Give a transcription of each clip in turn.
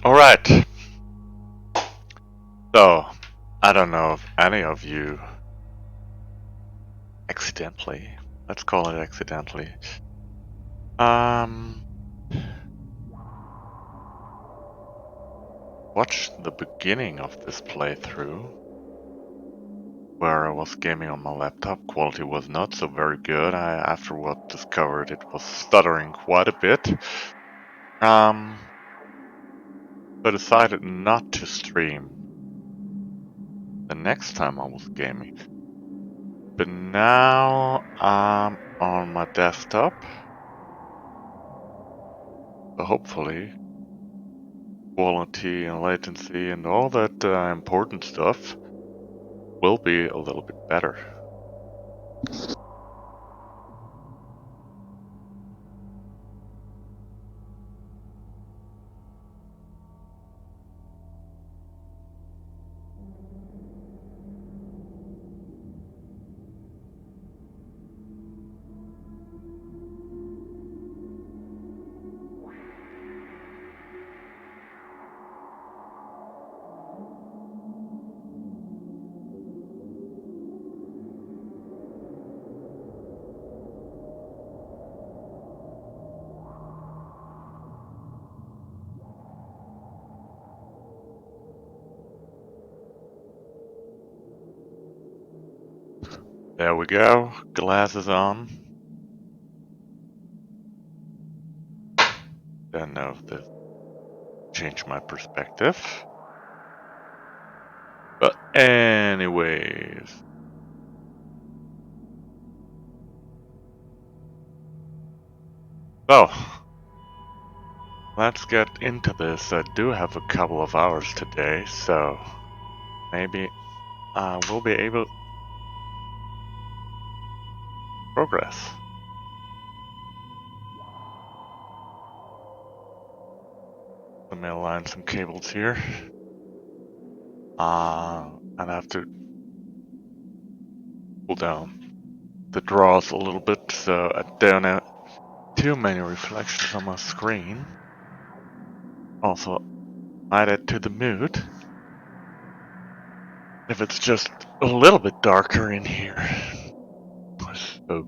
Alright, so I don't know if any of you accidentally, let's call it accidentally, um, watched the beginning of this playthrough where I was gaming on my laptop. Quality was not so very good. I afterward discovered it was stuttering quite a bit. So I decided not to stream the next time I was gaming. But now I'm on my desktop, so hopefully quality and latency and all that important stuff will be a little bit better. There we go, glasses on. Don't know if this changed my perspective. But anyways. So, let's get into this. I do have a couple of hours today, so maybe we'll be able to progress. Let me align some cables here. And I have to pull down the draws a little bit so I don't have too many reflections on my screen. Also, add it to the mood if it's just a little bit darker in here. So,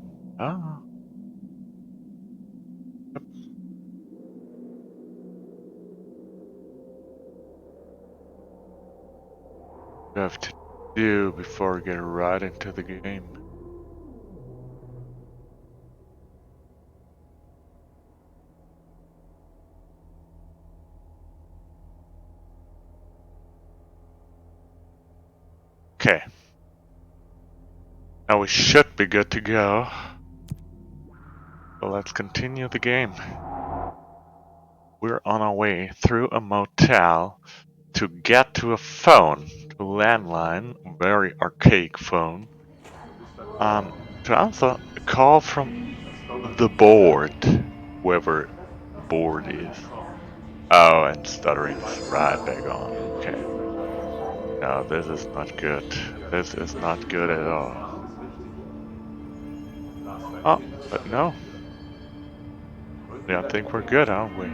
what I have to do before we get right into the game. Okay. Now we should be good to go. So let's continue the game. We're on our way through a motel to get to a phone, to a landline, very archaic phone, to answer a call from the board, whoever the board is. Oh, and stuttering's right back on. Okay. No, this is not good. This is not good at all. Oh, but no. Yeah, I think we're good, aren't we?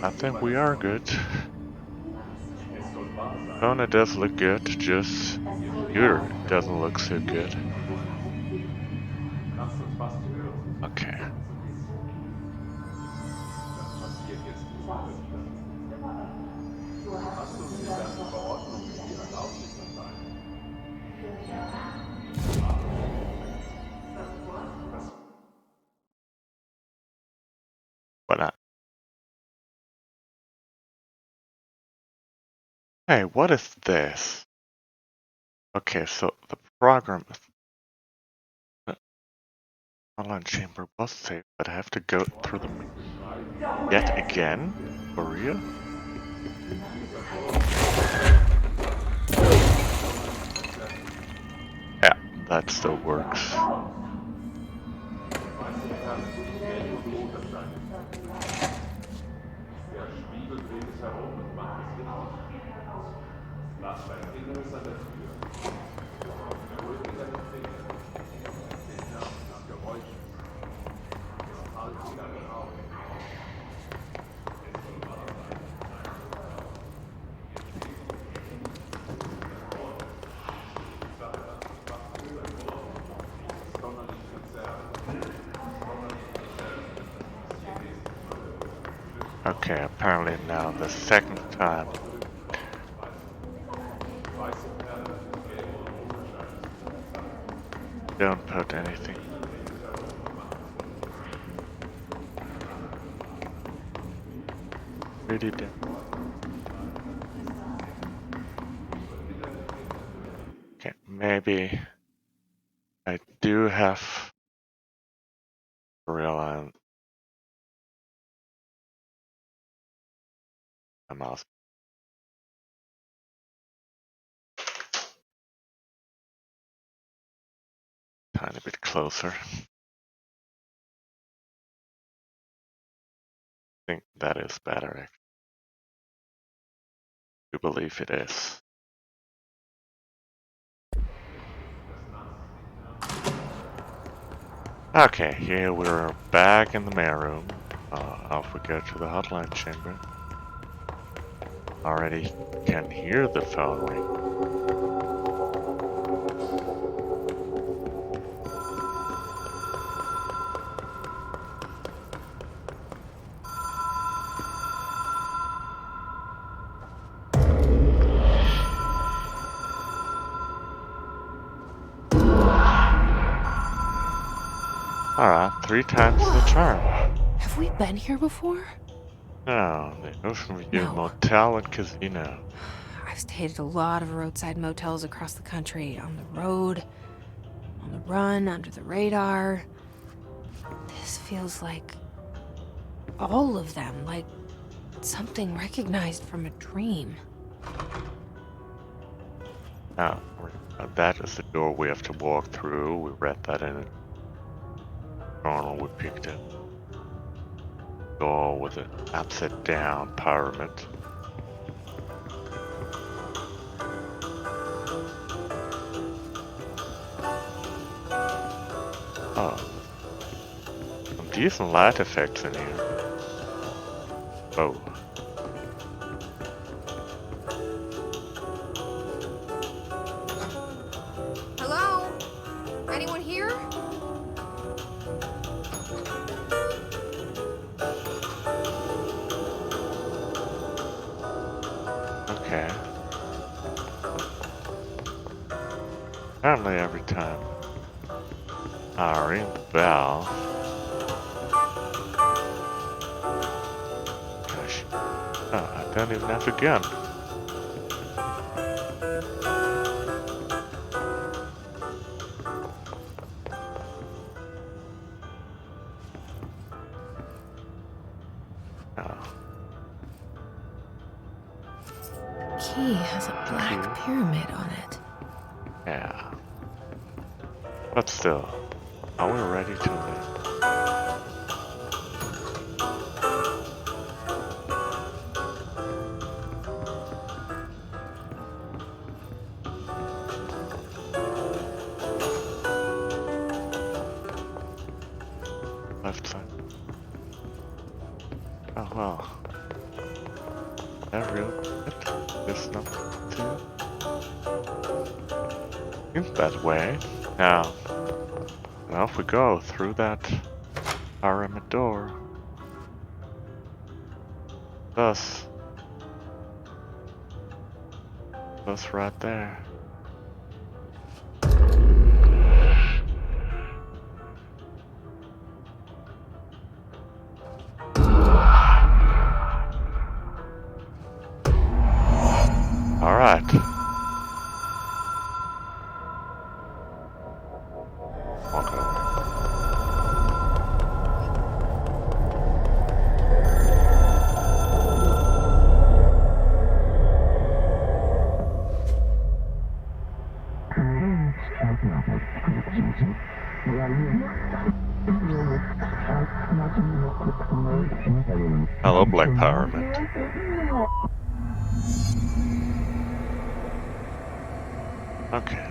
I think we are good. Phone, it does look good, just computer doesn't look so good. Okay. But hey, what is this? Okay, so the program is the online chamber was saved, but I have to go through them yet again? For real? Yeah, that still works. Okay, apparently now the second time. Don't put anything. Really don't. Okay, maybe I do have to realize my mouse. Tiny bit closer. I think that is better. I do believe it is. Okay, here we're back in the main room. Off we go to the hotline chamber. Already can hear the phone ring. Alright, 3 times the charm. Have we been here before? No, the Ocean View No. Motel and Casino. I've stayed at a lot of roadside motels across the country, on the road, on the run, under the radar. This feels like all of them, like something recognized from a dream. Now, that is the door we have to walk through. We read that in a journal. We picked it. Door with an upside down pyramid. Oh, some decent light effects in here. Oh. Hello? Anyone here? Okay. Apparently every time I ring the bell. Gosh. Oh, I don't even have a gun. Oh. Key has a black pyramid on it. Yeah. But still, are we ready to leave? Left side. Oh well. That real good. This number 2. Seems that way. Now if we go through that pyramid door. Thus right there. Alright. Walk over. Hello, Black Pyramid. Okay.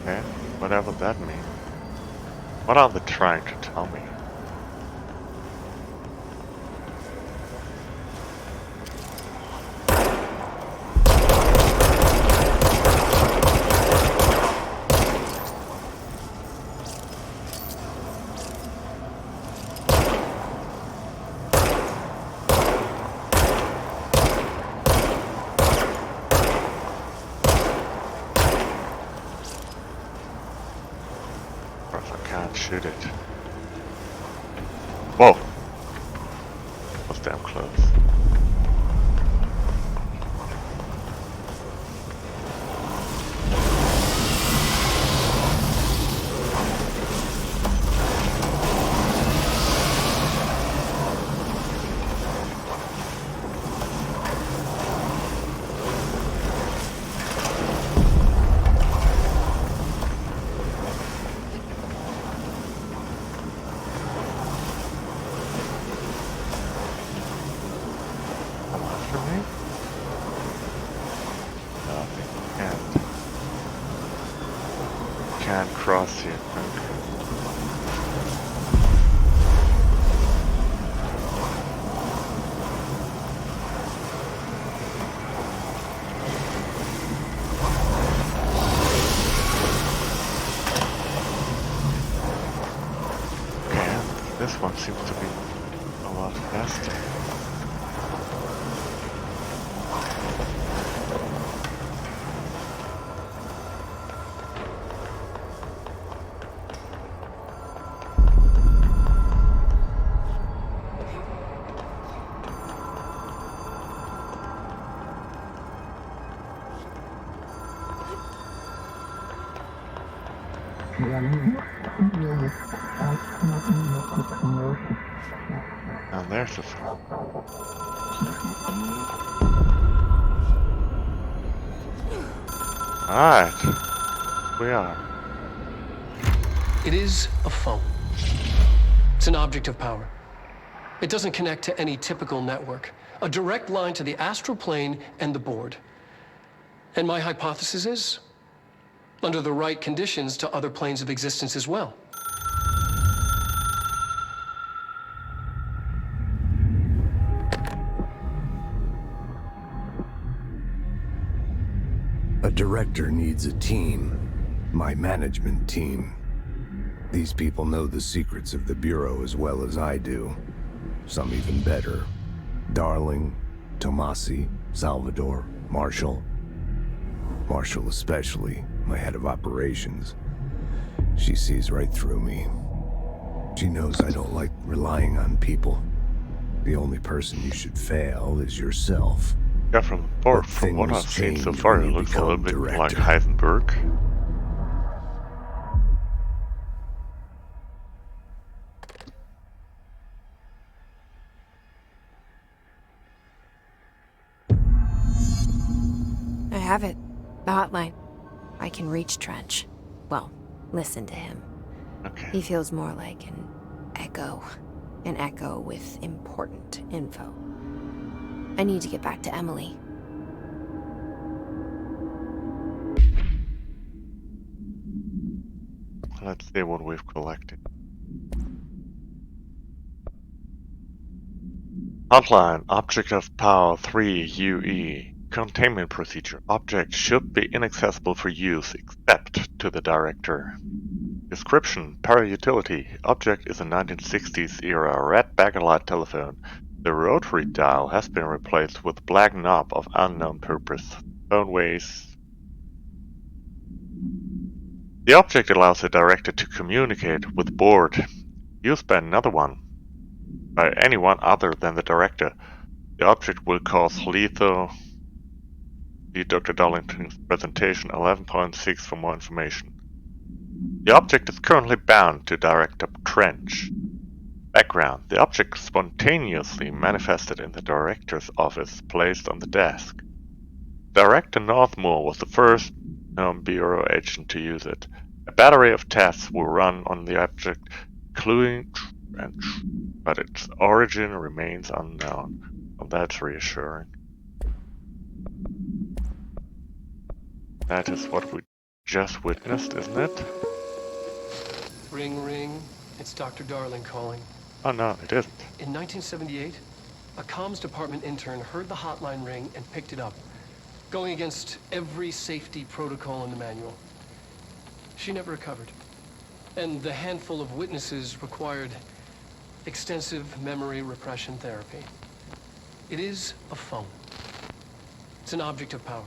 Okay, whatever that means. What are they trying to tell me? Or if I can't shoot it. Whoa! That was damn close. Come after me? No, I think we can't. Can't cross here. Okay, this one seems to be a lot faster. And there's the phone. Alright, we are. It is a phone. It's an object of power. It doesn't connect to any typical network. A direct line to the astral plane and the board. And my hypothesis is, under the right conditions, to other planes of existence as well. A director needs a team. My management team. These people know the secrets of the Bureau as well as I do. Some even better. Darling, Tomasi, Salvador, Marshall. Marshall especially, my head of operations. She sees right through me. She knows I don't like relying on people. The only person you should fail is yourself. Yeah, from what I've seen so far, it looks a little bit like Heisenberg. I have it. The hotline. I can reach Trench. Well, listen to him. Okay. He feels more like an echo. An echo with important info. I need to get back to Emily. Let's see what we've collected. Hotline, object of power 3 UE. Containment procedure. Object should be inaccessible for use except to the director. Description, para-utility. Object is a 1960s era red bakelite telephone. The rotary dial has been replaced with black knob of unknown purpose. Phone weighs. The object allows the director to communicate with board, used by by anyone other than the director. The object will cause lethal. See Dr. Darlington's presentation 11.6 for more information. The object is currently bound to Director Trench. Background: the object spontaneously manifested in the director's office, placed on the desk. Director Northmore was the first known Bureau agent to use it. A battery of tests were run on the object, including Trench, but its origin remains unknown. Well, that's reassuring. That is what we just witnessed, isn't it? Ring, ring. It's Dr. Darling calling. Oh no, it isn't. In 1978, a comms department intern heard the hotline ring and picked it up, going against every safety protocol in the manual. She never recovered. And the handful of witnesses required extensive memory repression therapy. It is a phone. It's an object of power.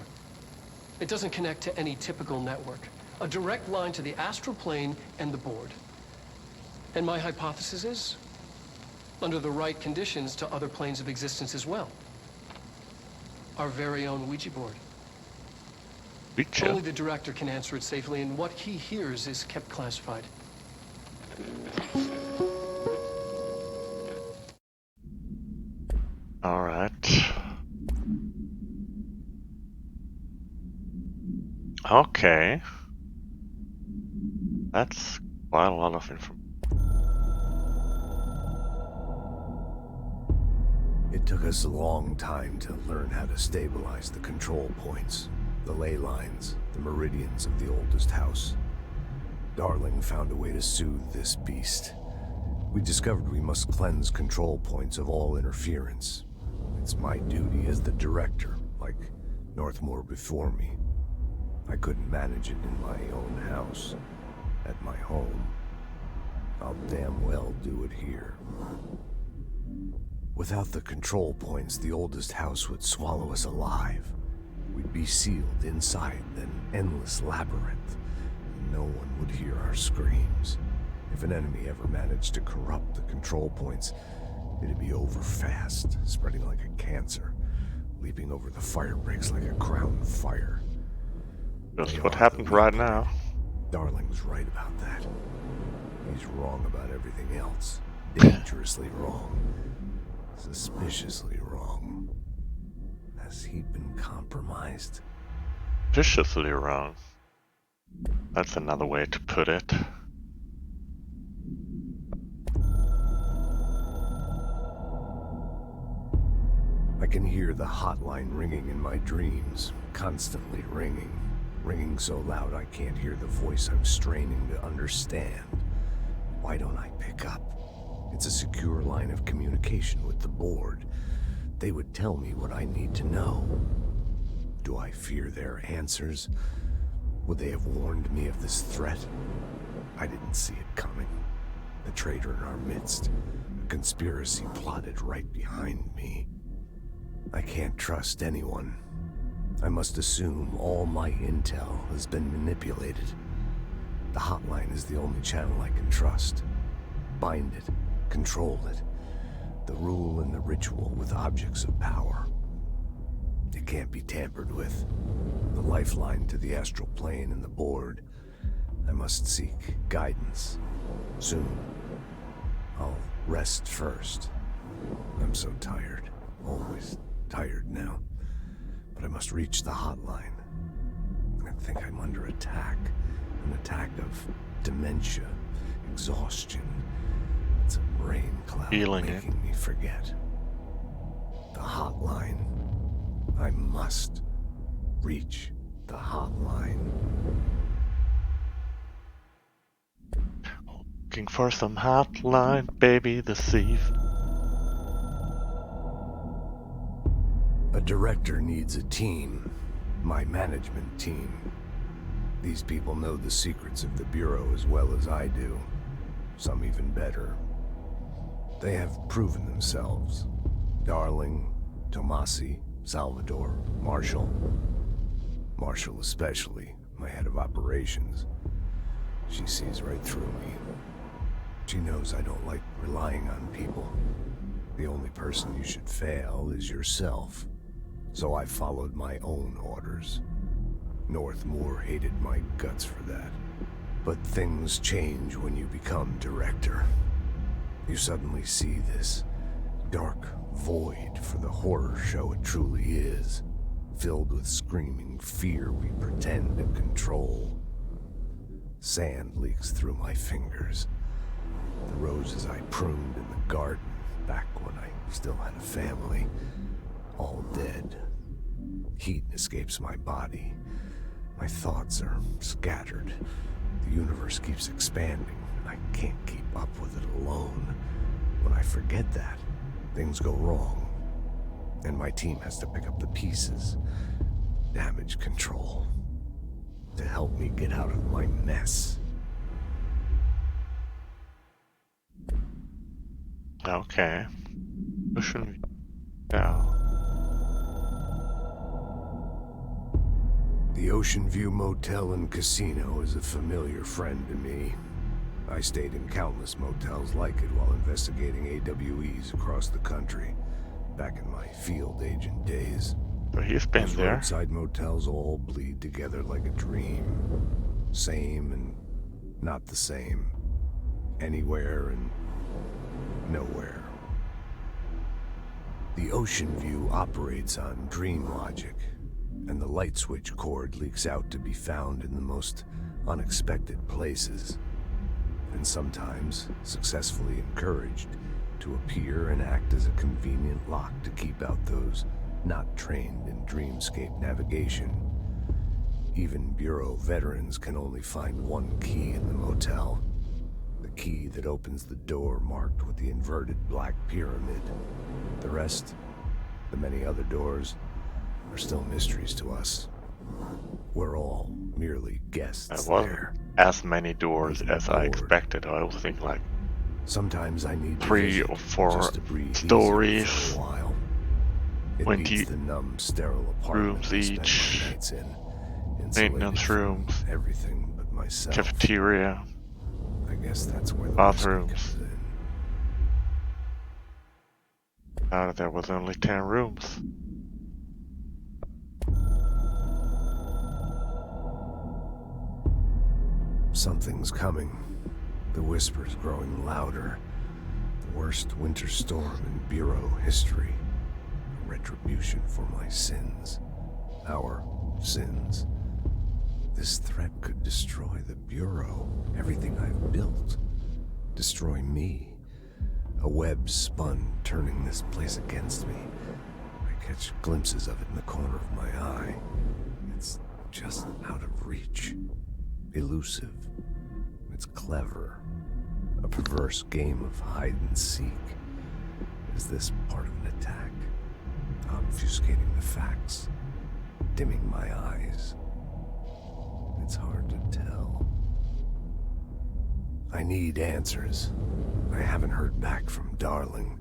It doesn't connect to any typical network. A direct line to the astral plane and the board. And my hypothesis is, under the right conditions, to other planes of existence as well. Our very own Ouija board. Ouija? Only the director can answer it safely, and what he hears is kept classified. Alright. Okay. That's quite a lot of information. It took us a long time to learn how to stabilize the control points, the ley lines, the meridians of the oldest house. Darling found a way to soothe this beast. We discovered we must cleanse control points of all interference. It's my duty as the director, like Northmore before me. I couldn't manage it in my own house, at my home. I'll damn well do it here. Without the control points, the oldest house would swallow us alive. We'd be sealed inside an endless labyrinth, and no one would hear our screams. If an enemy ever managed to corrupt the control points, it'd be over fast, spreading like a cancer, leaping over the fire breaks like a crown fire. Just what happened right now. Darling's right about that. He's wrong about everything else. Dangerously wrong. Suspiciously wrong. Has he been compromised? Viciously wrong. That's another way to put it. I can hear the hotline ringing in my dreams, constantly ringing. Ringing so loud I can't hear the voice I'm straining to understand. Why don't I pick up? It's a secure line of communication with the board. They would tell me what I need to know. Do I fear their answers? Would they have warned me of this threat? I didn't see it coming. The traitor in our midst. A conspiracy plotted right behind me. I can't trust anyone. I must assume all my intel has been manipulated. The hotline is the only channel I can trust. Bind it, control it. The rule and the ritual with objects of power. It can't be tampered with. The lifeline to the astral plane and the board. I must seek guidance. Soon. I'll rest first. I'm so tired. Always tired now. But I must reach the hotline. I think I'm under attack. An attack of dementia, exhaustion. It's a brain cloud making me forget. The hotline. I must reach the hotline. Looking for some hotline, baby, this evening. A director needs a team. My management team. These people know the secrets of the Bureau as well as I do. Some even better. They have proven themselves. Darling, Tomasi, Salvador, Marshall. Marshall especially, my head of operations. She sees right through me. She knows I don't like relying on people. The only person you should fail is yourself. So I followed my own orders. Northmore hated my guts for that. But things change when you become director. You suddenly see this dark void for the horror show it truly is, filled with screaming fear we pretend to control. Sand leaks through my fingers. The roses I pruned in the garden back when I still had a family, all dead. Heat escapes my body. My thoughts are scattered. The universe keeps expanding. I can't keep up with it alone. When I forget that, things go wrong. And my team has to pick up the pieces. Damage control. To help me get out of my mess. Okay. Ocean View. The Ocean View Motel and Casino is a familiar friend to me. I stayed in countless motels like it while investigating AWEs across the country, back in my field agent days. So he's been Those there. roadside motels all bleed together like a dream. Same and not the same. Anywhere and nowhere. The Ocean View operates on dream logic, and the light switch cord leaks out to be found in the most unexpected places, and sometimes successfully encouraged to appear and act as a convenient lock to keep out those not trained in dreamscape navigation. Even Bureau veterans can only find one key in the motel. The key that opens the door marked with the inverted black pyramid. The rest, the many other doors, are still mysteries to us. We're all merely guests There wasn't there. as many doors Even as I bored. expected. I was thinking like Sometimes I need to 3 visit or 4 just to breathe stories. easier for a while. It 20 beats the numb, sterile apartment rooms I spend each. my nights in. Maintenance Insulated from rooms. everything but myself. Cafeteria. I guess that's where the Bathrooms. whiskey comes in. There was only 10 rooms. Something's coming. The whispers growing louder. The worst winter storm in Bureau history. A retribution for my sins. Our sins. This threat could destroy the Bureau. Everything I've built. Destroy me. A web spun, turning this place against me. I catch glimpses of it in the corner of my eye. It's just out of reach. Elusive. It's clever. A perverse game of hide and seek. Is this part of an attack? Obfuscating the facts. Dimming my eyes. It's hard to tell. I need answers. I haven't heard back from Darling.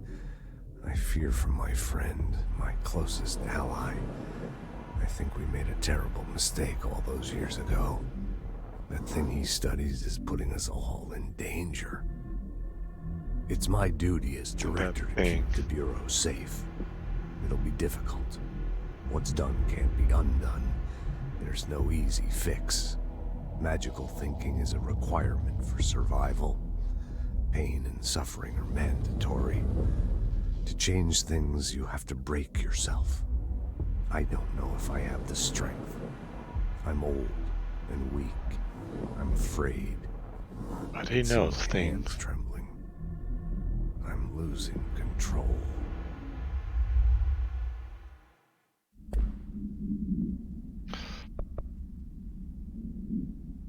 I fear for my friend, my closest ally. I think we made a terrible mistake all those years ago. That thing he studies is putting us all in danger. It's my duty as director to keep the Bureau safe. It'll be difficult. What's done can't be undone. There's no easy fix. Magical thinking is a requirement for survival. Pain and suffering are mandatory. To change things, you have to break yourself. I don't know if I have the strength. I'm old and weak. I'm afraid. But he knows My things. hands trembling. I'm losing control.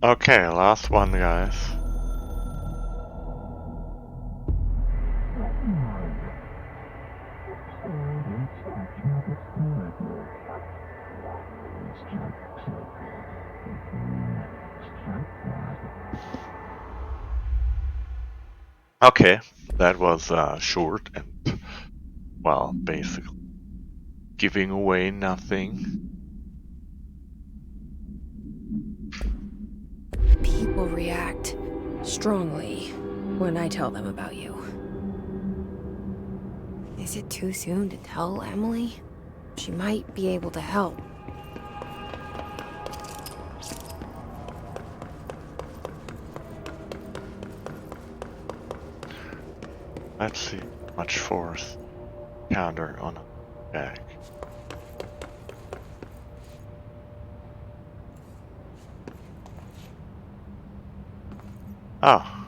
Okay, last one, guys. Okay, that was short and, well, basically giving away nothing. People react strongly when I tell them about you. Is it too soon to tell Emily? She might be able to help. Let's see, much force counter on a bag. Oh.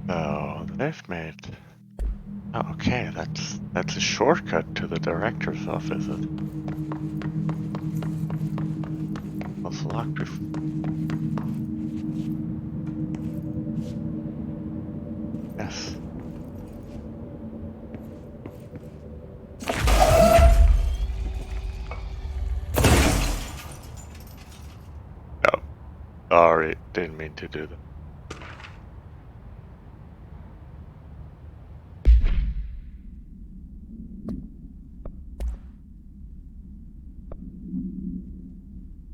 So they've made. Oh, okay, that's a shortcut to the director's office. locked before. Yes. No. Sorry, didn't mean to do that.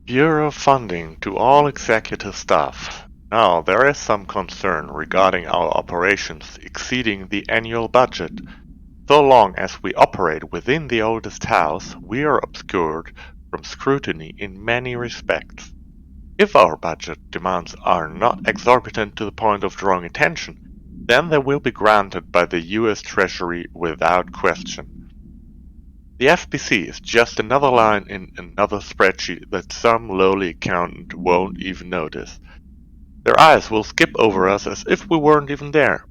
Bureau funding to all executive staff. Now, there is some concern regarding our operations exceeding the annual budget. So long as we operate within the oldest house, we are obscured from scrutiny in many respects. If our budget demands are not exorbitant to the point of drawing attention, then they will be granted by the US Treasury without question. The FBC is just another line in another spreadsheet that some lowly accountant won't even notice. Their eyes will skip over us as if we weren't even there.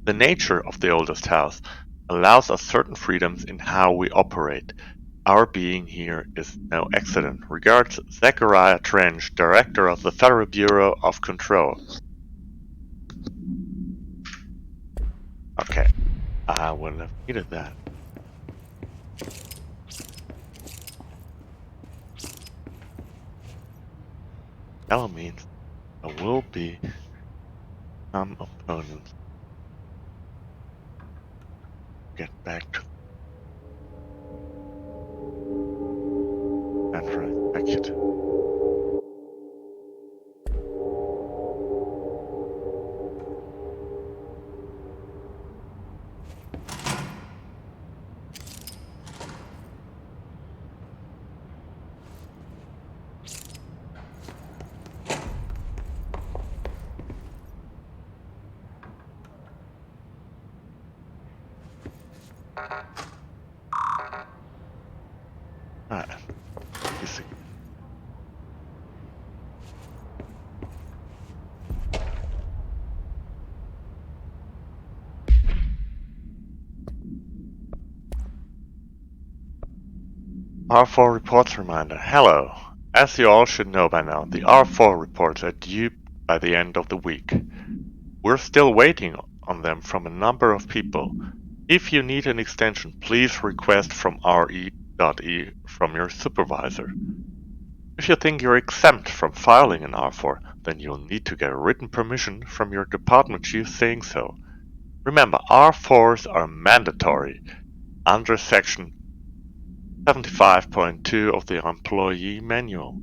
The nature of the oldest house allows us certain freedoms in how we operate. Our being here is no accident. Regards Zachariah Trench, Director of the Federal Bureau of Control. Okay, I wouldn't have needed that. That means there will be some opponents. Get back to Central Executive. Alright. R4 reports reminder. Hello. As you all should know by now, the R4 reports are due by the end of the week. We're still waiting on them from a number of people. If you need an extension, please request from RE.E from your supervisor. If you think you're exempt from filing an R4, then you'll need to get written permission from your department chief saying so. Remember, R4s are mandatory under Section 75.2 of the Employee Manual.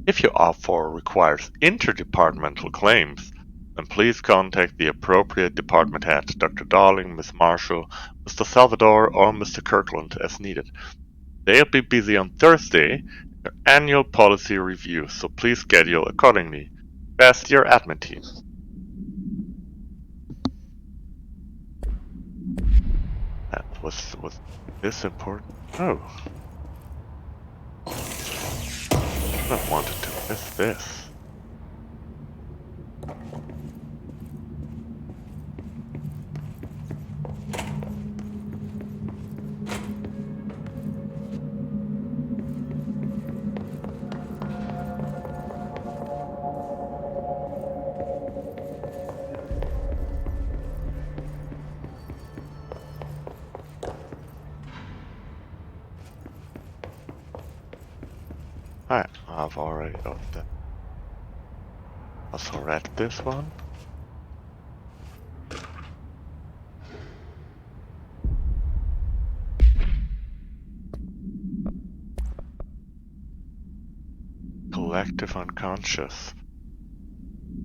If your R4 requires interdepartmental claims, then please contact the appropriate department head, Dr. Darling, Ms. Marshall, Mr. Salvador, or Mr. Kirkland as needed. They'll be busy on Thursday, their annual policy review, so please schedule accordingly. Best, your admin team. That was this important? Oh. I wanted to miss this. Alright, I've already got that. Also read this one. Collective unconscious.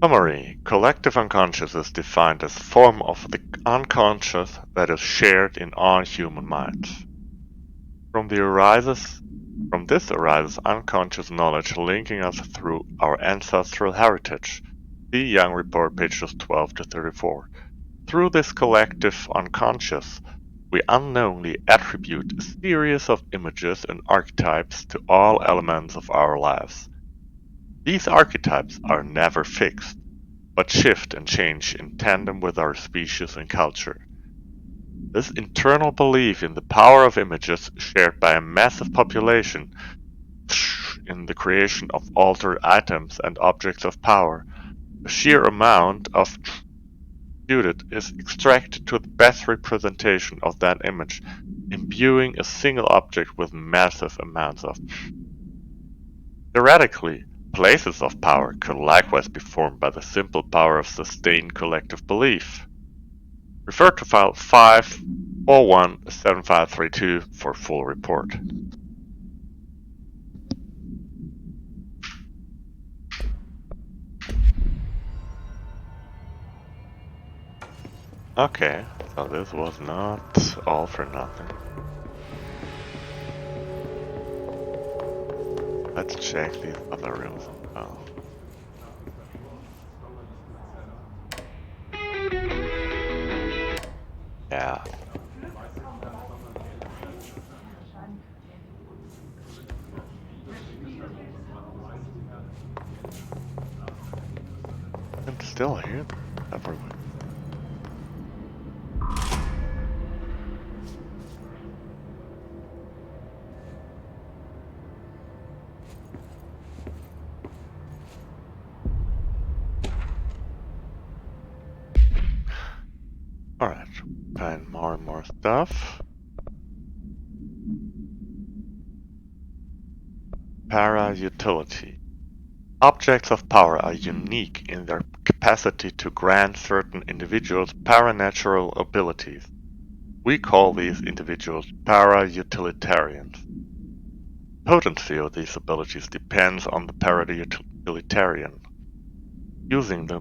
Summary. Collective unconscious is defined as a form of the unconscious that is shared in all human minds. From this arises unconscious knowledge linking us through our ancestral heritage. See Young Report pages 12 to 34. Through this collective unconscious, we unknowingly attribute a series of images and archetypes to all elements of our lives. These archetypes are never fixed, but shift and change in tandem with our species and culture. This internal belief in the power of images shared by a massive population in the creation of altered items and objects of power. The sheer amount of computed is extracted to the best representation of that image, imbuing a single object with massive amounts of. Theoretically, places of power could likewise be formed by the simple power of sustained collective belief. Refer to file 5417532 for full report. Okay, so this was not all for nothing. Let's check these other rooms as well. Yeah. I can still hear them everywhere. Alright, find more and more stuff. Para-utility. Objects of power are unique in their capacity to grant certain individuals paranatural abilities. We call these individuals para-utilitarians. Potency of these abilities depends on the para-utilitarian. Using the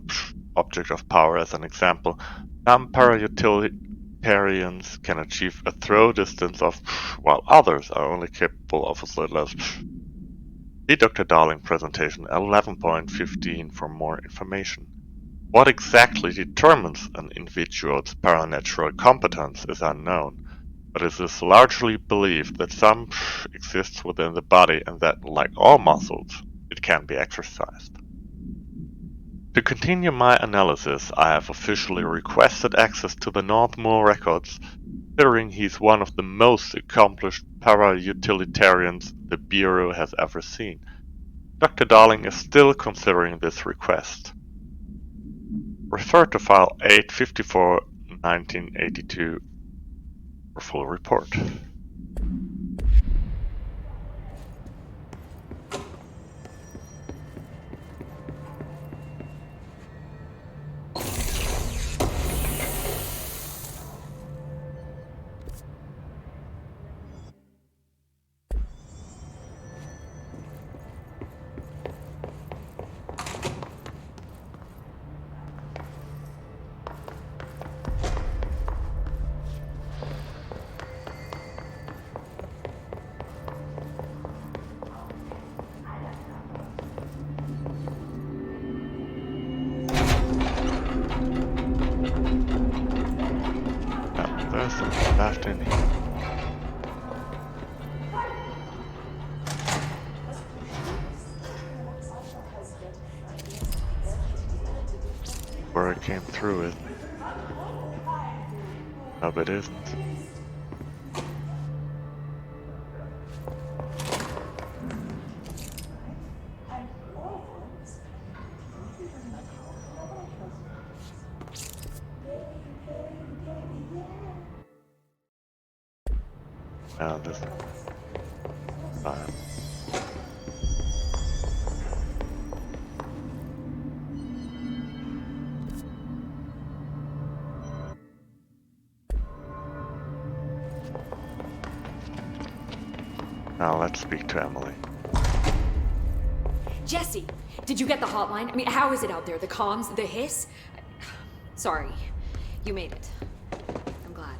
object of power as an example, some para-utilitarians can achieve a throw distance of while others are only capable of as little as. See Dr. Darling presentation 11.15 for more information. What exactly determines an individual's paranatural competence is unknown, but it is largely believed that some exists within the body and that, like all muscles, it can be exercised. To continue my analysis, I have officially requested access to the Northmoor records, considering he's one of the most accomplished para-utilitarians the Bureau has ever seen. Dr. Darling is still considering this request. Refer to file 854-1982 for full report. There's something left in here. Where I came through it. No, but it isn't. No, this is fine. Now let's speak to Emily. Jesse, did you get the hotline? I mean, how is it out there? The comms, the hiss? Sorry, you made it. I'm glad.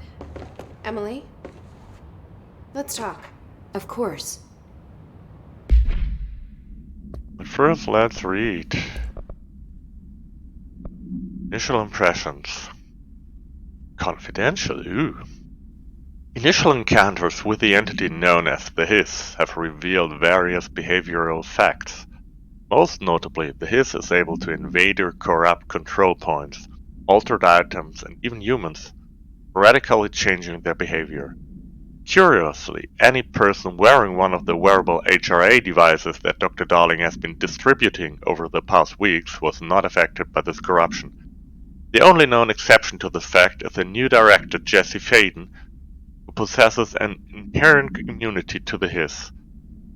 Emily? Let's talk. Of course. But first, let's read. Initial impressions. Confidential, ooh. Initial encounters with the entity known as the Hiss have revealed various behavioral facts. Most notably, the Hiss is able to invade or corrupt control points, altered items, and even humans, radically changing their behavior. Curiously, any person wearing one of the wearable HRA devices that Dr. Darling has been distributing over the past weeks was not affected by this corruption. The only known exception to this fact is the new director Jessie Faden, who possesses an inherent immunity to the hiss.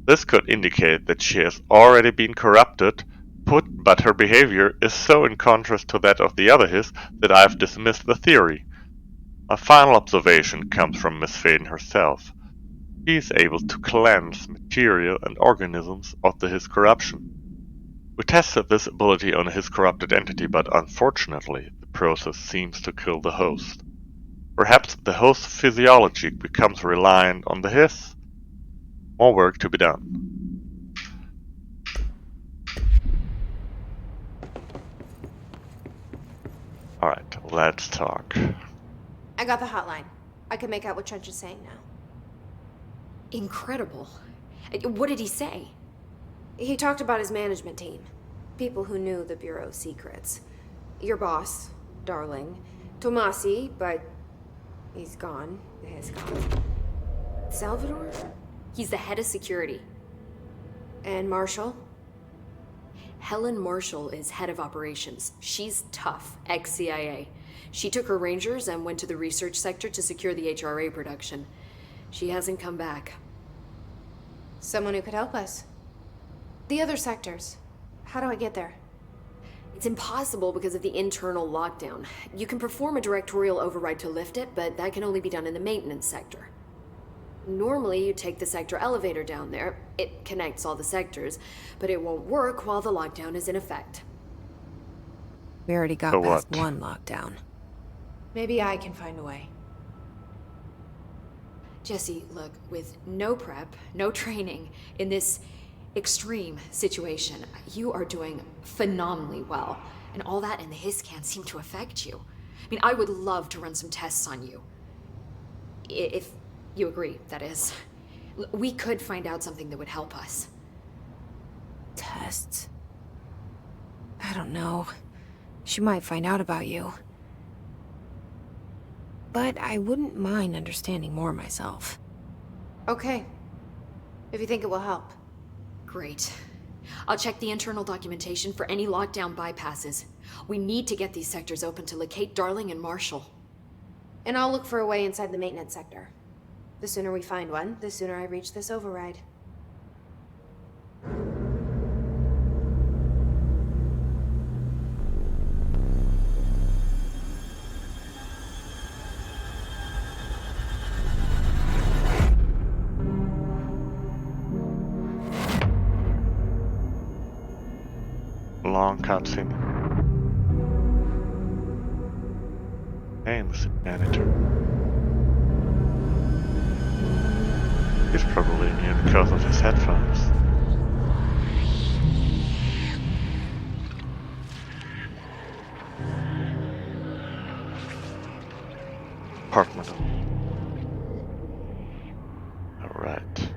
This could indicate that she has already been corrupted, but her behavior is so in contrast to that of the other hiss that I have dismissed the theory. My final observation comes from Miss Faden herself. She is able to cleanse material and organisms of the hiss corruption. We tested this ability on a hiss corrupted entity, but unfortunately, the process seems to kill the host. Perhaps the host's physiology becomes reliant on the hiss. More work to be done. Alright, let's talk. I got the hotline. I can make out what Trench is saying now. Incredible. What did he say? He talked about his management team. People who knew the Bureau's secrets. Your boss, Darling. Tomasi, but he's gone. He's gone. Salvador? He's the head of security. And Marshall? Helen Marshall is head of operations. She's tough, ex-CIA. She took her Rangers and went to the research sector to secure the HRA production. She hasn't come back. Someone who could help us. The other sectors. How do I get there? It's impossible because of the internal lockdown. You can perform a directorial override to lift it, but that can only be done in the maintenance sector. Normally, you take the sector elevator down there. It connects all the sectors, but it won't work while the lockdown is in effect. We already got So past what? one lockdown. Maybe I can find a way. Jesse, look, with no prep, no training, in this extreme situation, you are doing phenomenally well. And all that and the hiss can't seem to affect you. I mean, I would love to run some tests on you. If you agree, that is. We could find out something that would help us. Tests? I don't know. She might find out about you. But I wouldn't mind understanding more myself. Okay. If you think it will help. Great. I'll check the internal documentation for any lockdown bypasses. We need to get these sectors open to locate Darling and Marshall. And I'll look for a way inside the maintenance sector. The sooner we find one, the sooner I reach this override. Long cutscene. Name's manager. He's probably new because of his headphones. Apartment. Alright.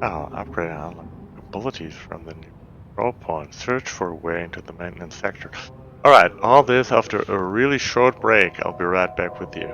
Oh, upgrade and unlock abilities from the new control point. Search for a way into the maintenance sector. Alright, all this after a really short break. I'll be right back with you.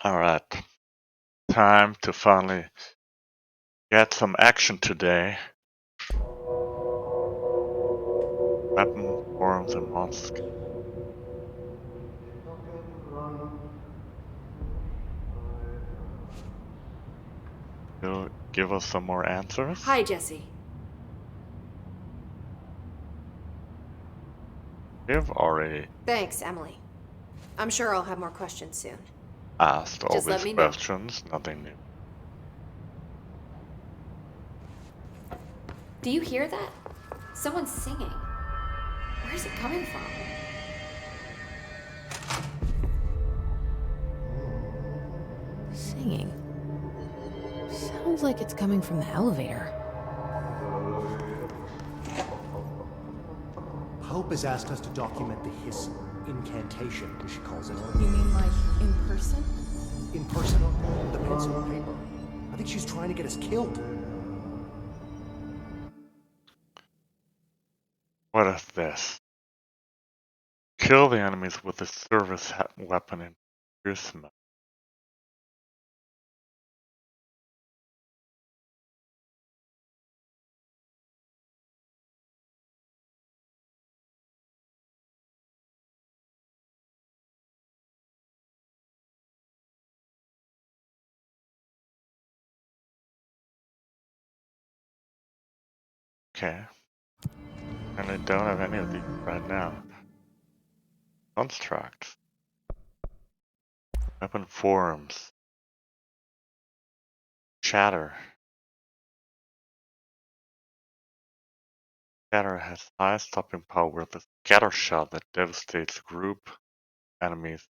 Alright, time to finally get some action today. Weapon, forms, and monsters. You'll give us some more answers? Hi, Jesse. We've already Thanks, Emily. I'm sure I'll have more questions soon. asked all Just let these me know. questions, nothing new. Do you hear that? Someone's singing. Where's it coming from? Singing. Sounds like it's coming from the elevator. Hope has asked us to document the hiss incantation, as she calls it. You mean like in person? In person, with a pencil and paper. I think she's trying to get us killed. What is this? Kill the enemies with a service weapon in pierce mode. Okay. And I don't have any of these right now. Constructs. Weapon forms. Shatter. Shatter has high stopping power with a scatter shot that devastates group enemies.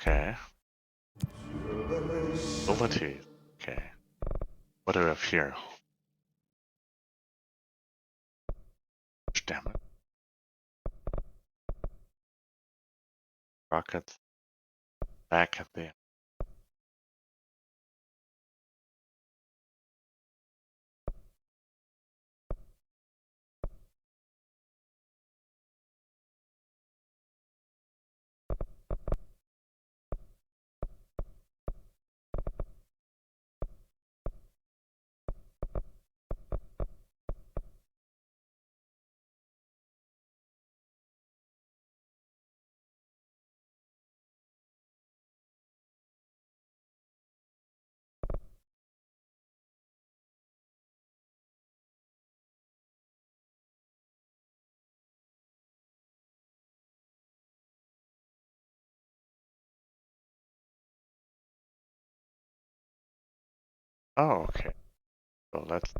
Okay. Abilities. Okay. What do we have here? Damn it. Rockets. Back at the Oh, okay. So let's.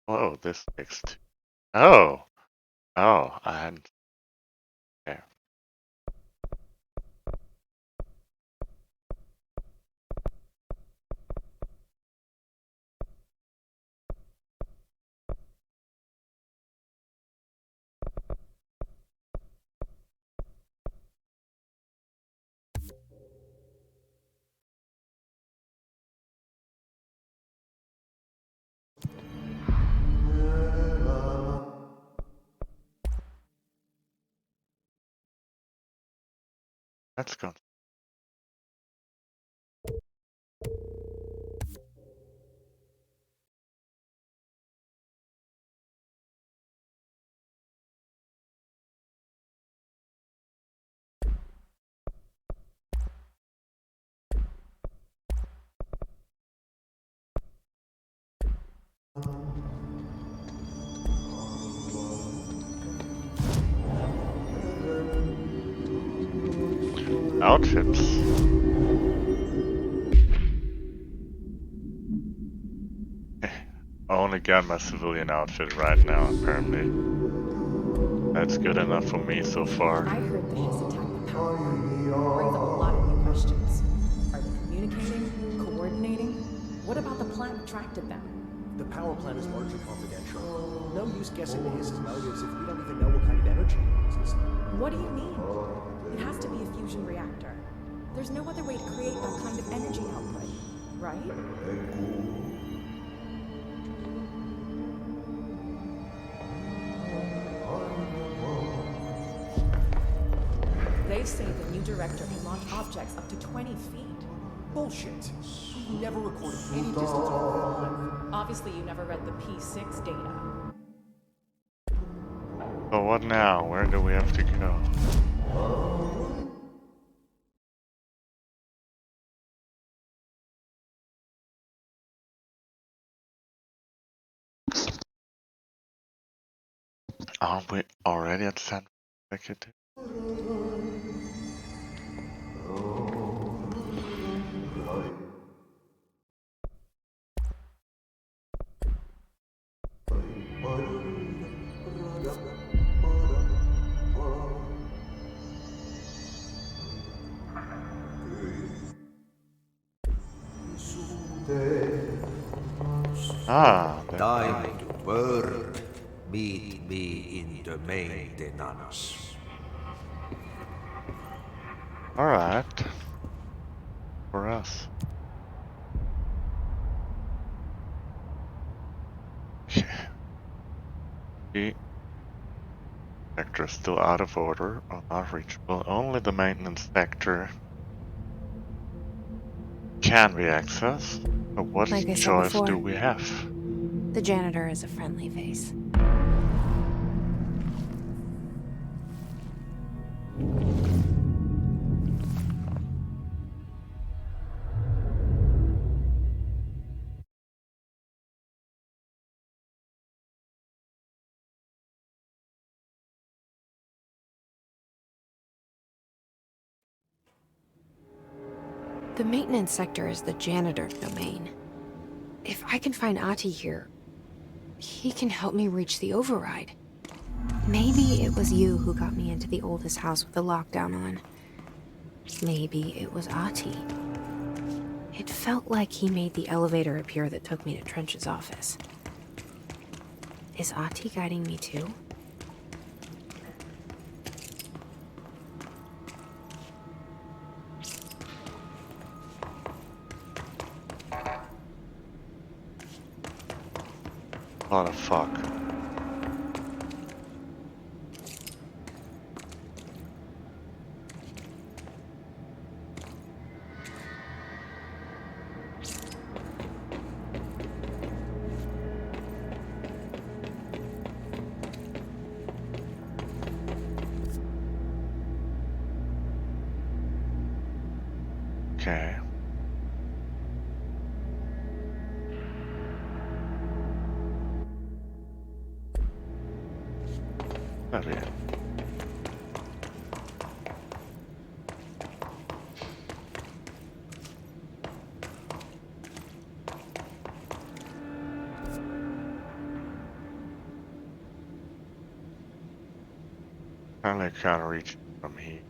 Oh, this takes two. Oh! Oh, I hadn't. Okay. Let's go. outfits. I only got my civilian outfit right now, apparently. That's good enough for me so far. I heard the Hiss attack the power plant. Brings up a lot of new questions. Are they communicating? Coordinating? What about the plant attracted them? The power plant is largely confidential. No use guessing the Hiss's motives if we don't even know what kind of energy it uses. What do you mean? It has to be a fusion reactor. There's no other way to create that kind of energy output, right? They say the new director can launch objects up to 20 feet. Bullshit. We never recorded any distance over real life. Obviously, you never read the P6 data. So what now? Where do we have to go? Aren't we already at San Executive? Ah, Time to work. Meet me in the maintenance. alright. For us. The sector is still out of order or not reachable. Only the maintenance sector can be accessed. But what Like I said choice before. do we have? The janitor is a friendly face. The maintenance sector is the janitor's domain. If I can find Ahti here, he can help me reach the override. Maybe it was you who got me into the oldest house with the lockdown on. Maybe it was Ahti. It felt like he made the elevator appear that took me to Trench's office. Is Ahti guiding me too? What the fuck? Okay. Oh yeah. Apparently I can't reach it from here.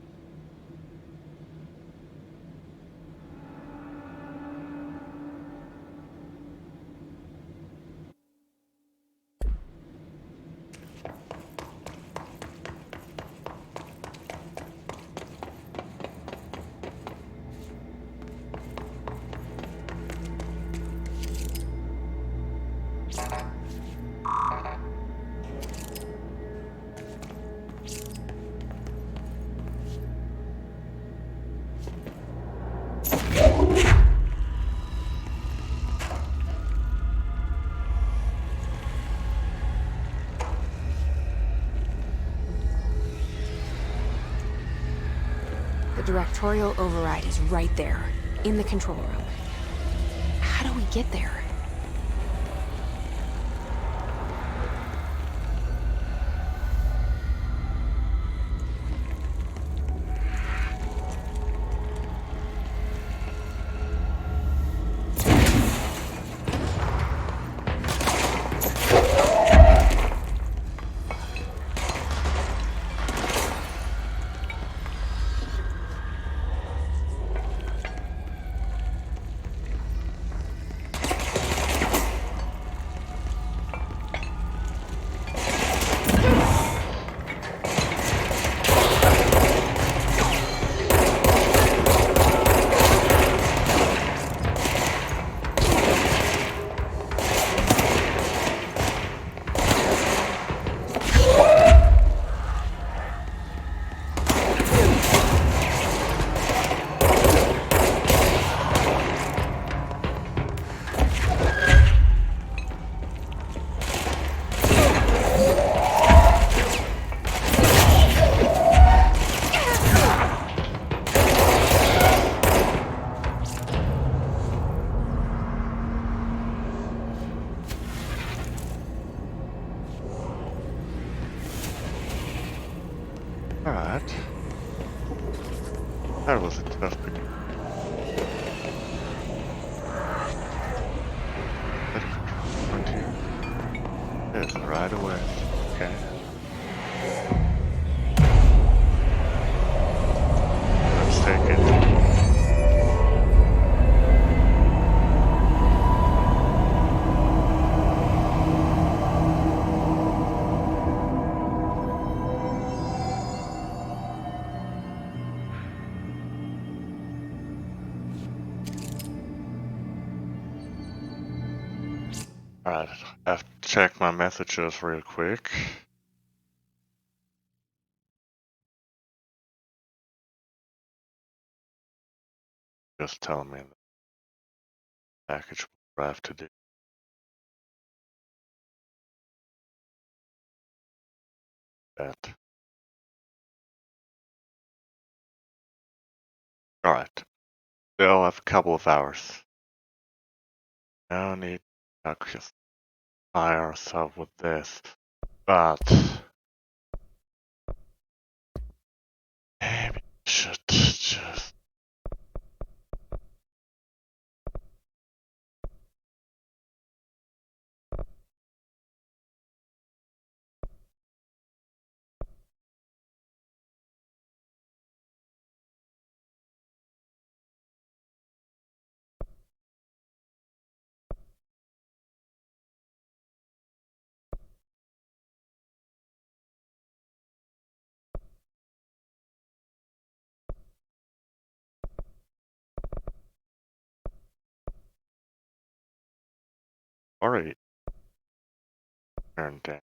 The directorial override is right there, in the control room. How do we get there? Alright. That was a tough beginning. Let it control point here. Yes, right away. Okay. Let's take it. Alright, I have to check my messages real quick. Just tell me the package will arrive today. That. Alright. Still have a couple of hours. No need to just fire ourselves with this. But maybe I should just already turned down.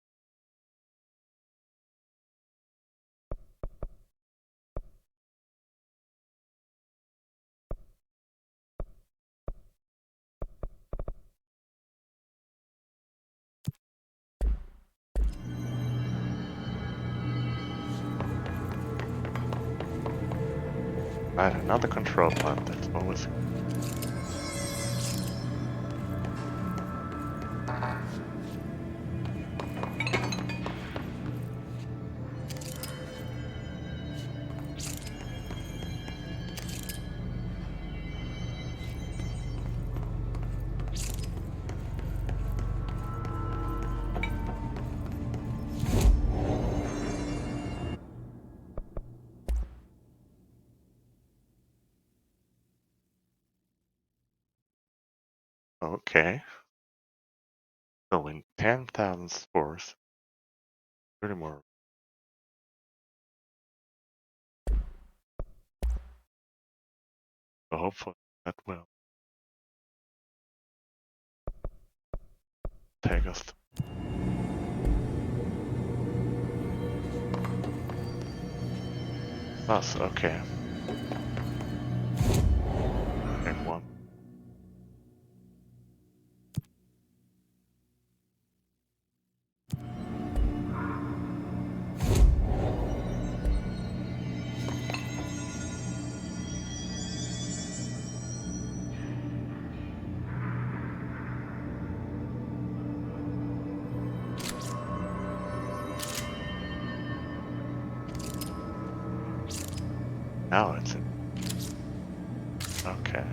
Right, another control plant. That's always. Okay. So in 10,000 spores, 30 more. So hopefully that will take us. Us, okay. And one. Now it's in. Okay.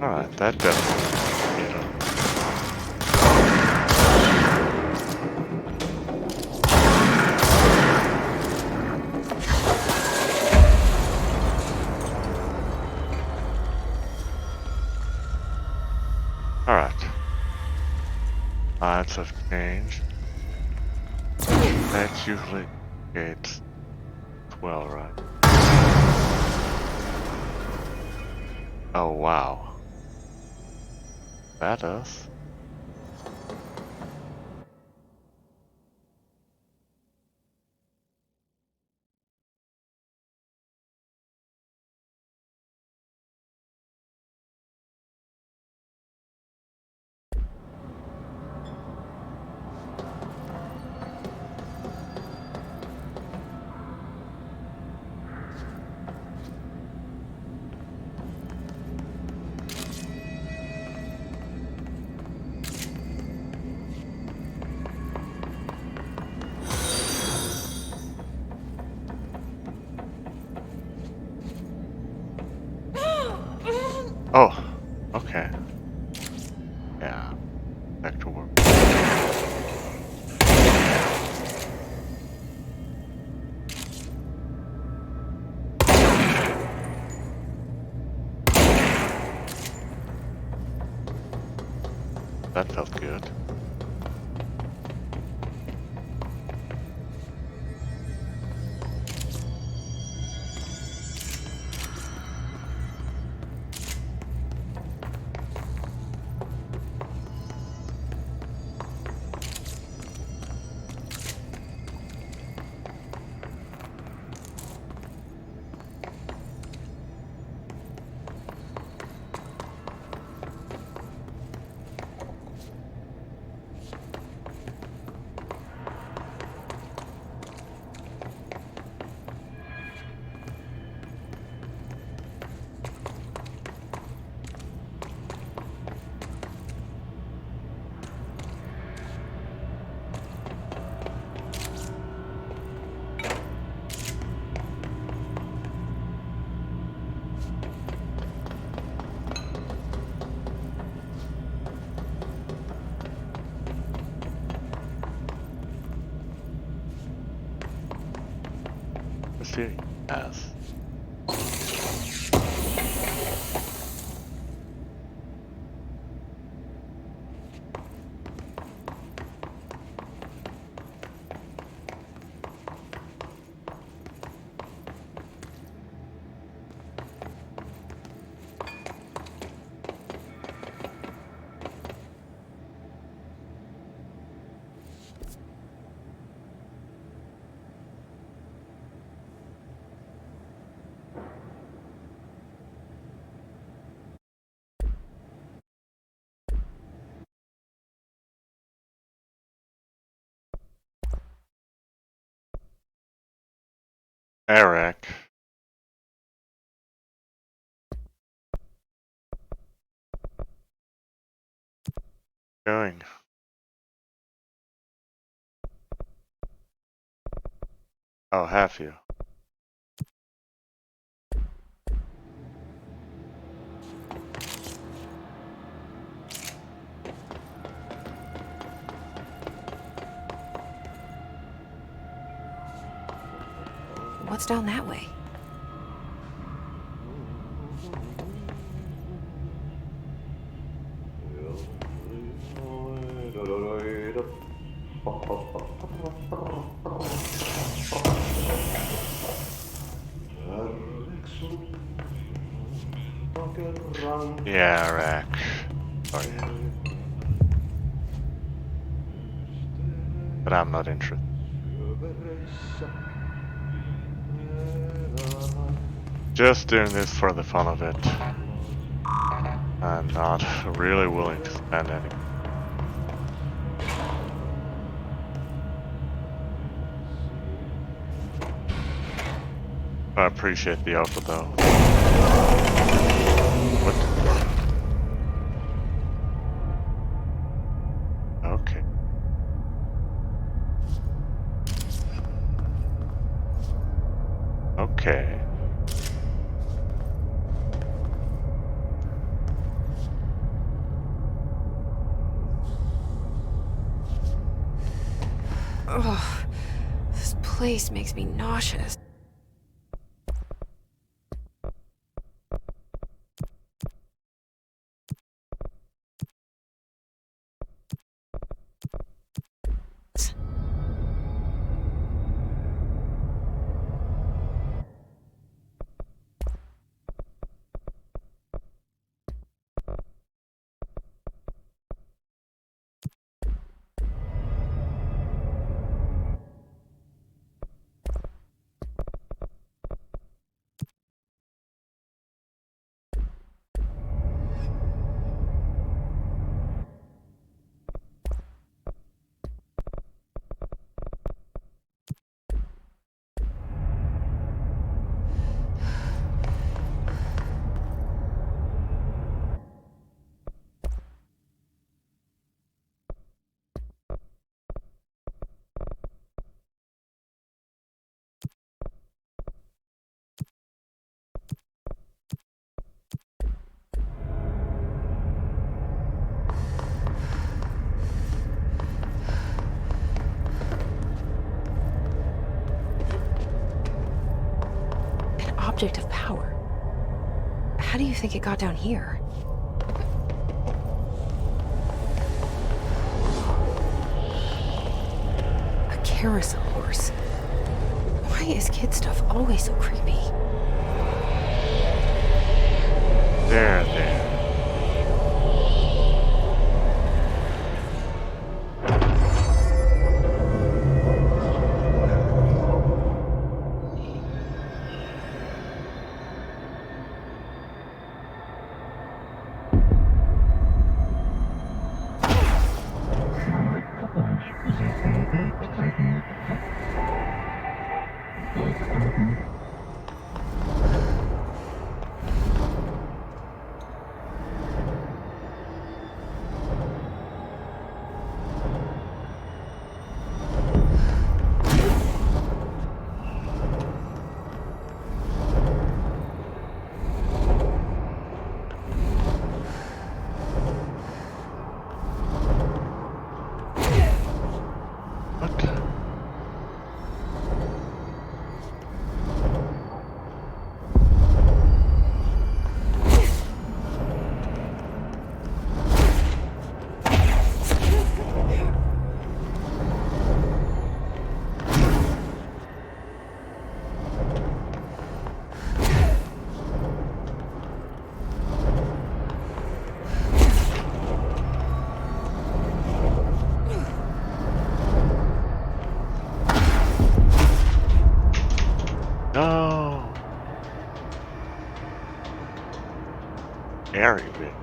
Alright, that definitely, you know. Tides have changed. That's usually gates 12, right? Oh wow. That is. Oh, okay. Yeah, back to work. That felt good. Yes. Eric. Going. Oh, have you? What's down that way? Yeah, Eric. Sorry. But I'm not interested. Just doing this for the fun of it. I'm not really willing to spend any. I appreciate the offer though. What? Okay. Okay. Ugh, this place makes me nauseous. How do you think it got down here? A carousel horse. Why is kid stuff always so creepy? There, there. No. Airy bit.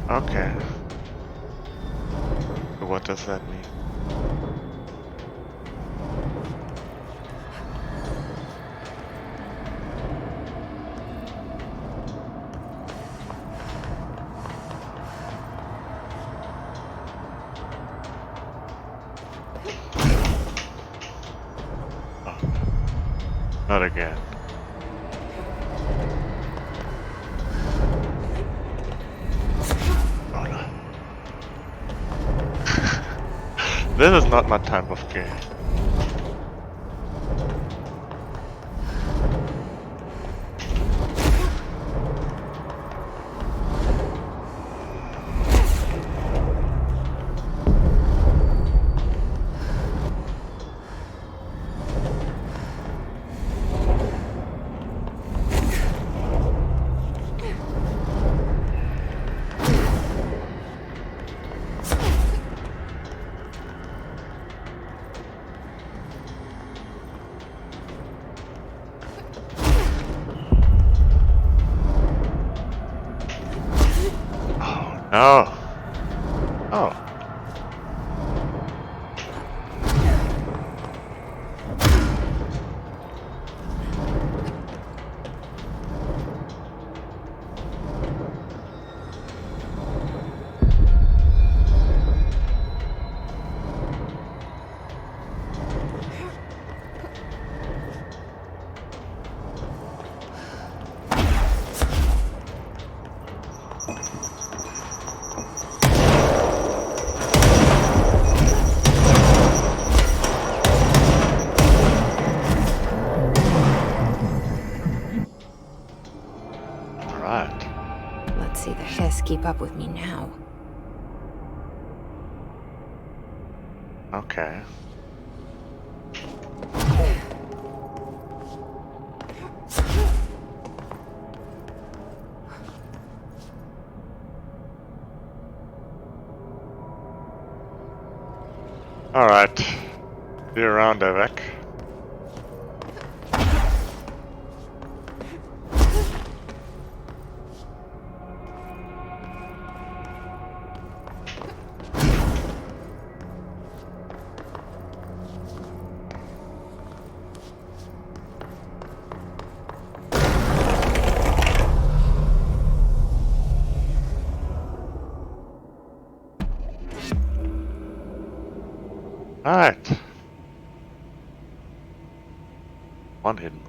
Okay. What does that mean? Oh, not again. Oh no. This is not my type of game. No. Oh. Alright. Let's see the hiss keep up with me now. Okay. Alright. See you around, Evek. Alright. One hidden.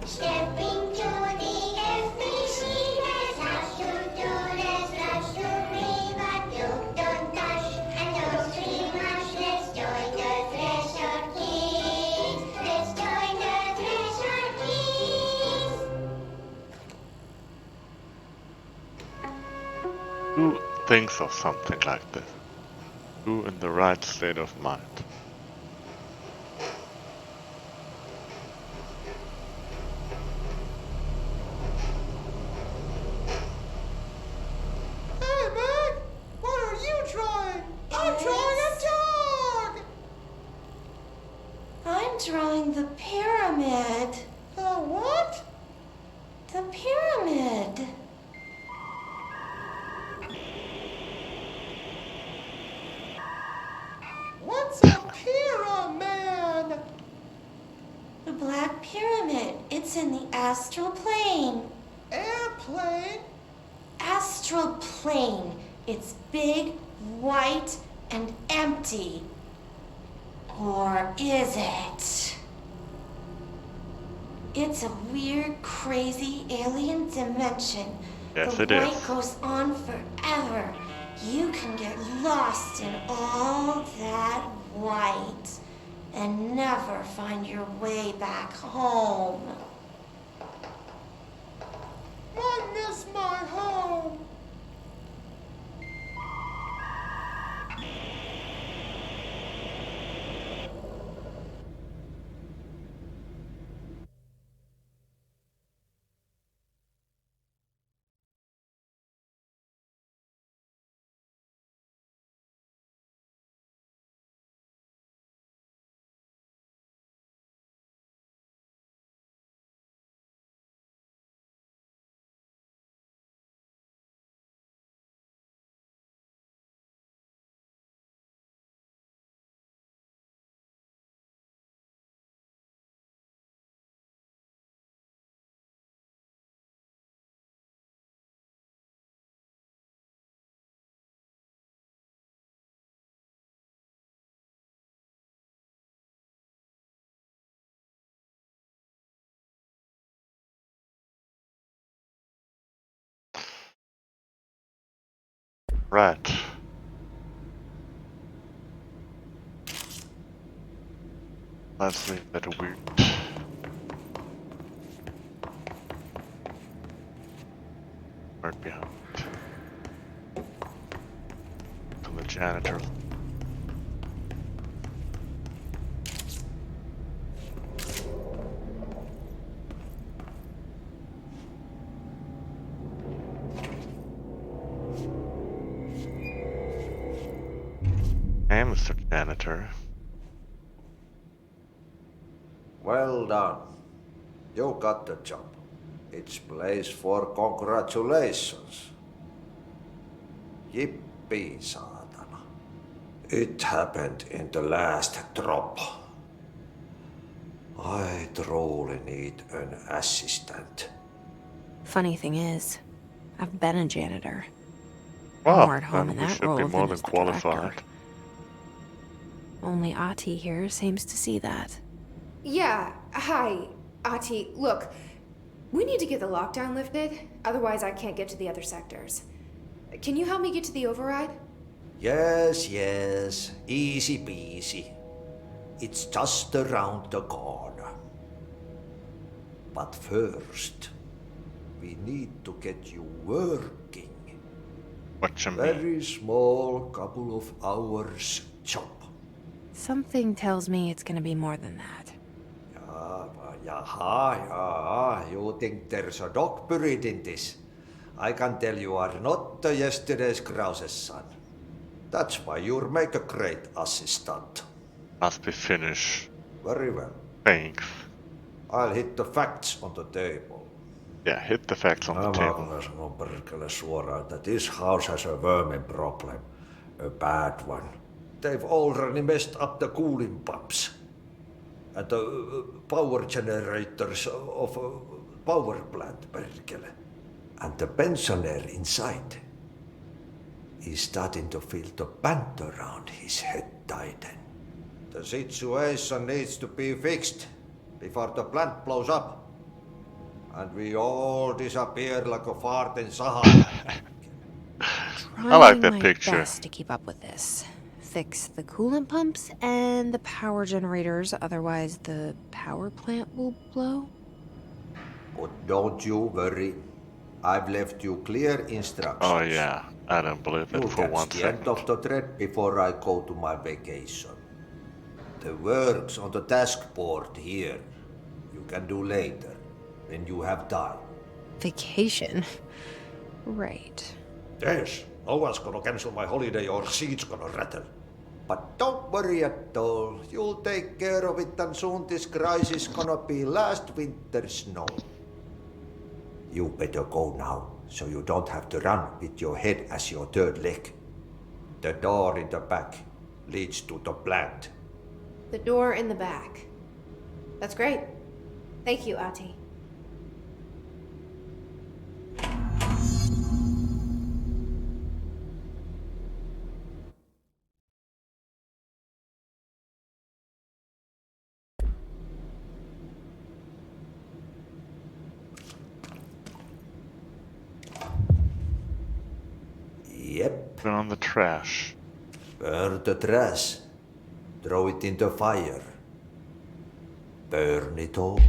Stepping to the FBC, there's lots to do, there's lots to read, but you don't touch and don't scream much. Let's join the treasure kids. Let's join the treasure kids. Who thinks of something like this? Who in the right state of mind? Hey, Meg! What are you drawing? I'm drawing a dog! I'm drawing the pyramid. The what? The pyramid. What's a pyramid? The Black Pyramid. It's in the astral plane. Airplane? Astral plane. It's big, white, and empty. Or is it? It's a weird, crazy alien dimension. Yes, the it is. light goes on forever. You can get lost in all that white and never find your way back home. I miss my home. Right. Let's leave that weird. Right behind. To the janitor. Hey, Mr. Janitor. Well done. You got the job. It's place for congratulations. Yippee, saatana. It happened in the last drop. I truly need an assistant. Funny thing is, I've been a janitor. Well, More at home then in we that should be role more than than as the qualified. director. Only Ati here seems to see that. Yeah, hi, Ati. Look, we need to get the lockdown lifted, otherwise I can't get to the other sectors. Can you help me get to the override? Yes, yes. Easy peasy. It's just around the corner. But first, we need to get you working. What you mean? Very small, couple of hours job. Something tells me it's gonna be more than that. Yaha, you think there's a dog buried in this? I can tell you are not the yesterday's Krause's son. That's why you'll make a great assistant. Must be finished. Very well. Thanks. I'll hit the facts on the table. Yeah, hit the facts on the Mä table. kyllä sanon perkele suoraan, että this house has a vermin problem. A bad one. They've already messed up the cooling pumps. And the power generators of a power plant, perkele. And the pensioner inside is starting to feel the band around his head tighten. The situation needs to be fixed before the plant blows up. And we all disappear like a fart in Sahara. I like Trying that my picture. best to keep up with this. Fix the coolant pumps and the power generators, otherwise the power plant will blow. But don't you worry. I've left you clear instructions. Oh yeah, I don't believe it You'll for catch one the end second. of the thread before I go to my vacation. The works on the task board here you can do later, when you have time. Vacation? Right. Yes, no one's gonna cancel my holiday or seat's gonna rattle. But don't worry at all. You'll take care of it and soon this crisis gonna be last winter's snow. You better go now, so you don't have to run with your head as your third leg. The door in the back leads to the plant. The door in the back. That's great. Thank you, Ati. Yep. Put on the trash. Burn the trash. Throw it in the fire. Burn it all.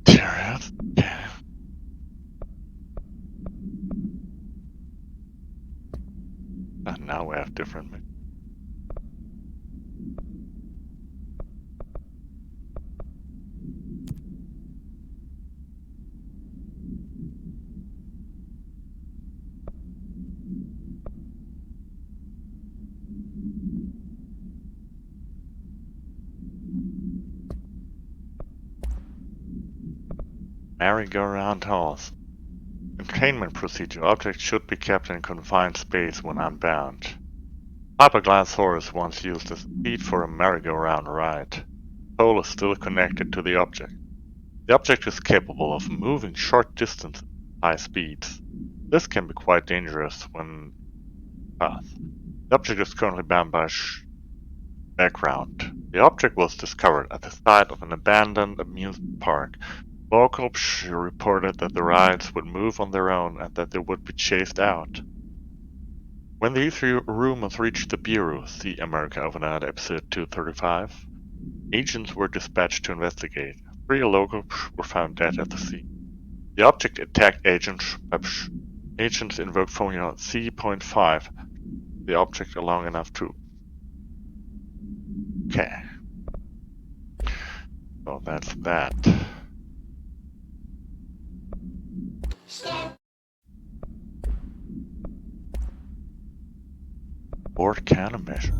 Chariot. Okay. And now we have different. Merry-go-round horse. Containment procedure. Objects should be kept in confined space when unbound. Fiberglass horse once used as a seat for a merry-go-round ride. Pole is still connected to the object. The object is capable of moving short distances at high speeds. This can be quite dangerous when path. The object is currently bound by background. The object was discovered at the site of an abandoned amusement park. Locals reported that the rides would move on their own and that they would be chased out. When these rumors reached the Bureau, see America Overnight episode 235, agents were dispatched to investigate. 3 locals were found dead at the scene. The object attacked agents. Agents invoked formula C.5. The object long enough to. Okay. So that's that. Board countermeasure.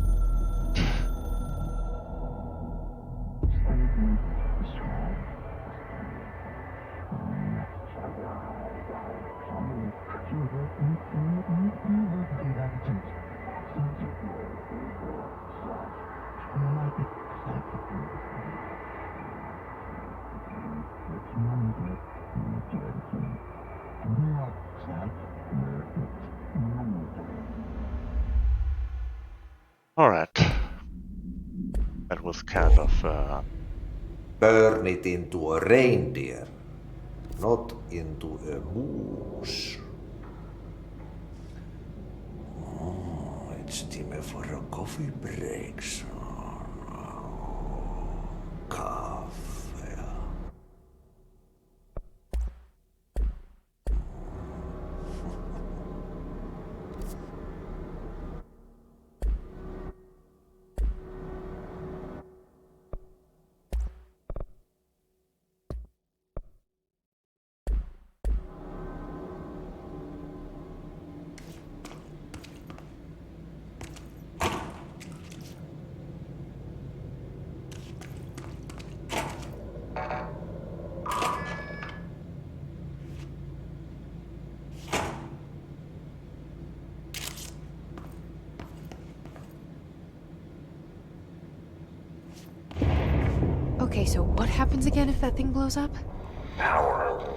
Alright. That was kind of Burn it into a reindeer, not into a moose. Oh, it's time for a coffee break, son. Okay, so what happens again if that thing blows up? Power.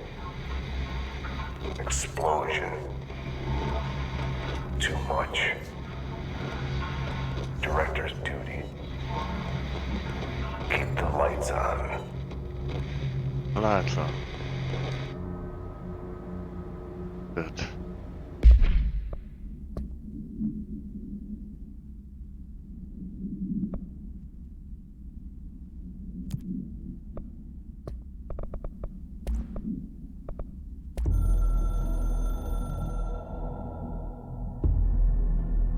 Explosion. Too much. Director's duty. Keep the lights on. Lights on. Good.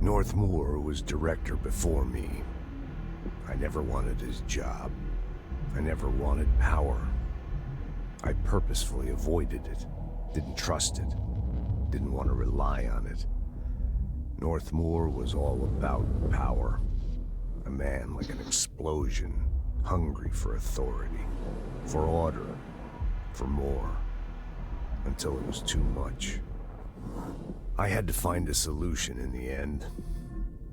Northmoor was director before me. I never wanted his job. I never wanted power. I purposefully avoided it. Didn't trust it. Didn't want to rely on it. Northmoor was all about power. A man like an explosion, hungry for authority, for order, for more, until it was too much. I had to find a solution in the end.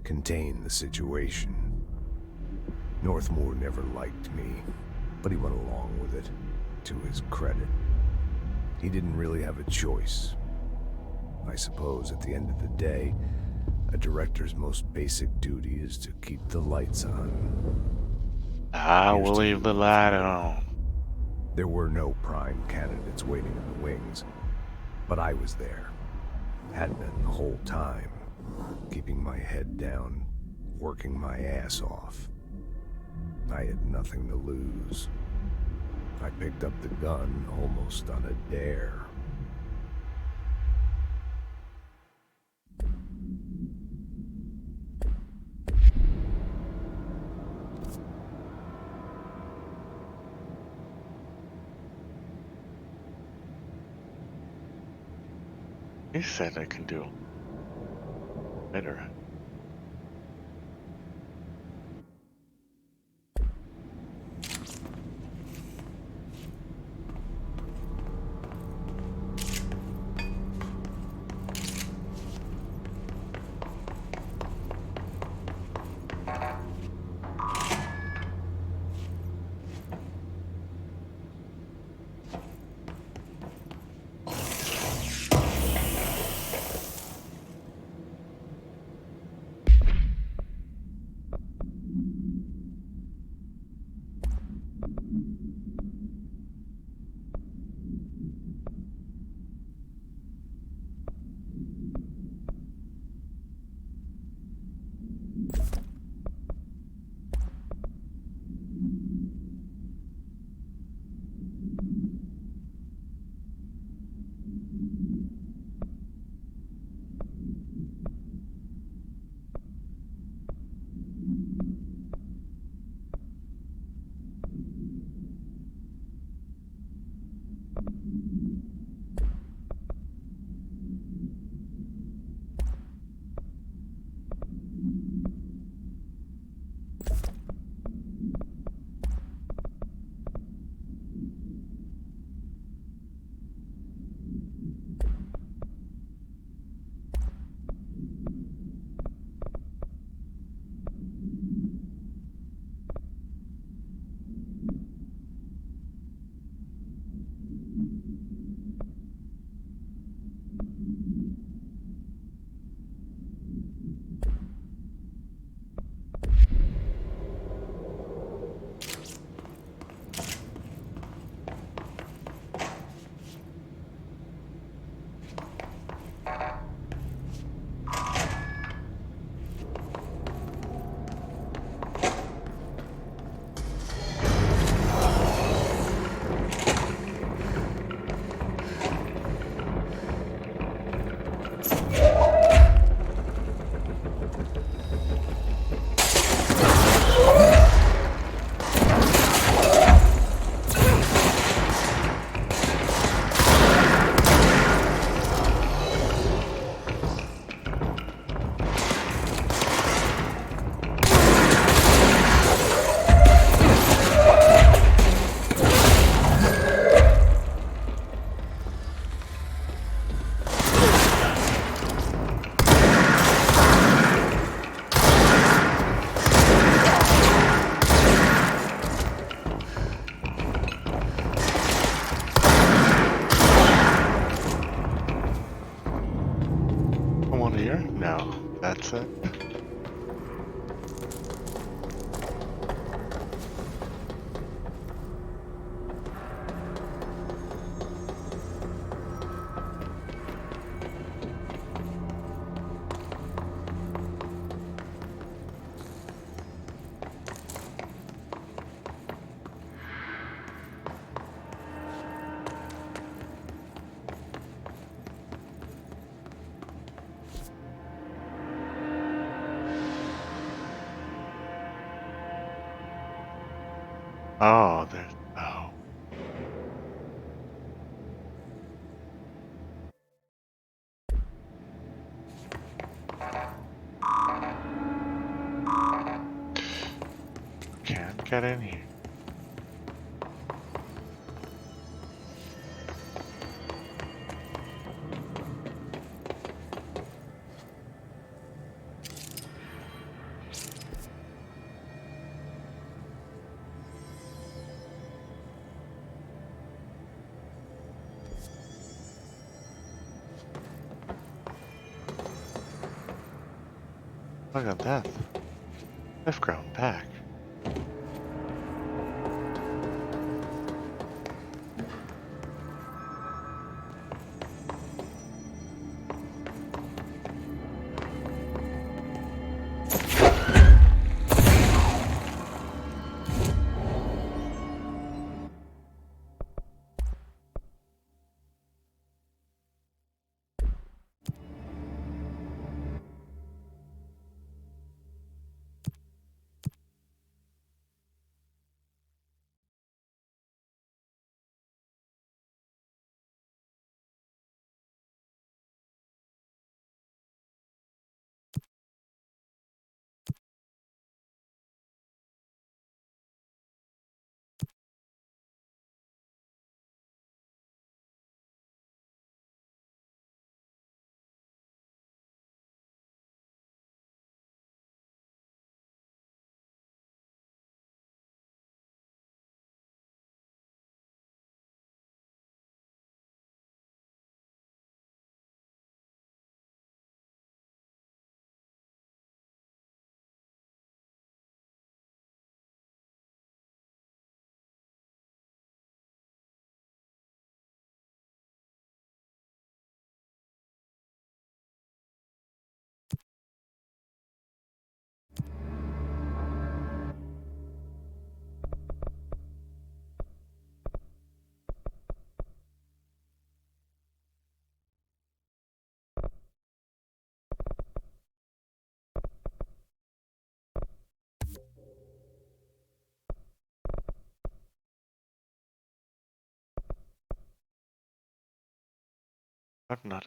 Contain the situation. Northmoor never liked me, but he went along with it, to his credit. He didn't really have a choice. I suppose at the end of the day, a director's most basic duty is to keep the lights on. I will leave the light on. There were no prime candidates waiting in the wings, but I was there. Had been the whole time, keeping my head down, working my ass off. I had nothing to lose. I picked up the gun almost on a dare. He said I can do better. said. Oh, there's oh. Can't get in here. Look at that. They've grown back. But not.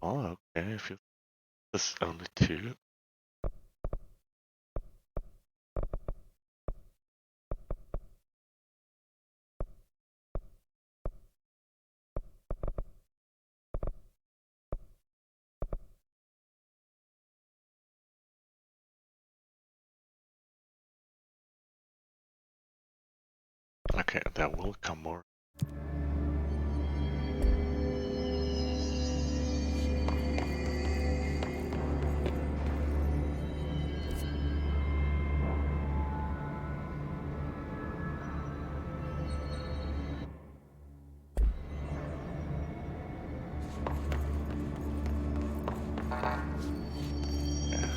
Oh, okay. If you there's only two. Okay, that will come more. Yeah.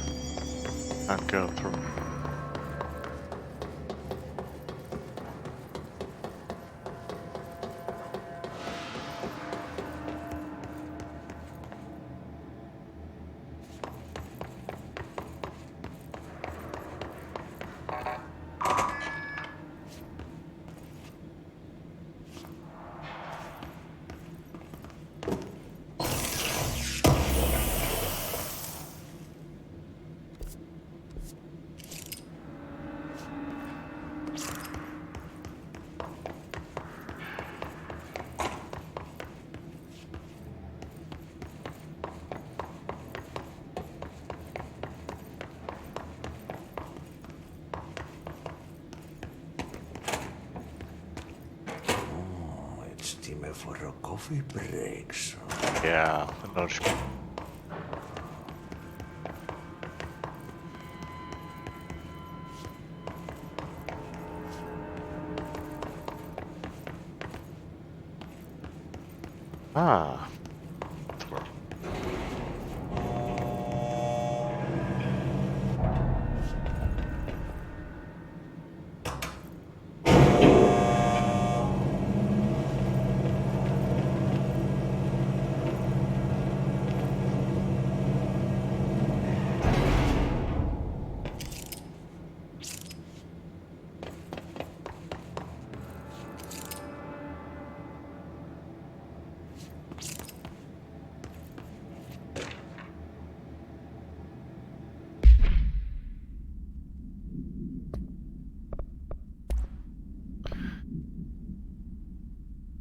Can't go through. time for a coffee break, so... Yeah, I know. Ah.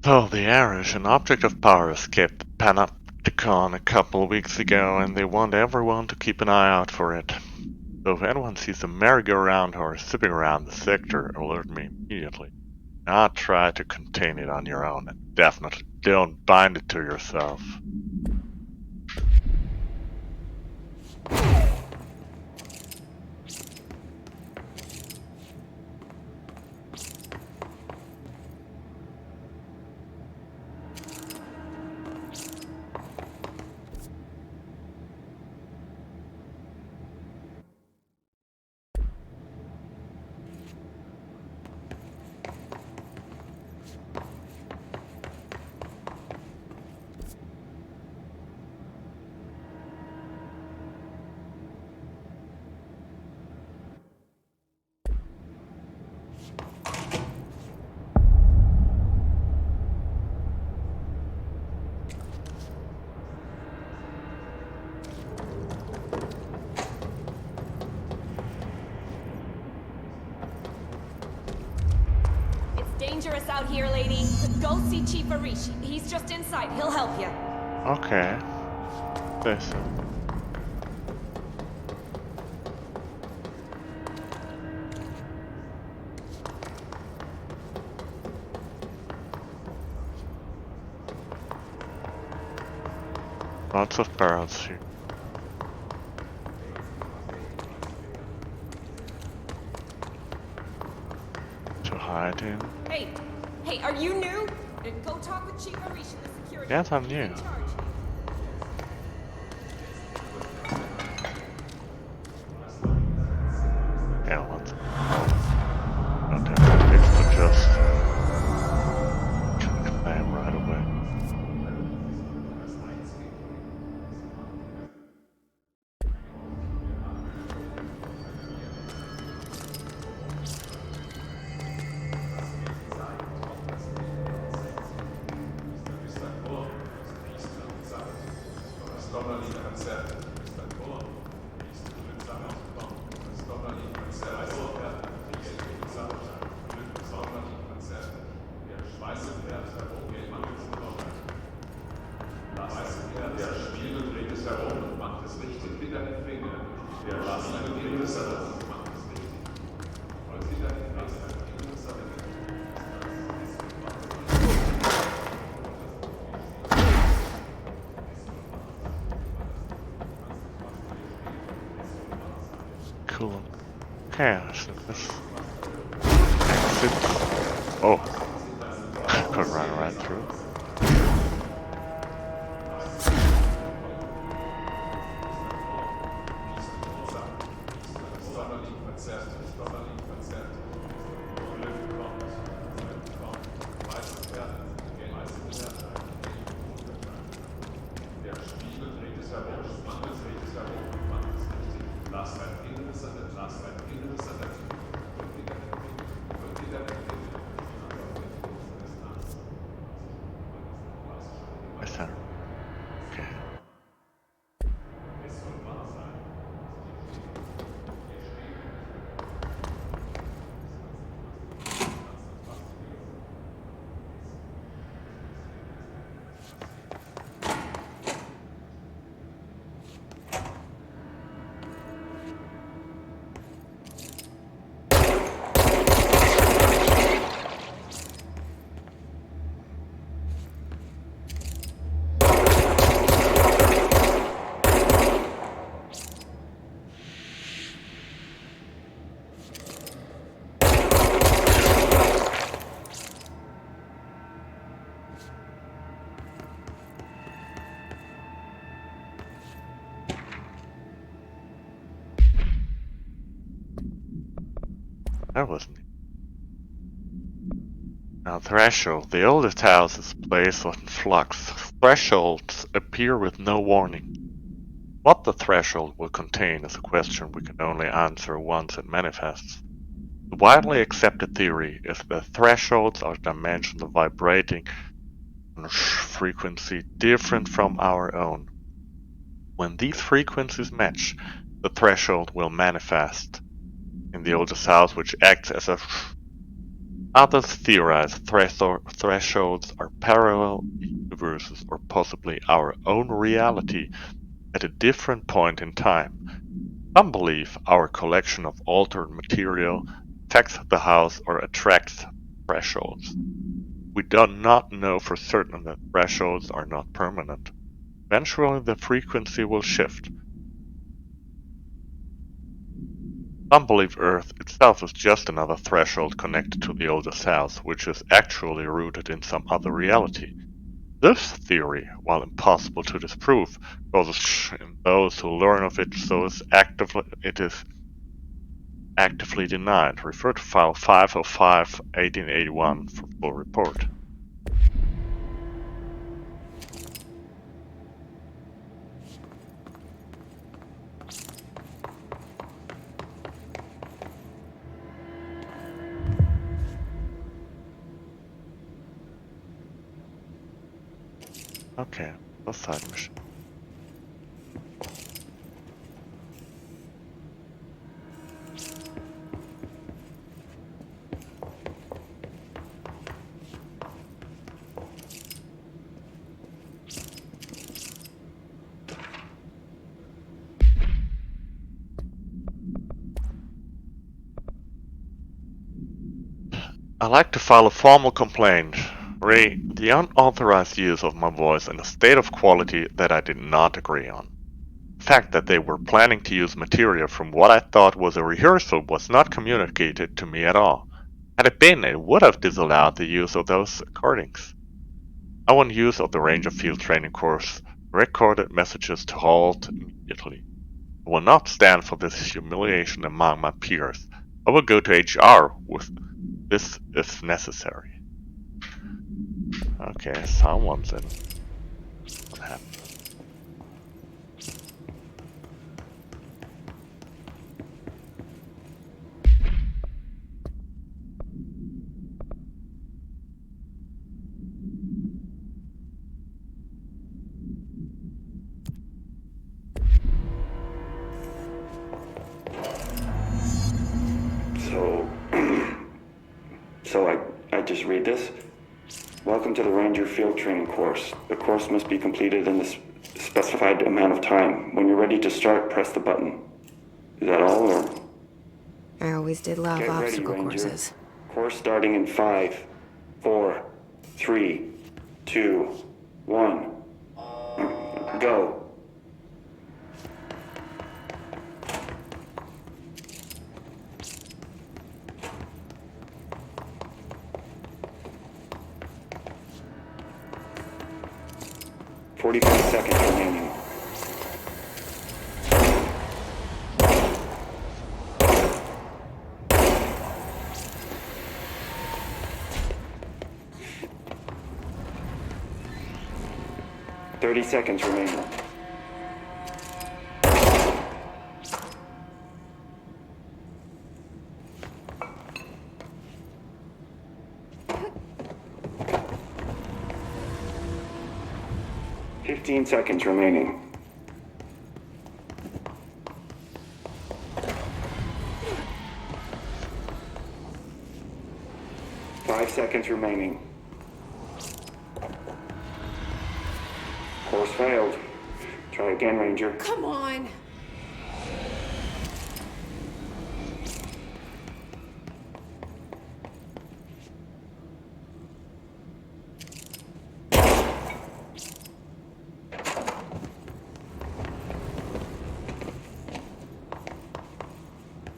So the Irish, an object of power, escaped the Panopticon a couple weeks ago, and they want everyone to keep an eye out for it. So if anyone sees a merry-go-round horse zipping around the sector, alert me immediately. Not try to contain it on your own, and definitely don't bind it to yourself. Dangerous out here, lady. Go see Chief Arish. He's just inside. He'll help you. Okay. Listen. Lots of barrels here. To hide in. Hey, are you new? Go talk with Chief Arish in the security. Yes, I'm He's new. in charge. Yeah, what? Not everything, but just can claim right away. Cool. Okay, so this exit. Oh, could run right through. That wasn't it. Now, threshold. The oldest house is placed on flux. Thresholds appear with no warning. What the threshold will contain is a question we can only answer once it manifests. The widely accepted theory is that thresholds are dimensions vibrating on a frequency different from our own. When these frequencies match, the threshold will manifest. In the oldest house, which acts as a others theorize thresholds are parallel universes or possibly our own reality at a different point in time. Some believe our collection of altered material affects the house or attracts thresholds. We do not know for certain that thresholds are not permanent. Eventually the frequency will shift. Some believe Earth itself is just another threshold connected to the oldest house, which is actually rooted in some other reality. This theory, while impossible to disprove, causes in those who learn of it, so it is actively denied. Refer to file 505-1881 for full report. Okay, a side mission. I'd like to file a formal complaint. Re the unauthorized use of my voice in a state of quality that I did not agree on. The fact that they were planning to use material from what I thought was a rehearsal was not communicated to me at all. Had it been, it would have disallowed the use of those recordings. I want use of the Ranger Field Training course recorded messages to halt immediately. I will not stand for this humiliation among my peers. I will go to HR with this if necessary. Okay, someone's in. What's happening? So I just read this? Welcome to the Ranger Field Training course. The course must be completed in the specified amount of time. When you're ready to start, press the button. Is that all, or? I always did love Get ready, obstacle Ranger. courses. Course starting in 5, 4, 3, 2, 1. Go. "45 seconds remaining. "30 seconds remaining. "15 seconds remaining. "5 seconds remaining. Course failed. Try again, Ranger. Come on!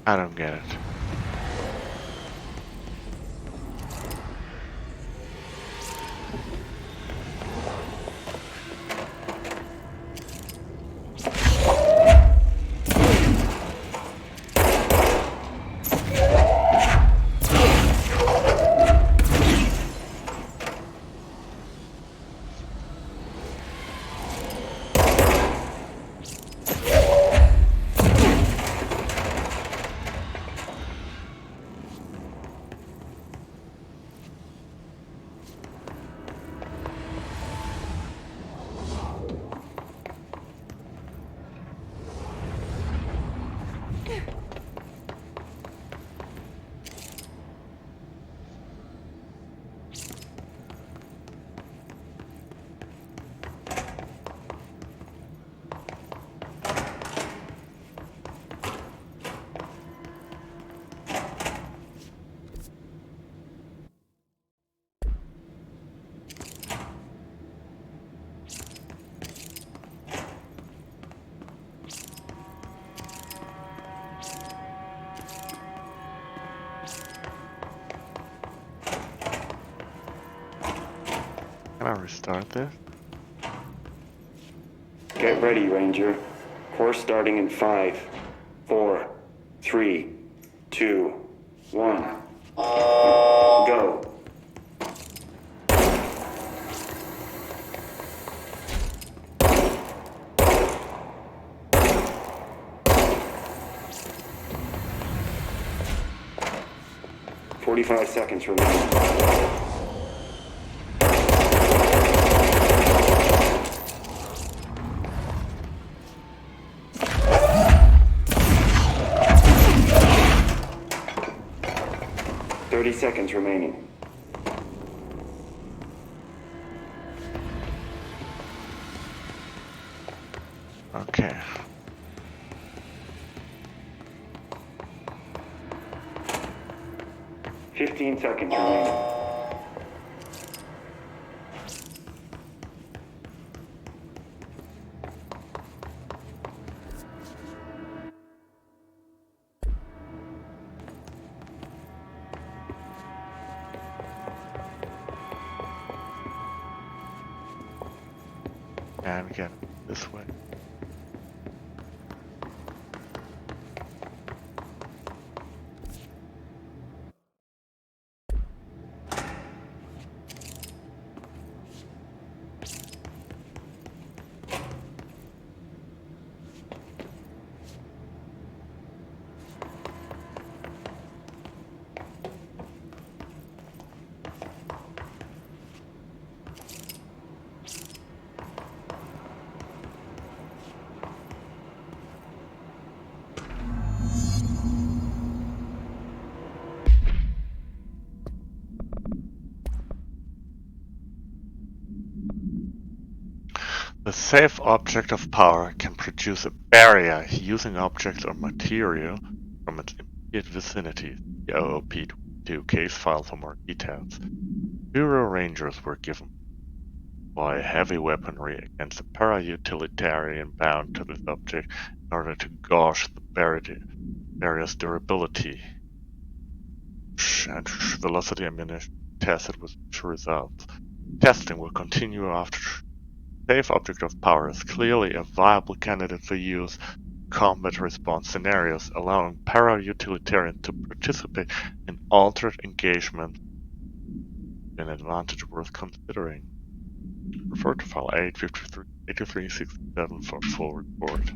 I don't get it. Can I restart this? Get ready, Ranger. Course starting in 5, 4, 3, 2, 1. Go. "45 seconds remaining." 30 seconds remaining. Okay. "15 seconds remaining." And again, this way. The safe object of power can produce a barrier using objects or material from its immediate vicinity. The OOP-2 case file for more details. Bureau Rangers were given by heavy weaponry against a para-utilitarian bound to this object in order to gauge the barrier's durability and velocity ammunition tested with mixed results. Testing will continue after safe object of power is clearly a viable candidate for use in combat response scenarios, allowing para-utilitarians to participate in altered engagement, an advantage worth considering. Refer to file 85367 for full report.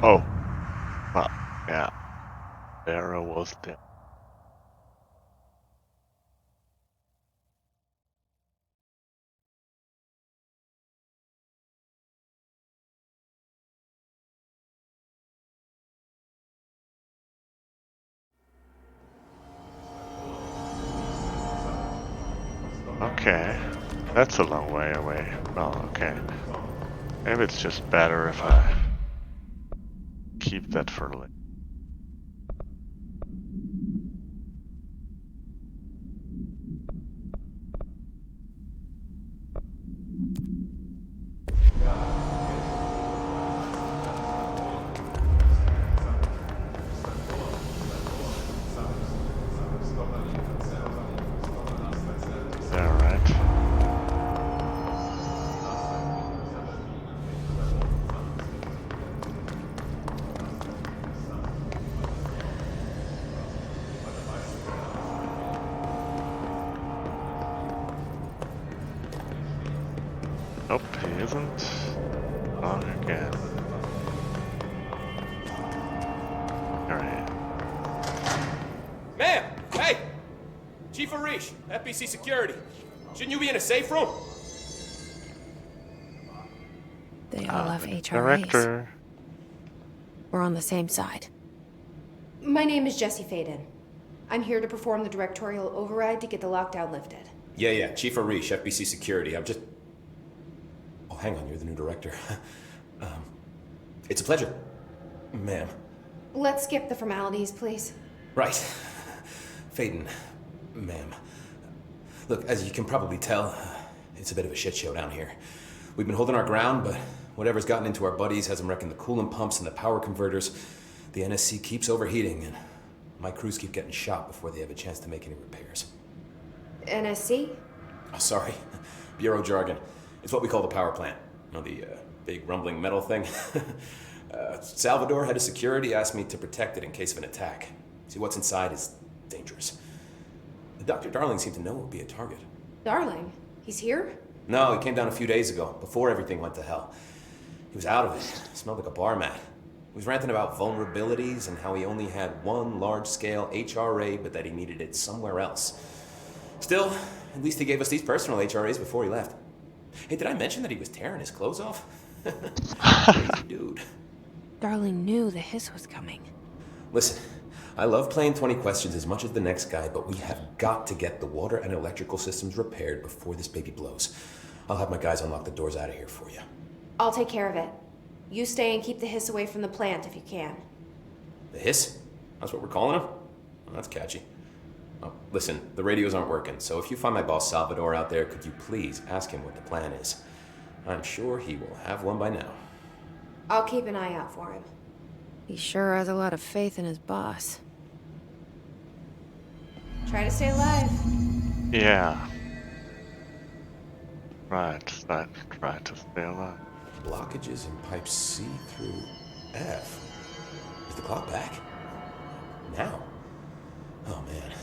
Oh, well, yeah, there I was there. Okay, that's a long way away. Well, okay. Maybe it's just better if I keep that for later. Nope, he isn't. Wrong again. Alright. Ma'am! Hey! Chief Arish, FBC Security. Shouldn't you be in a safe room? They all have HRAs. Director. We're on the same side. My name is Jesse Faden. I'm here to perform the directorial override to get the lockdown lifted. Yeah, Chief Arish, FBC Security. I'm just... Oh, hang on, you're the new director. It's a pleasure, ma'am. Let's skip the formalities, please. Right. Faden, ma'am. Look, as you can probably tell, it's a bit of a shit show down here. We've been holding our ground, but whatever's gotten into our buddies has them wrecking the coolant pumps and the power converters. The NSC keeps overheating, and my crews keep getting shot before they have a chance to make any repairs. NSC? Oh, sorry. Bureau jargon. It's what we call the power plant. You know, the big rumbling metal thing? Salvador, head of security, asked me to protect it in case of an attack. See, what's inside is dangerous. Dr. Darling seemed to know it would be a target. Darling? He's here? No, he came down a few days ago, before everything went to hell. He was out of it. Smelled like a bar mat. He was ranting about vulnerabilities and how he only had one large-scale HRA, but that he needed it somewhere else. Still, at least he gave us these personal HRAs before he left. Hey, did I mention that he was tearing his clothes off? Crazy dude. Darling knew the hiss was coming. Listen, I love playing 20 questions as much as the next guy, but we have got to get the water and electrical systems repaired before this baby blows. I'll have my guys unlock the doors out of here for you. I'll take care of it. You stay and keep the hiss away from the plant if you can. The hiss? That's what we're calling him? Well, that's catchy. Oh, listen, the radios aren't working, so if you find my boss Salvador out there, could you please ask him what the plan is? I'm sure he will have one by now. I'll keep an eye out for him. He sure has a lot of faith in his boss. Try to stay alive. Yeah. Right, try to stay alive. Blockages in pipes C through F. Is the clock back? Now? Oh man,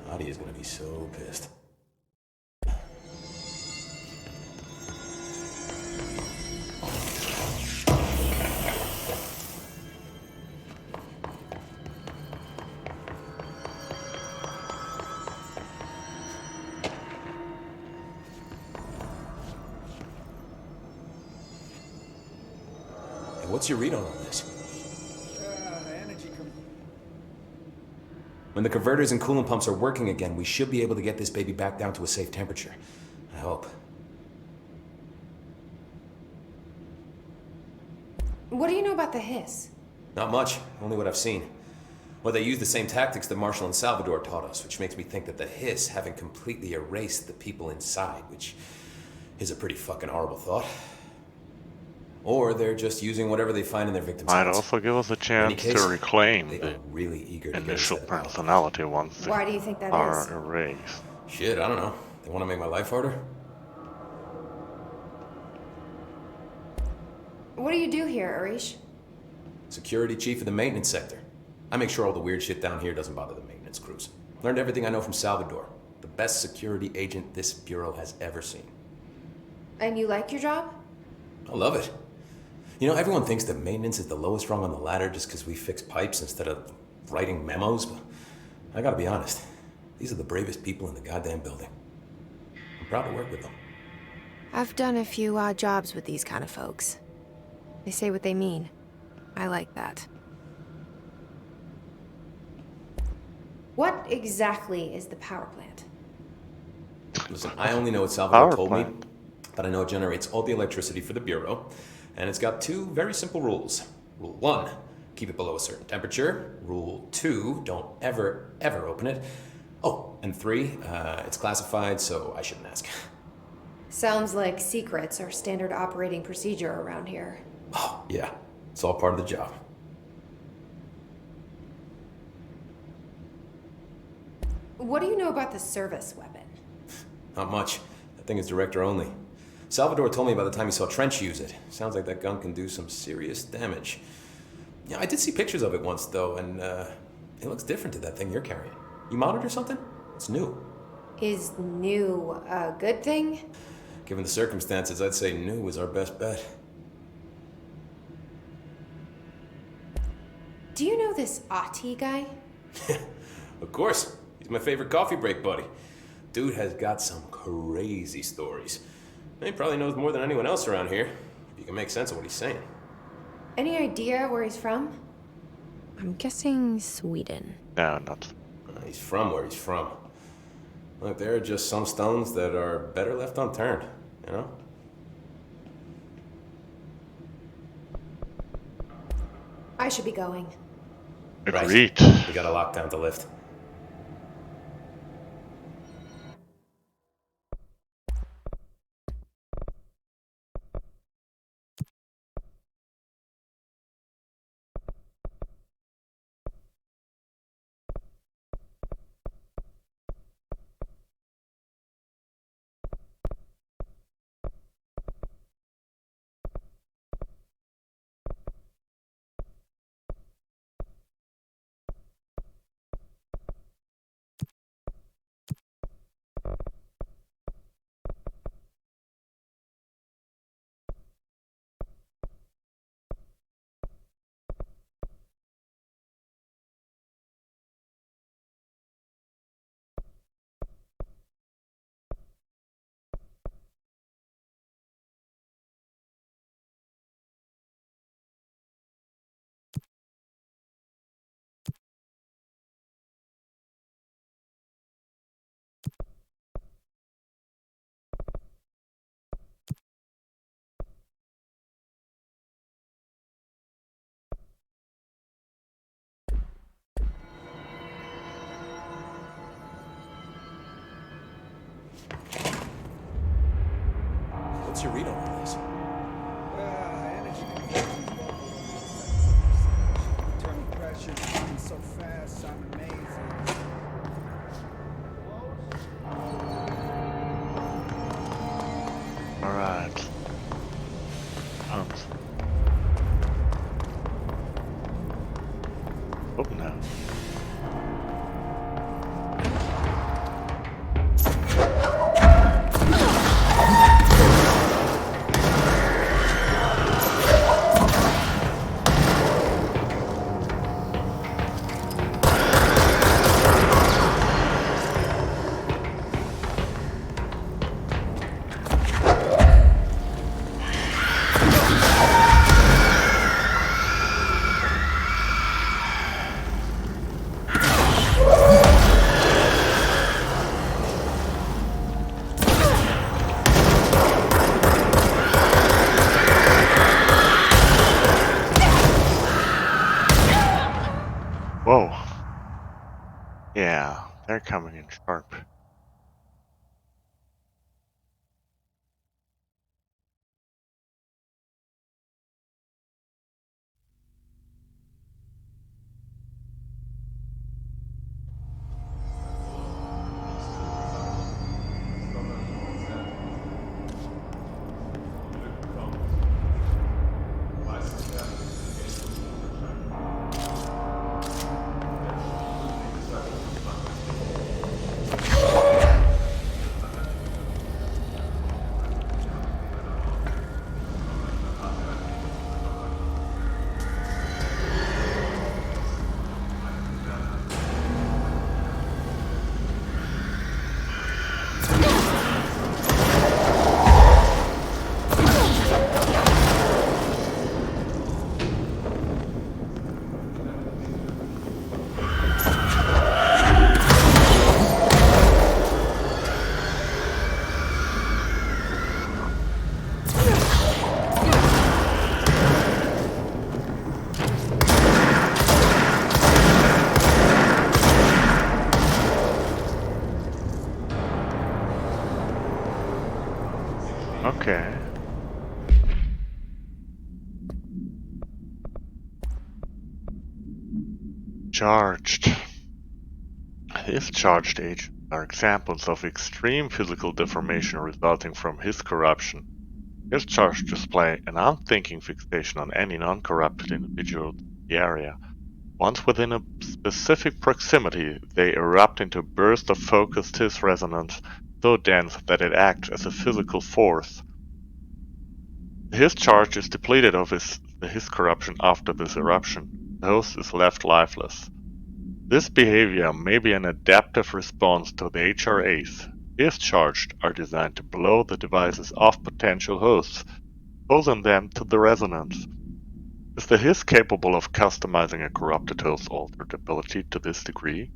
Adi is gonna be so pissed. What's your read on all this? When the converters and coolant pumps are working again, we should be able to get this baby back down to a safe temperature. I hope. What do you know about the hiss? Not much, only what I've seen. Well, they use the same tactics that Marshall and Salvador taught us, which makes me think that the hiss haven't completely erased the people inside, which is a pretty fucking horrible thought. Or they're just using whatever they find in their victims' Might hands. also give us a chance case, to reclaim they the are really eager to initial get us out. personality once they Why do you think that are is? erased. Shit, I don't know. They want to make my life harder? What do you do here, Arish? Security chief of the maintenance sector. I make sure all the weird shit down here doesn't bother the maintenance crews. Learned everything I know from Salvador. The best security agent this bureau has ever seen. And you like your job? I love it. You know, everyone thinks that maintenance is the lowest rung on the ladder just because we fix pipes instead of writing memos, but I gotta be honest. These are the bravest people in the goddamn building. I'm proud to work with them. I've done a few odd jobs with these kind of folks. They say what they mean. I like that. What exactly is the power plant? Listen, I only know what Salvador Power told me, plant. but I know it generates all the electricity for the bureau, and it's got two very simple rules. Rule 1, Keep it below a certain temperature. Rule 2, don't ever open it. Oh, and 3, it's classified, so I shouldn't ask. Sounds like secrets are standard operating procedure around here. Oh, yeah. It's all part of the job. What do you know about the service weapon? Not much. That thing is director only. Salvador told me by the time he saw Trench use it. Sounds like that gun can do some serious damage. Yeah, I did see pictures of it once, though, and it looks different to that thing you're carrying. You modded or something? It's new. Is new a good thing? Given the circumstances, I'd say new is our best bet. Do you know this Ati guy? Of course. He's my favorite coffee break buddy. Dude has got some crazy stories. He probably knows more than anyone else around here, if you can make sense of what he's saying. Any idea where he's from? I'm guessing Sweden. No, not. He's from where he's from. Look, there are just some stones that are better left unturned, you know? I should be going. Agreed. Right. We gotta lock down the lift. What's your read on all this? Energy turning pressure so fast, I'm amazing. Alright. Pumps. Oh no. Whoa. Yeah, they're coming in sharp. Okay. Charged. His charged agents are examples of extreme physical deformation resulting from his corruption. His charged display an unthinking fixation on any non-corrupted individual in the area. Once within a specific proximity, they erupt into a burst of focused His resonance so dense that it acts as a physical force. His charge is depleted of his corruption after this eruption. The host is left lifeless. This behavior may be an adaptive response to the HRAs. His charged are designed to blow the devices off potential hosts, exposing them to the resonance. Is the His capable of customizing a corrupted host's altered ability to this degree?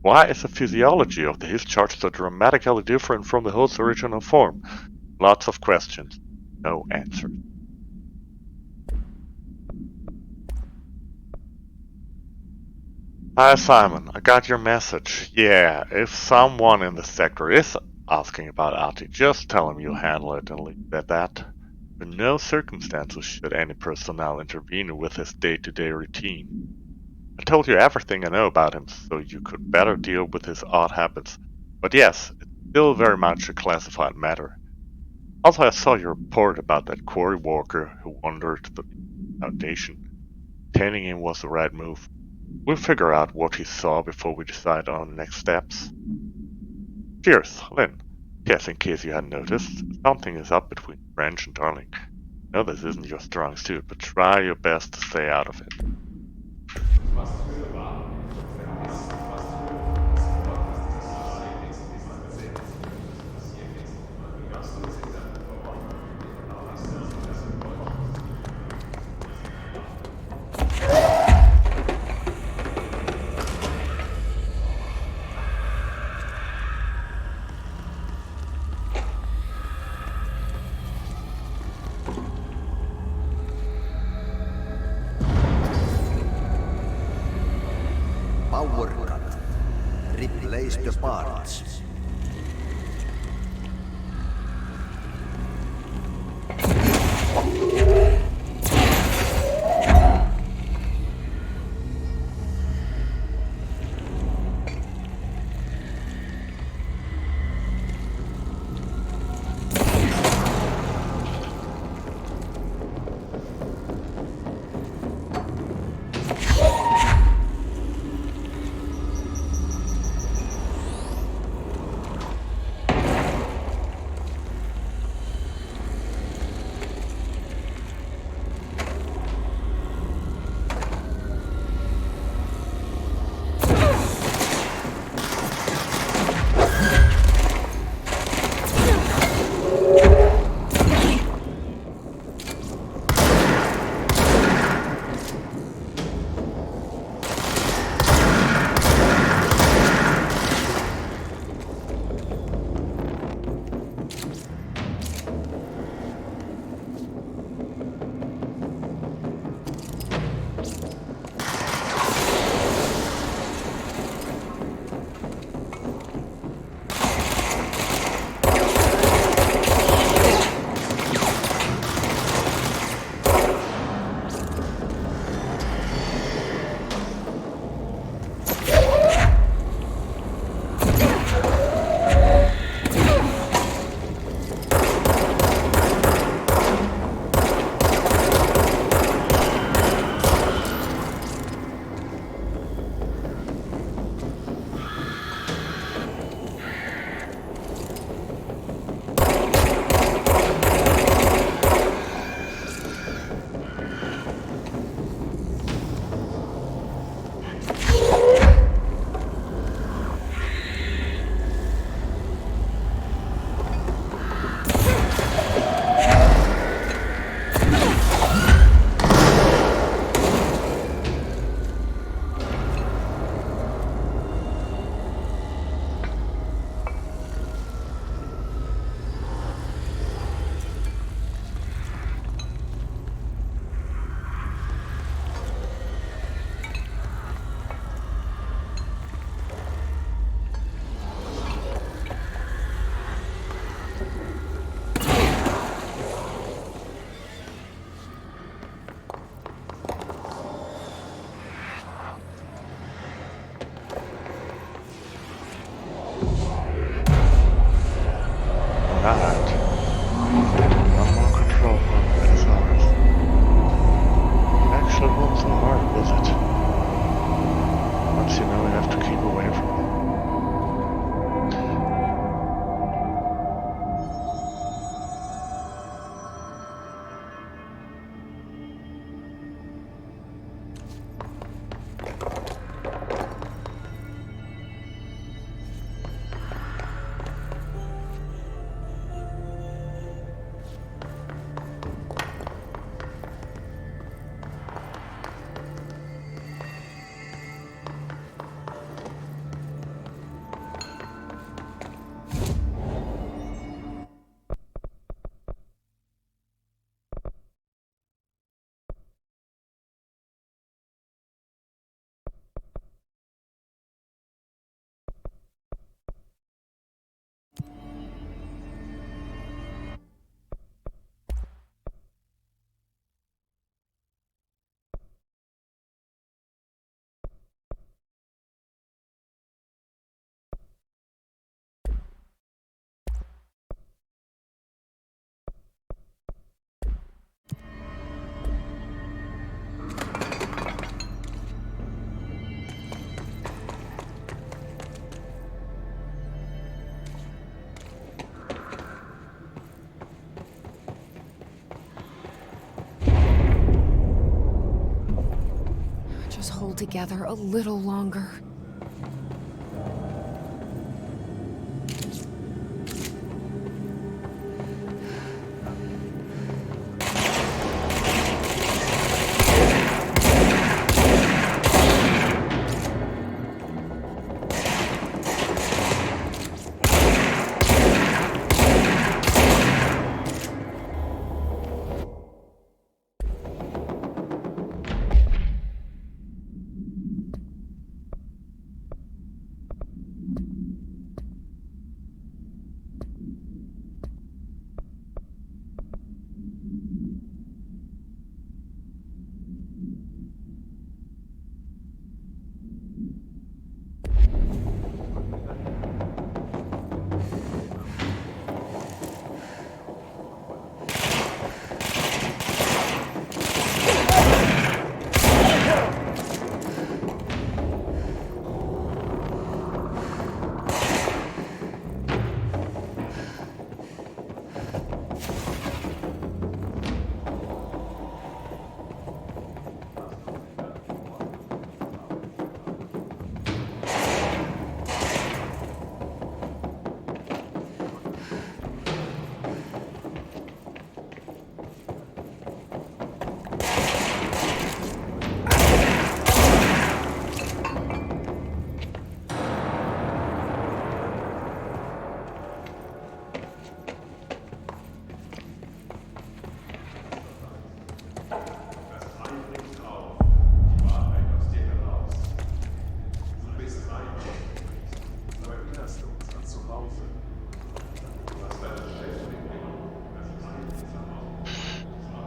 Why is the physiology of the His charge so dramatically different from the host's original form? Lots of questions, no answers. Hi Simon, I got your message. Yeah, if someone in the sector is asking about Ati, just tell him you'll handle it and leave it at that. In no circumstances should any personnel intervene with his day-to-day routine. I told you everything I know about him, so you could better deal with his odd habits. But yes, it's still very much a classified matter. Also, I saw your report about that quarry walker who wandered the Foundation. Detaining him was the right move. We'll figure out what he saw before we decide on the next steps. Cheers, Lynn. Yes, in case you hadn't noticed, something is up between French and Darling. I know this isn't your strong suit, but try your best to stay out of it. Power cut. Replace the parts. hold together a little longer.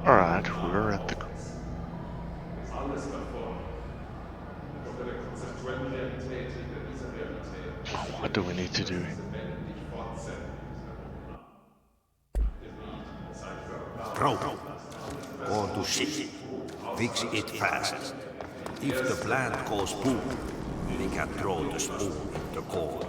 Alright, we're at the... What do we need to do? Bro, go to ship. Fix it fast. If the plant goes boom, we can throw the spoon in the coal.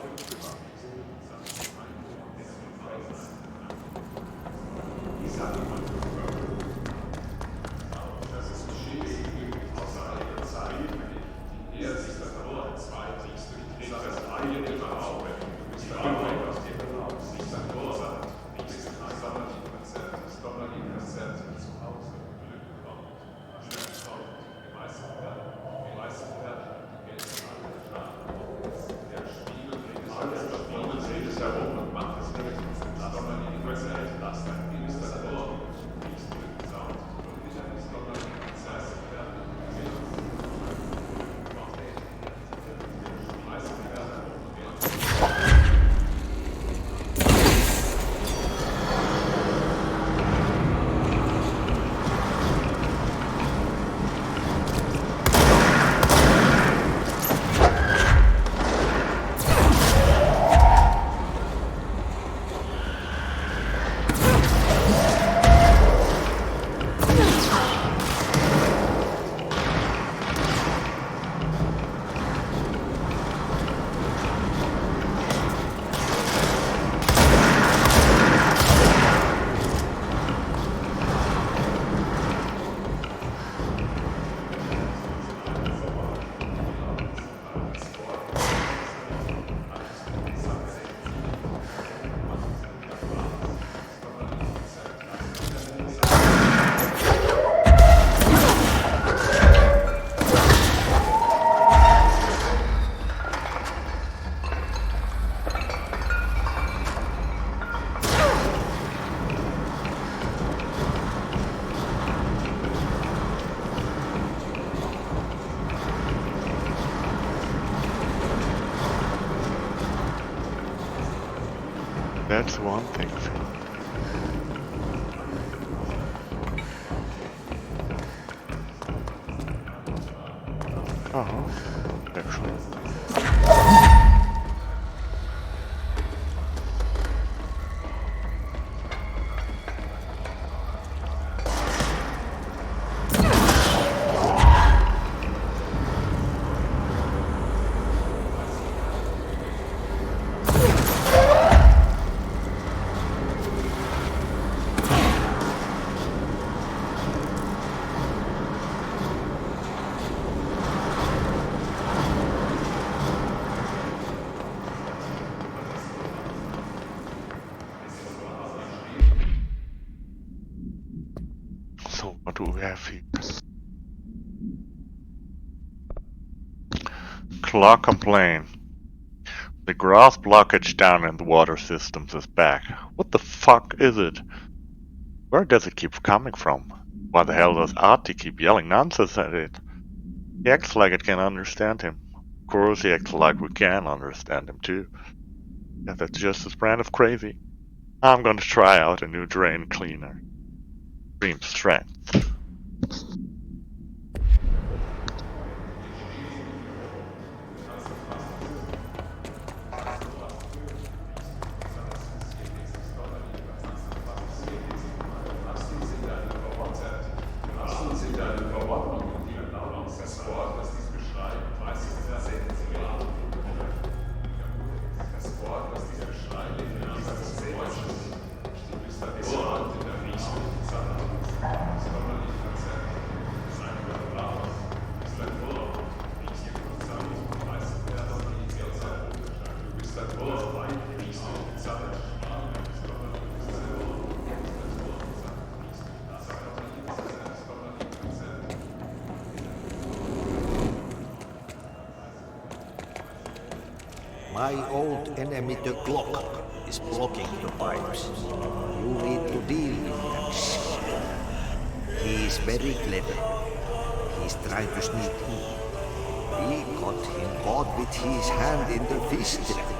That's one thing. Oh, actually. do we have here? Clock complaint. The grass blockage down in the water systems is back. What the fuck is it? Where does it keep coming from? Why the hell does Artie keep yelling nonsense at it? He acts like it can understand him. Of course he acts like we can understand him too. Yeah, that's just his brand of crazy. I'm gonna try out a new drain cleaner. Extreme strength. My old enemy, the clock, is blocking the pipes. You need to deal with him. He is very clever. He's trying to sneak in. We got him caught with his hand in the fish trap.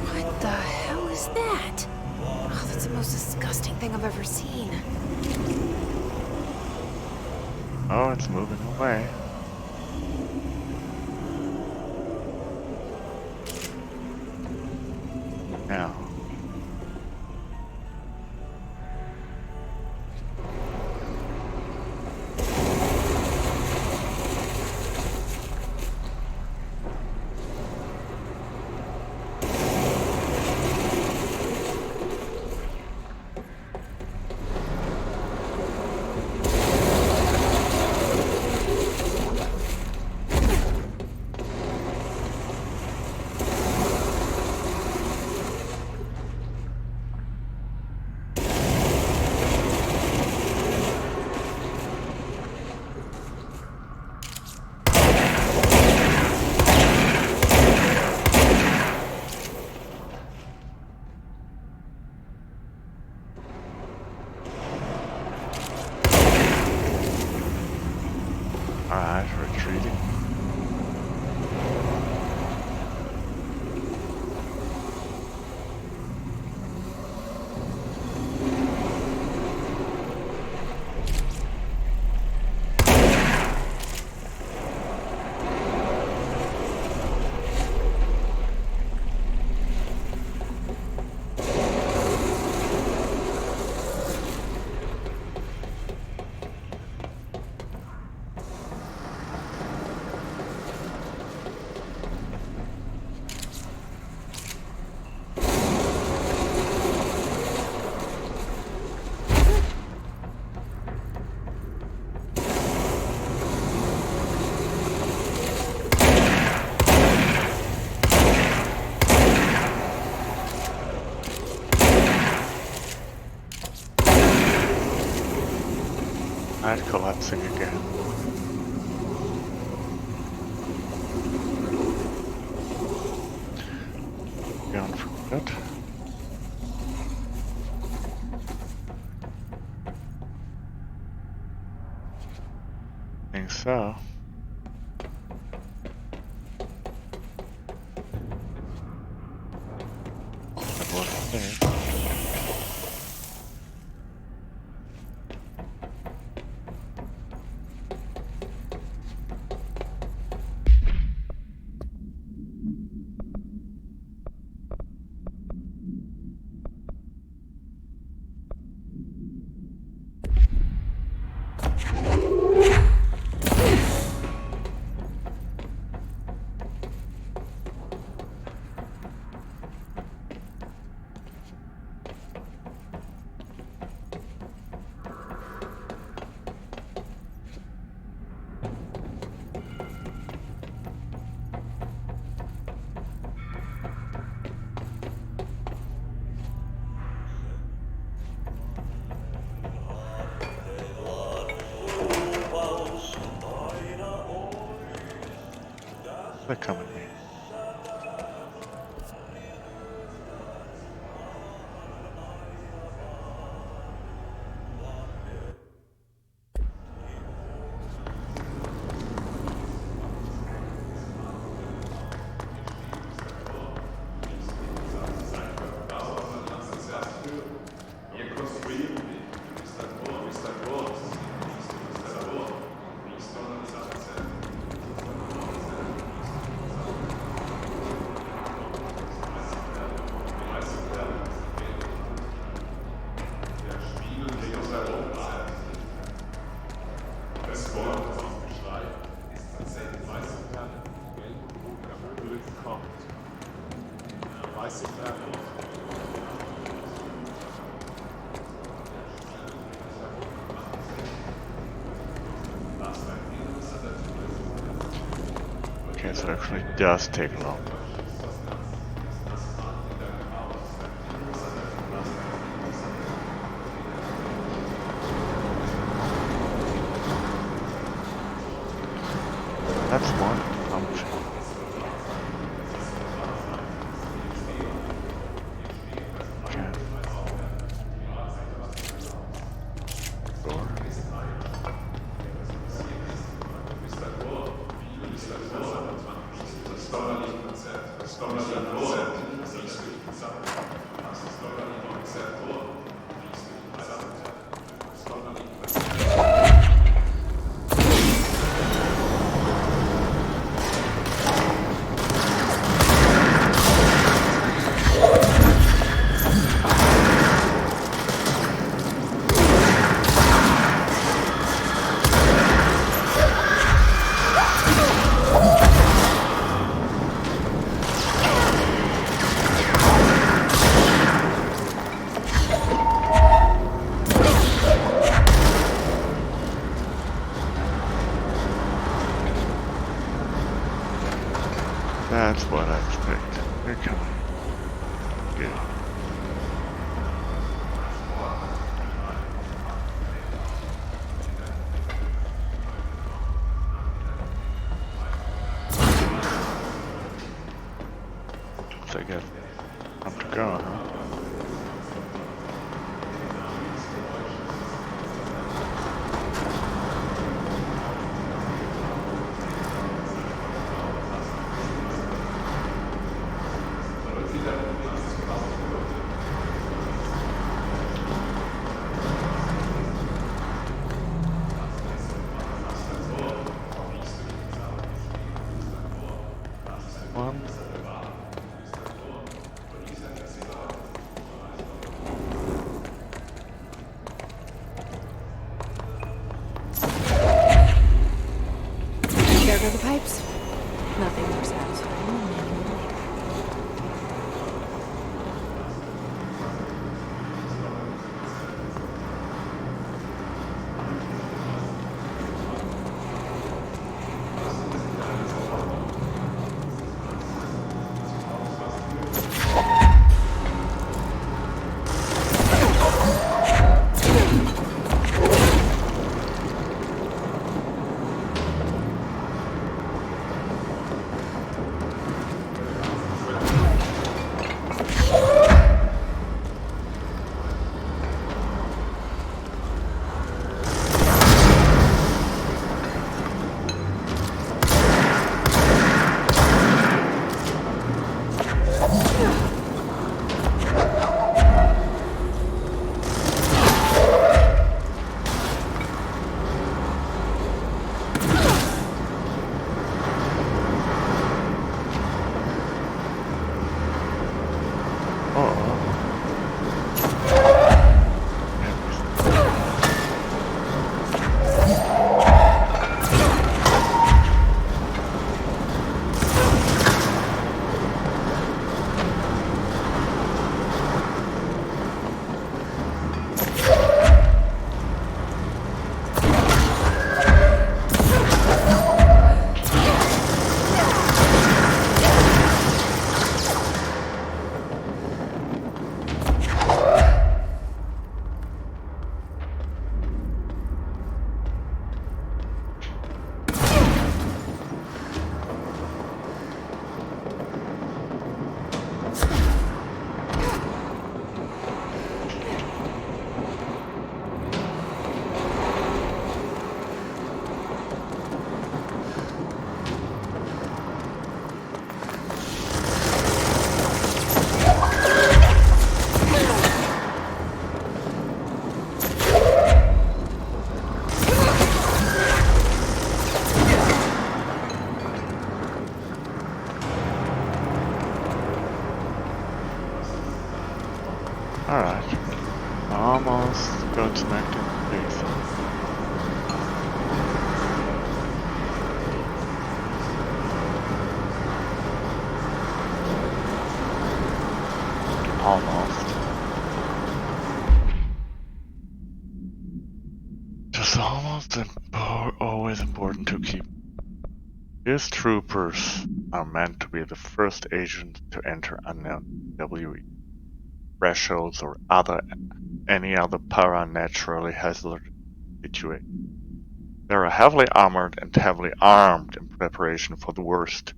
What the hell is that? Oh, that's the most disgusting thing I've ever seen. Oh, it's moving away. Now. Alright, retreating. Alright, collapsing again. Down from that. Think so. That wasn't there. They're coming me. Okay, so it actually does take long. That's one function. Okay. Door. That's what I expected. They're coming. Good. So I guess I'm to go, huh? One. is almost always important to keep. These troopers are meant to be the first agents to enter unknown WE thresholds or any other paranaturally hazardous situation. They are heavily armored and heavily armed in preparation for the worst.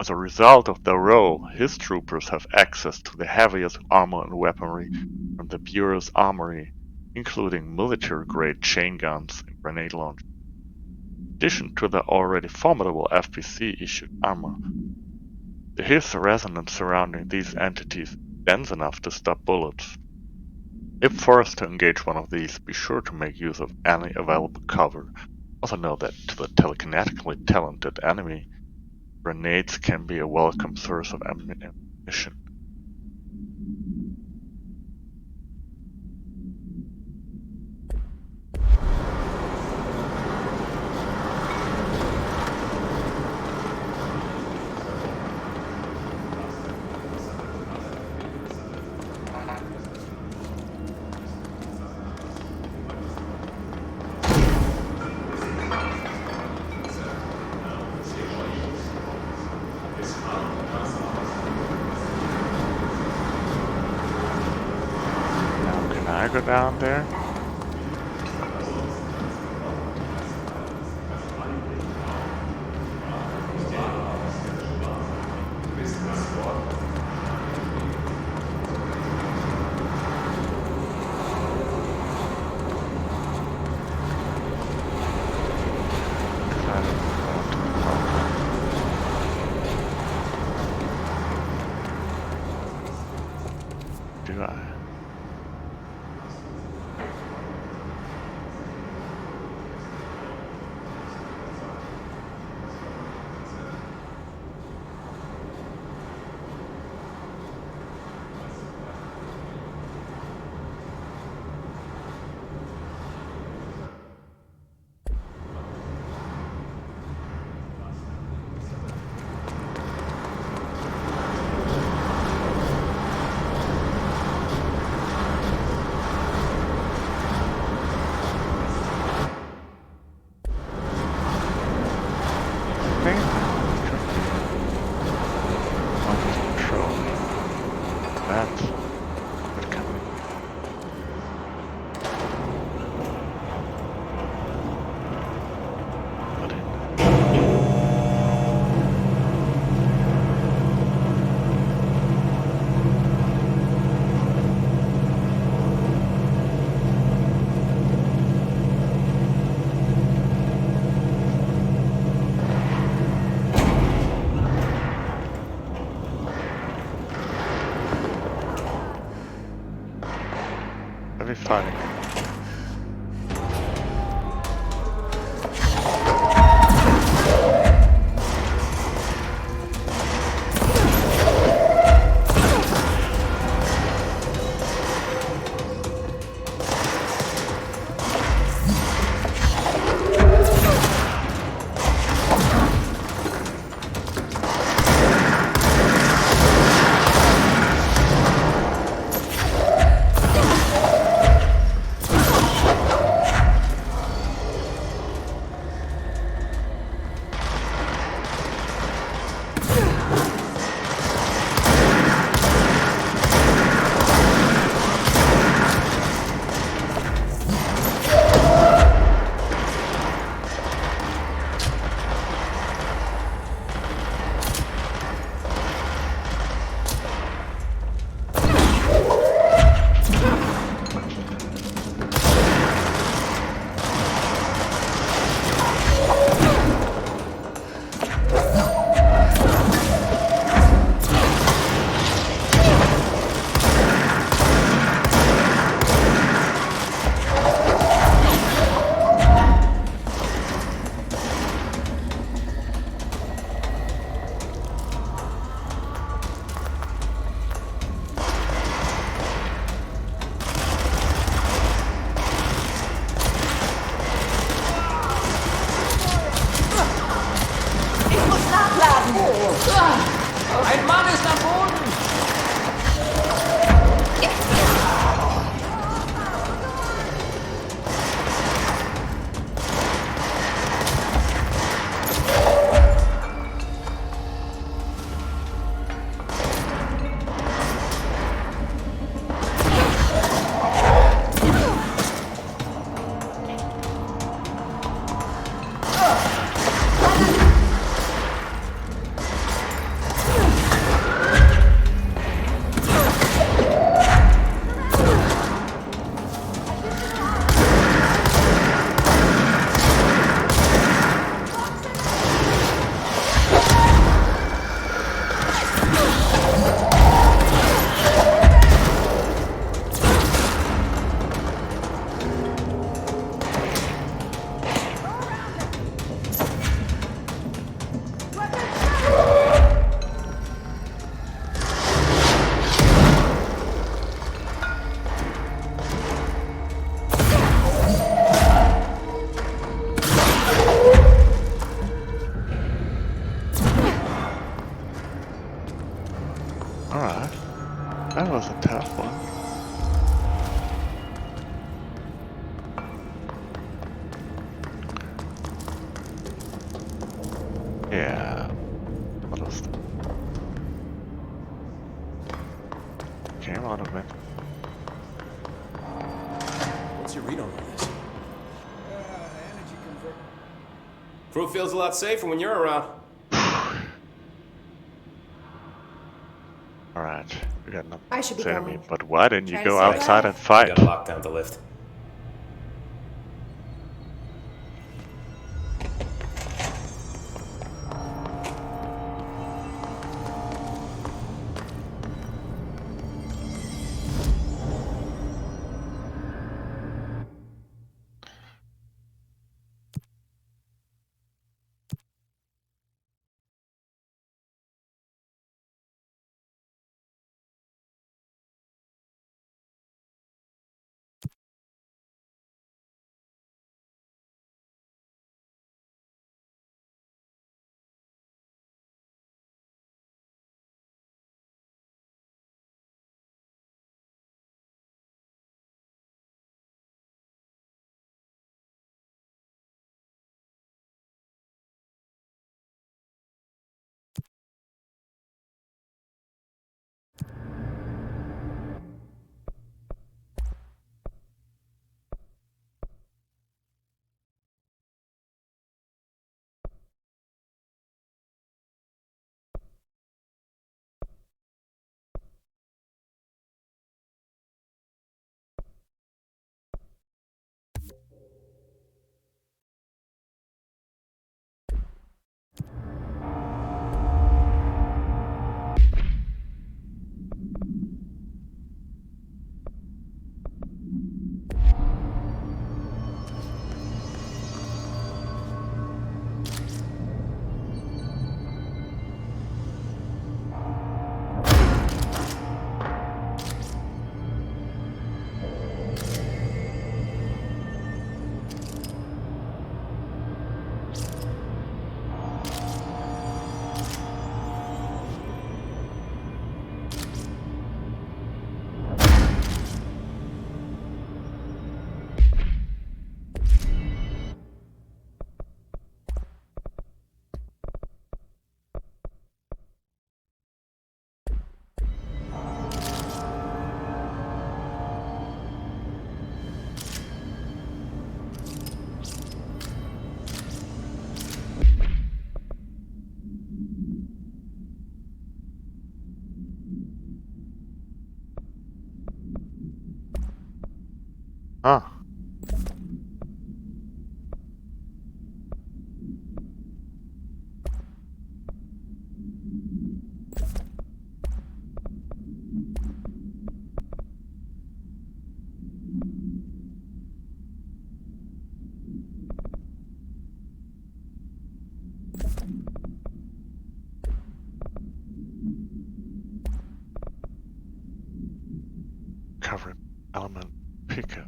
As a result of their role, his troopers have access to the heaviest armor and weaponry from the Bureau's armory, including military-grade chain guns and grenade launchers. In addition to the already formidable FBC-issued armor, the His resonance surrounding these entities is dense enough to stop bullets. If forced to engage one of these, be sure to make use of any available cover. Also know that to the telekinetically talented enemy, grenades can be a welcome source of ammunition. Go down there. Do I? That'd be funny. Ein Mann ist am Boden! Yeah. What else? Came out of it. What's your read on all this? Energy convert. Crew feels a lot safer when you're around. Alright, we got nothing I should to be say to me, going. but why didn't you Try to go save outside that. and fight? You gotta lock down the lift. Huh. Covered element pickup.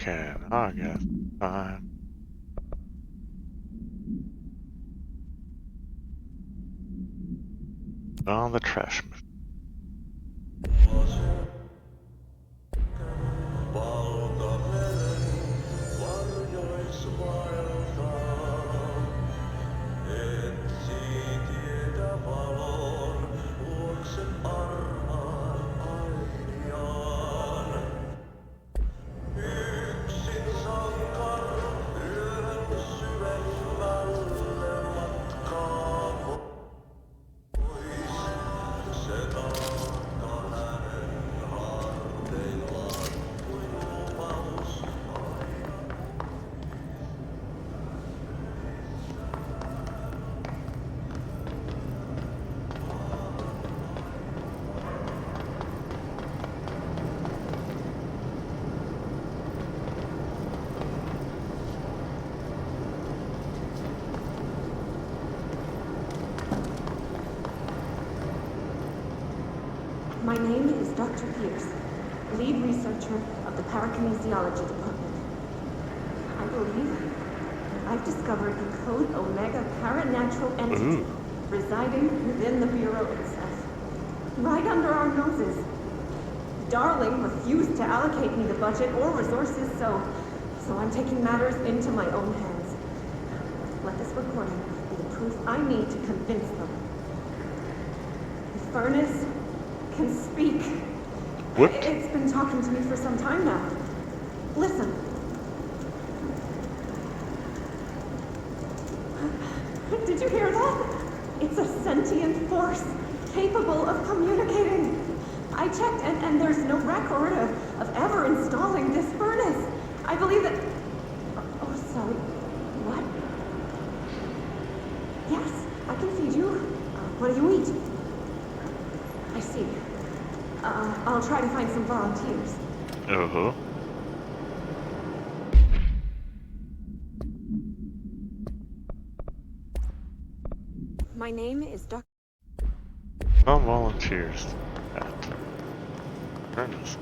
Okay, I guess time. On the trash machine. My name is Dr. Pierce, lead researcher of the Parakinesiology Department. I believe I've discovered the Code Omega paranatural entity residing within the Bureau itself, right under our noses. Darling refused to allocate me the budget or resources, so I'm taking matters into my own hands. Let this recording be the proof I need to convince them. The furnace can speak. What? It's been talking to me for some time now. Listen. Did you hear that? It's a sentient force capable of communicating. I checked and there's no record of ever installing this furnace. I believe that... Oh, sorry. What? Yes, I can feed you. What do you eat? I see. I'll try to find some volunteers. Uh-huh. My name is Dr. Some volunteers at furnace.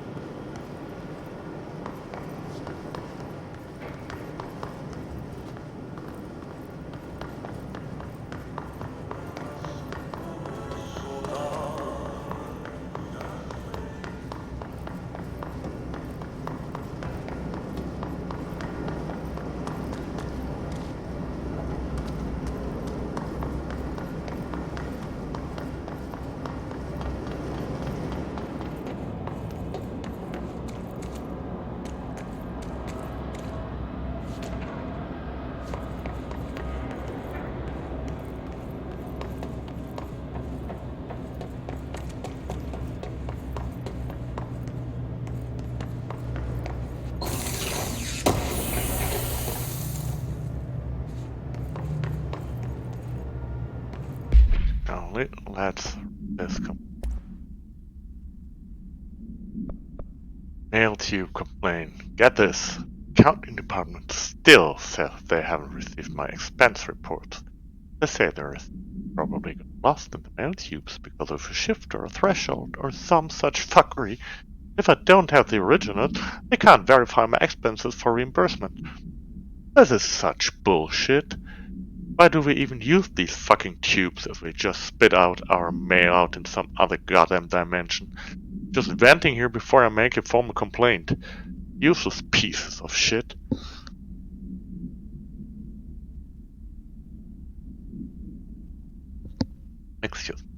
Now let's come. Mail tube complaint. Get this. Accounting department still says they haven't received my expense report. They say there is probably got lost in the mail tubes because of a shift or a threshold or some such fuckery. If I don't have the original, they can't verify my expenses for reimbursement. This is such bullshit. Why do we even use these fucking tubes if we just spit out our mail out in some other goddamn dimension? Just venting here before I make a formal complaint. Useless pieces of shit. Excuse me.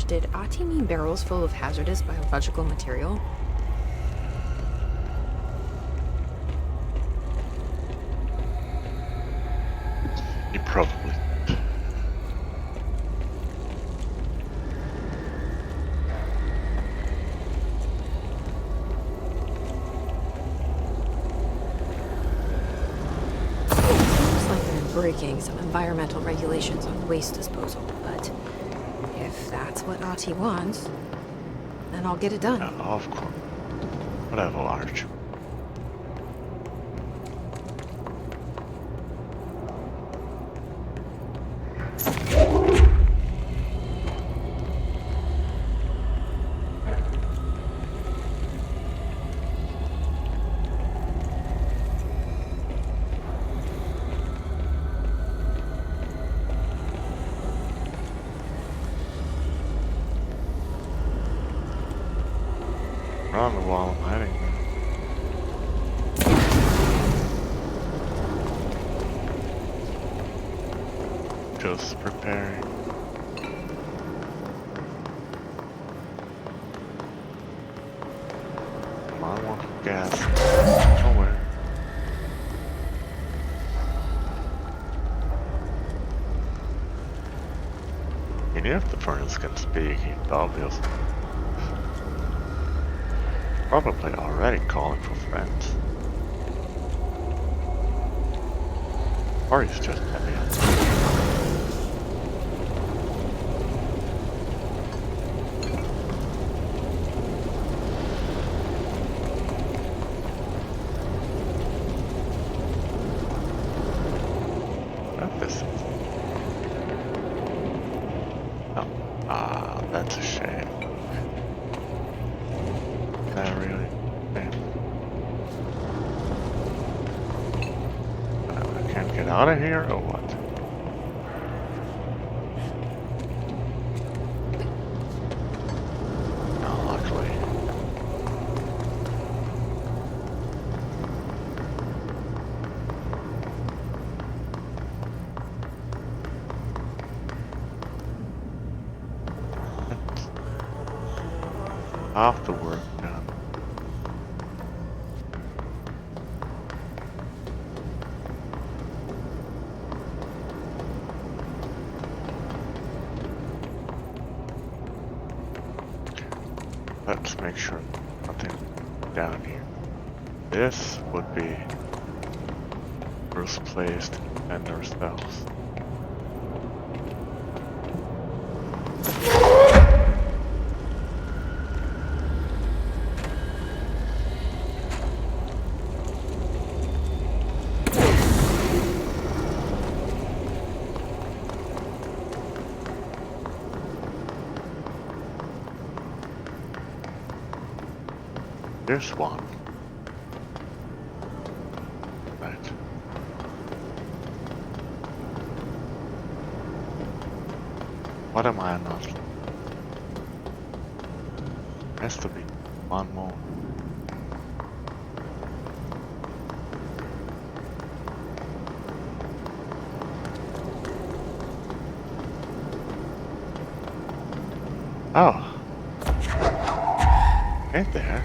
Rich, did Ati mean barrels full of hazardous biological material? He probably did. Seems like they're breaking some environmental regulations on waste disposal, but if that's what Ati wants, then I'll get it done. Of course. Whatever, Arch. On the wall, I'm hiding. Just preparing. Come on, want gas. Nowhere. And if the furnace can speak, he's obvious. Probably already calling for friends. Or he's just heavy on. What this is? Oh, that's a shame. That really I can't get out of here or what? No, luckily. Half the work done. Let's make sure nothing down here. This would be first place to defend ourselves. There's one. Right. What am I not? Has to be one more. Oh. Ain't there?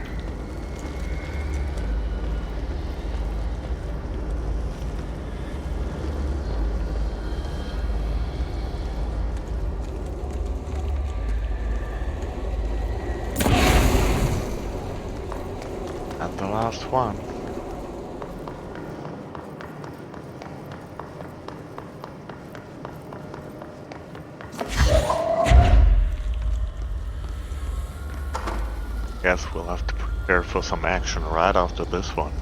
And the last one. Guess we'll have to prepare for some action right after this one.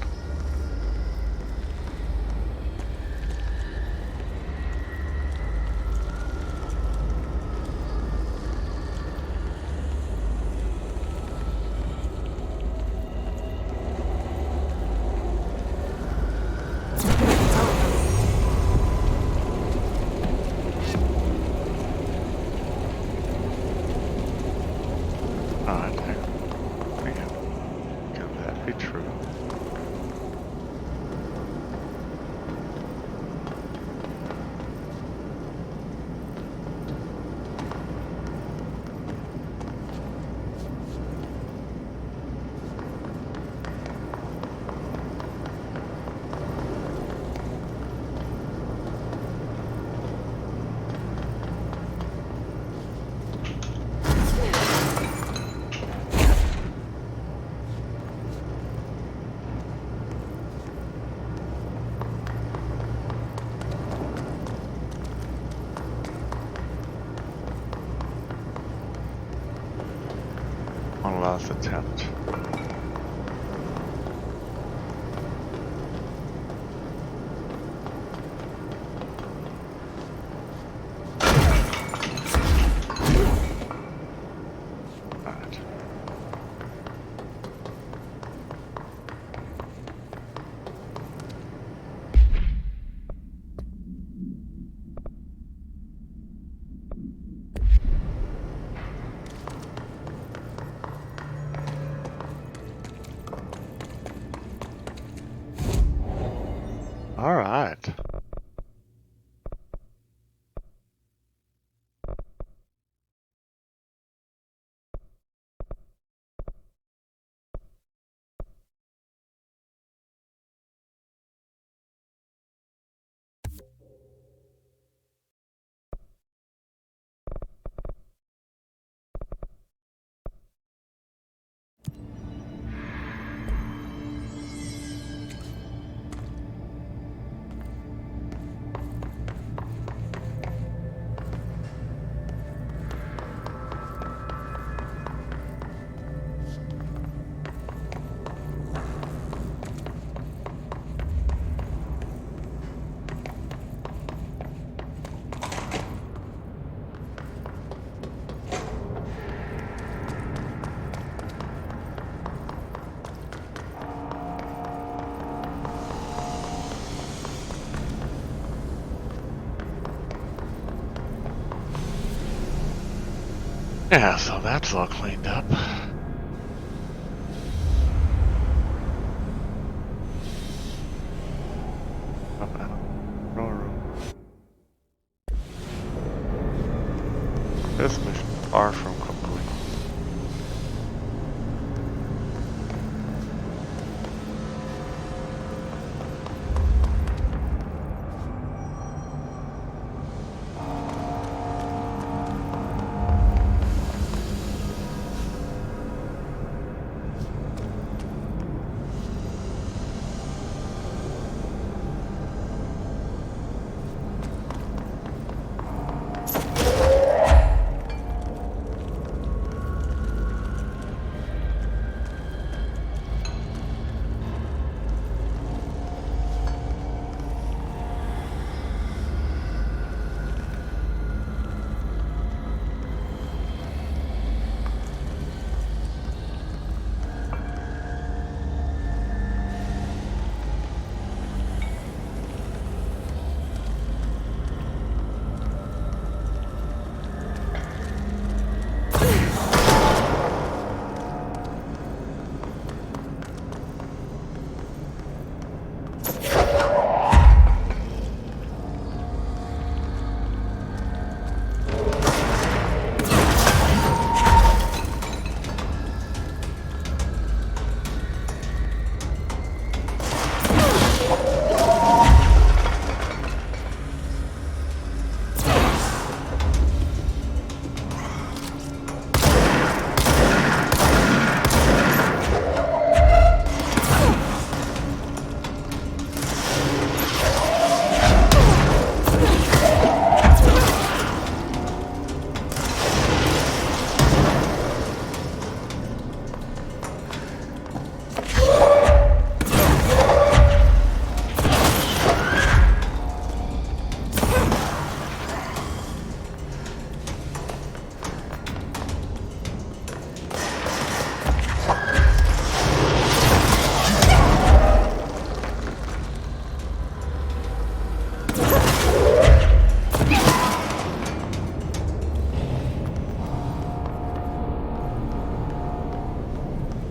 Alright, can that be true? last attempt. All right. Yeah, so that's all cleaned up. Up out of the control room. This mission is far from complete.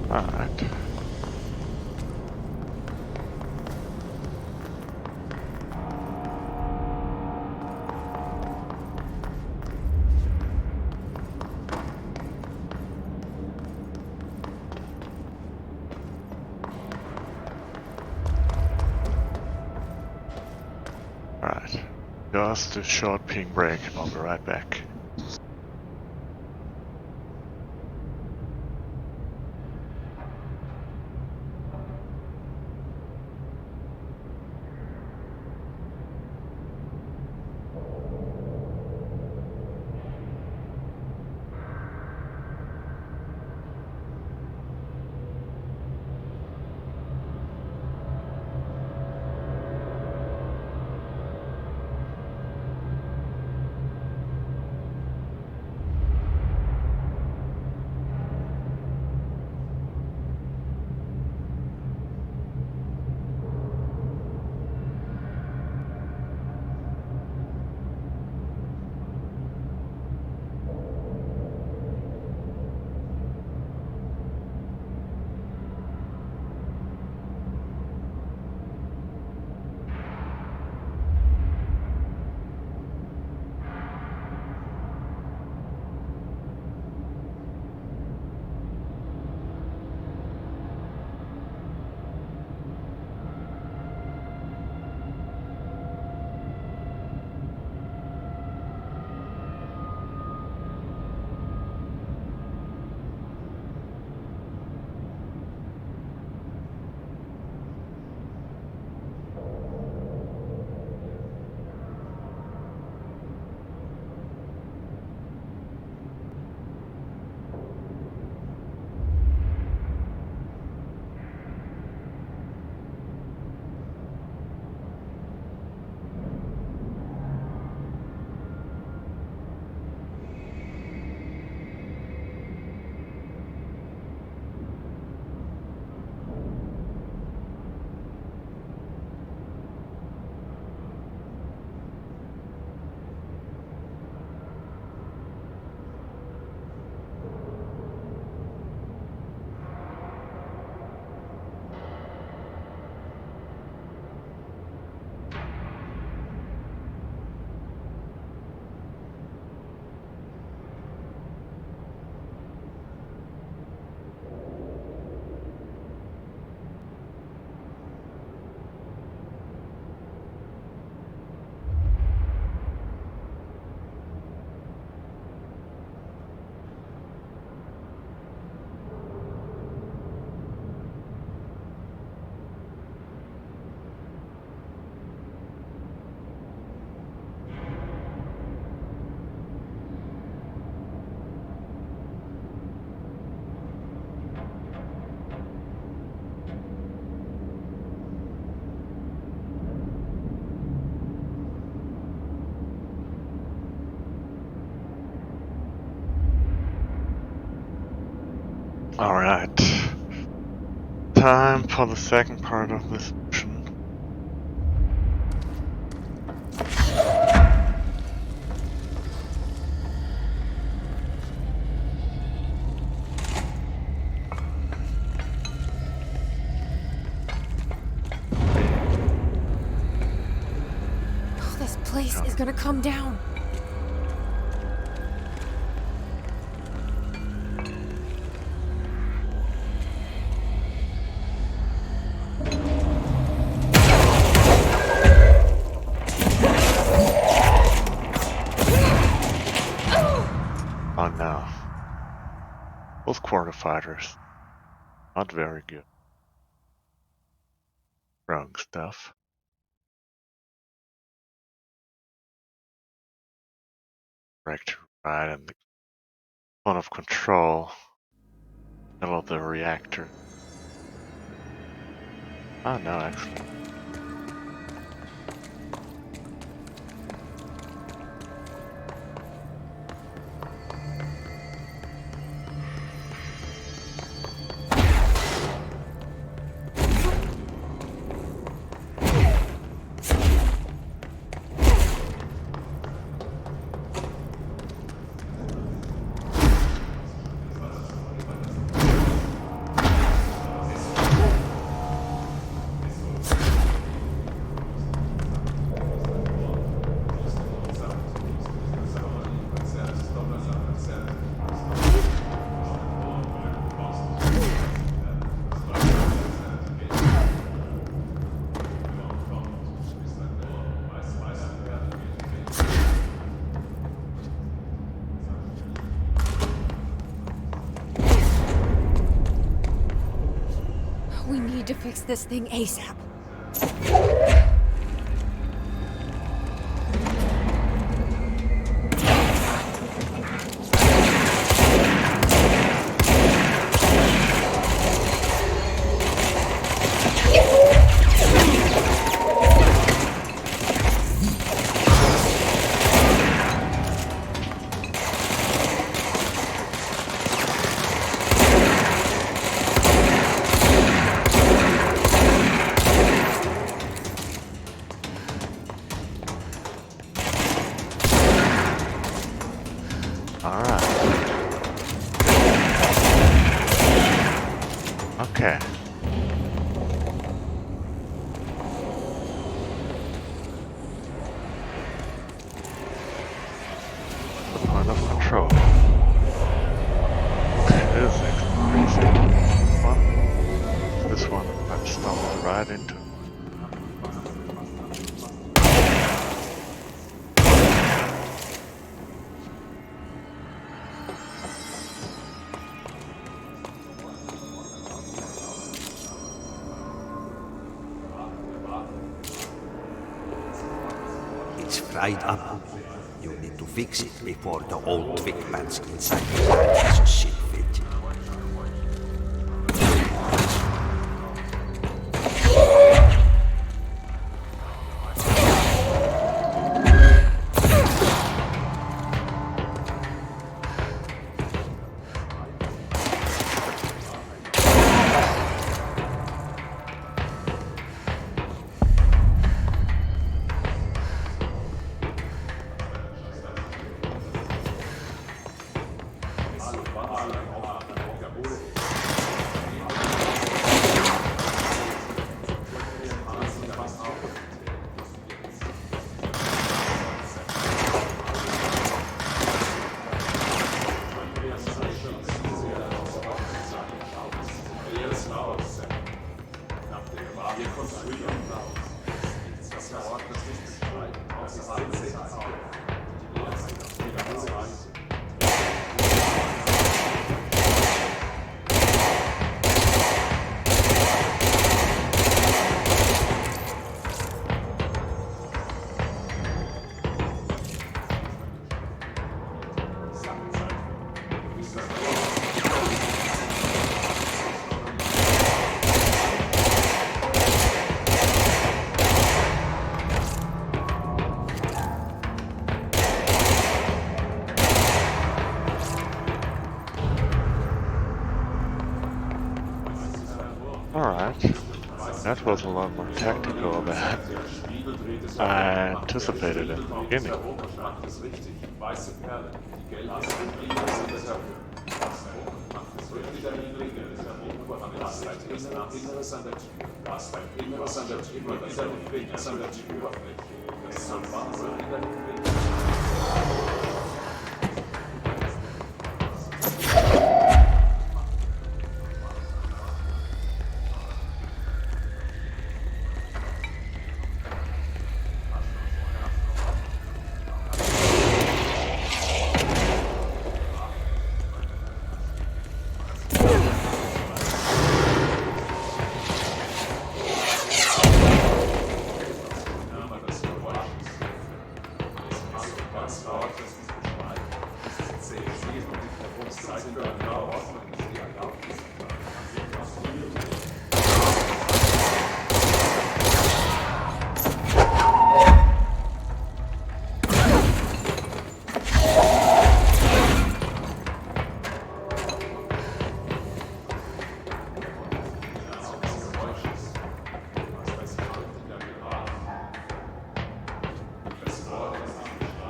Alright. Alright. Just a short ping break and I'll be right back. Alright. Time for the second part of this mission. Oh, this place is gonna come down. Oh no. Both quarter fighters. Not very good. Wrong stuff. Direct right in the point of control. Middle of the reactor. Oh no, excellent. We need to fix this thing ASAP. Alright. Okay. The point of control. Physics crazy. One. This one I stumbled right into. It's fried up. You need to fix it before the old twig pants inside the plant has a shit fit. That was a lot more tactical than I anticipated in the beginning.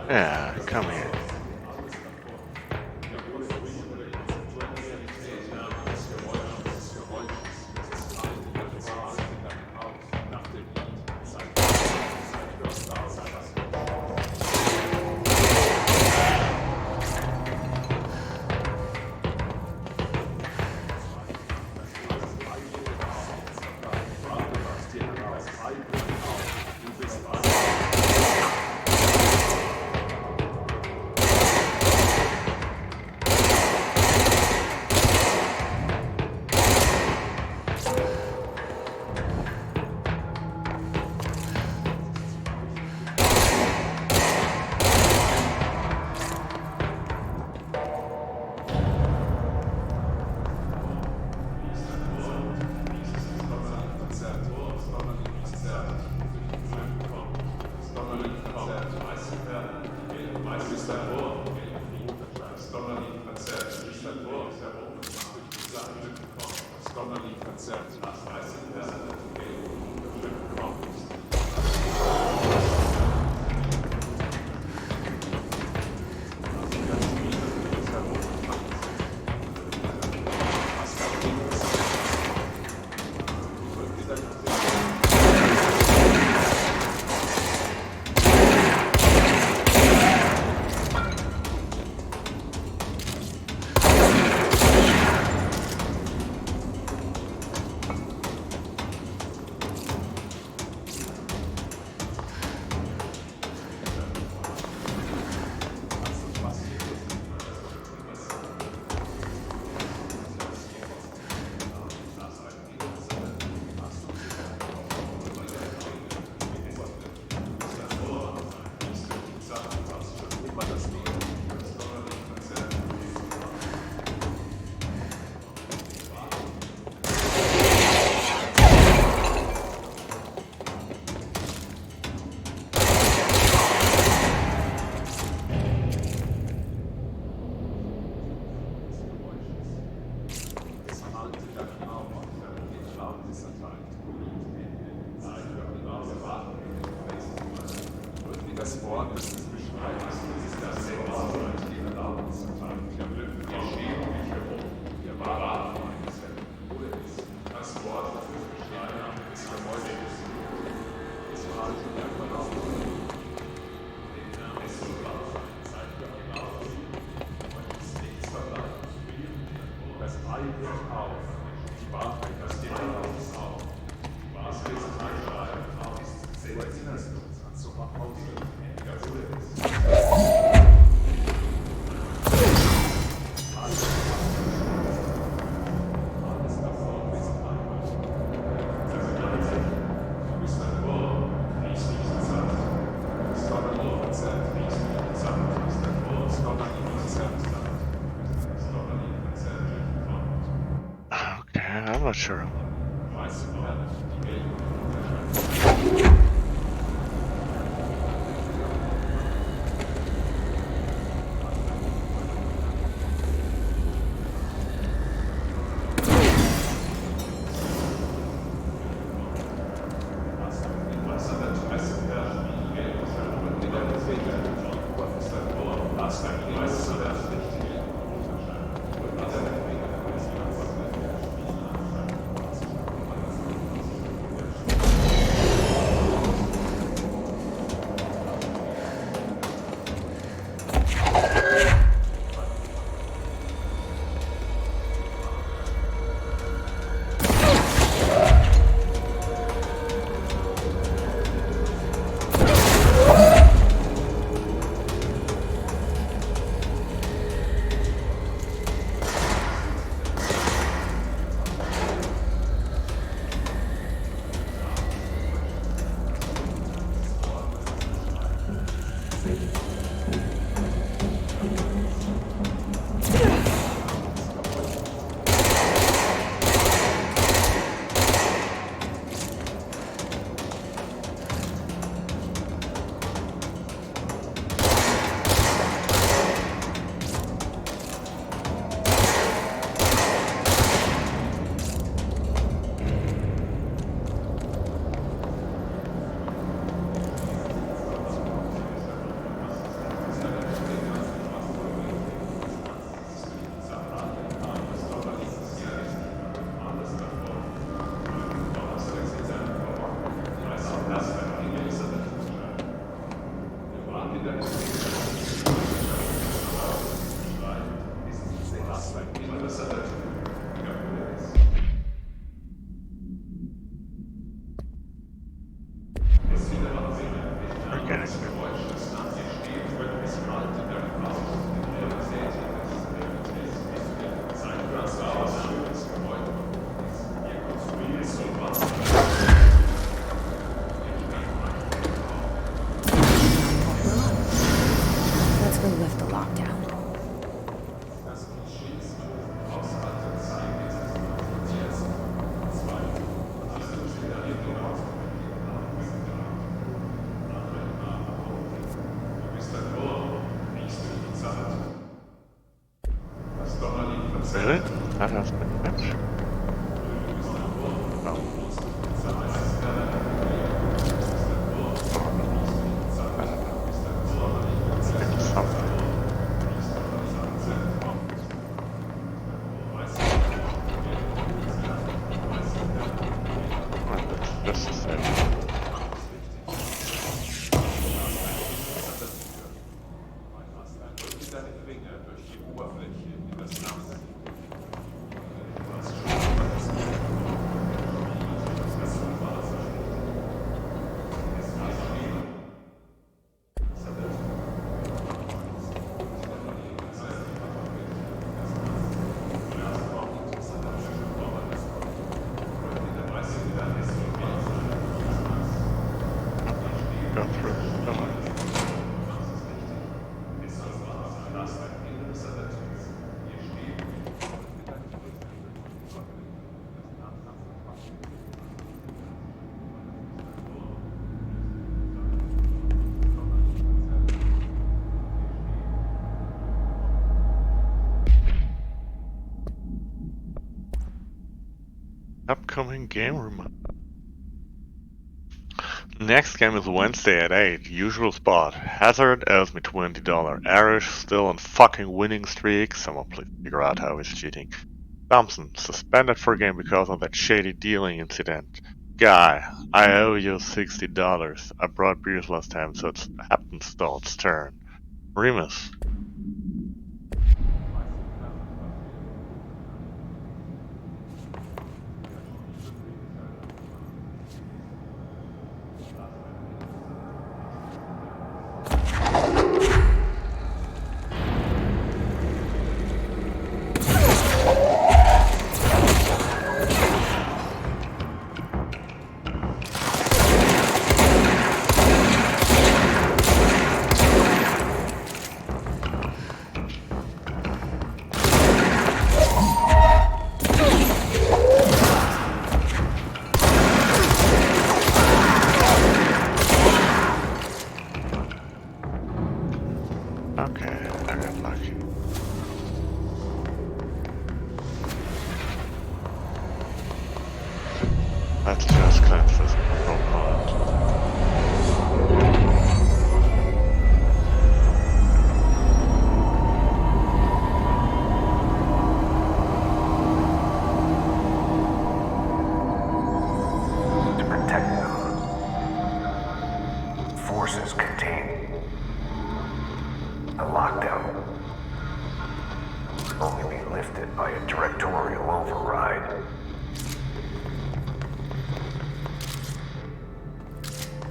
Yeah, come here. Okay, I'm not sure. Let's go lift the lockdown. Really? That has been much? No. Maybe something. Well, that's just the same. Go through the door. Upcoming game room. Next game is Wednesday at 8, usual spot. Hazard owes me $20. Arish still on fucking winning streak. Someone please figure out how he's cheating. Thompson, suspended for a game because of that shady dealing incident. Guy, I owe you $60. I brought beers last time, so it's Happenstall's turn. Remus. Okay, I got lucky. Let's just cleanse this component.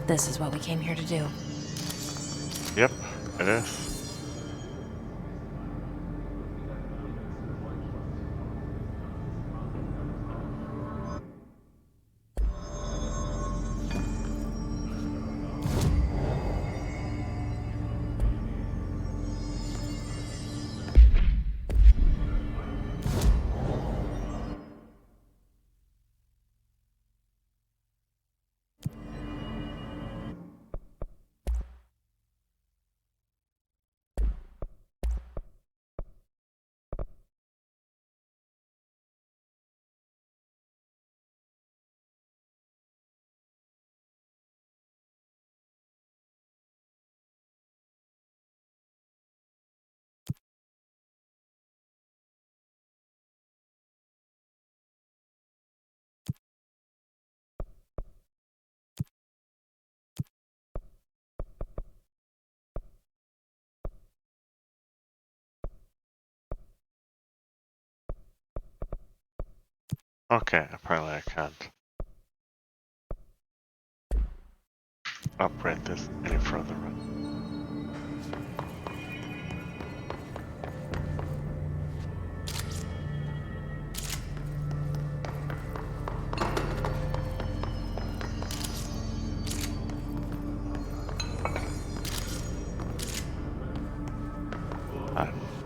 This is what we came here to do. Yep, it is. Okay, apparently I can't upgrade this any further.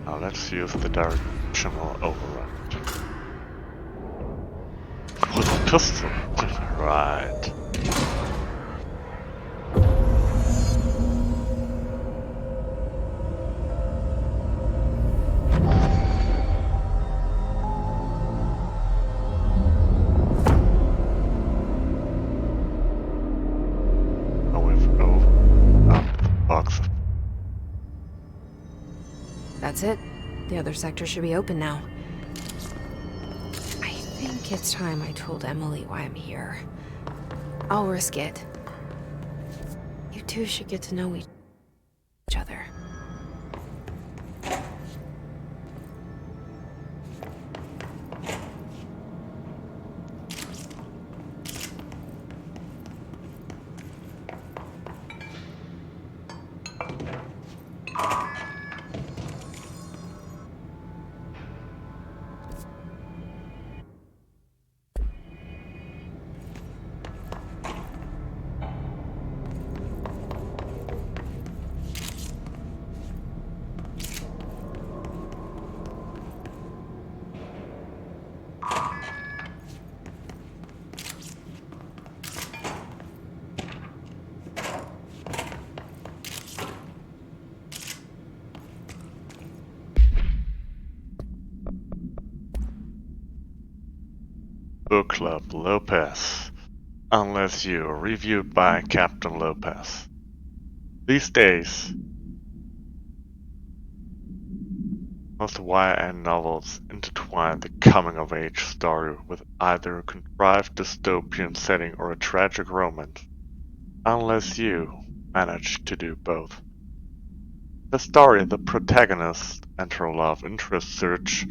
Now let's use the directional override. With a pistol. Right. Oh, we've opened up the box. That's it. The other sector should be open now. I think it's time I told Emily why I'm here. I'll risk it. You two should get to know each other. Book Club Lopez. Unless you are reviewed by Captain Lopez. These days, most YA novels intertwine the coming-of-age story with either a contrived dystopian setting or a tragic romance. Unless you manage to do both. The story, the protagonist and her love interest search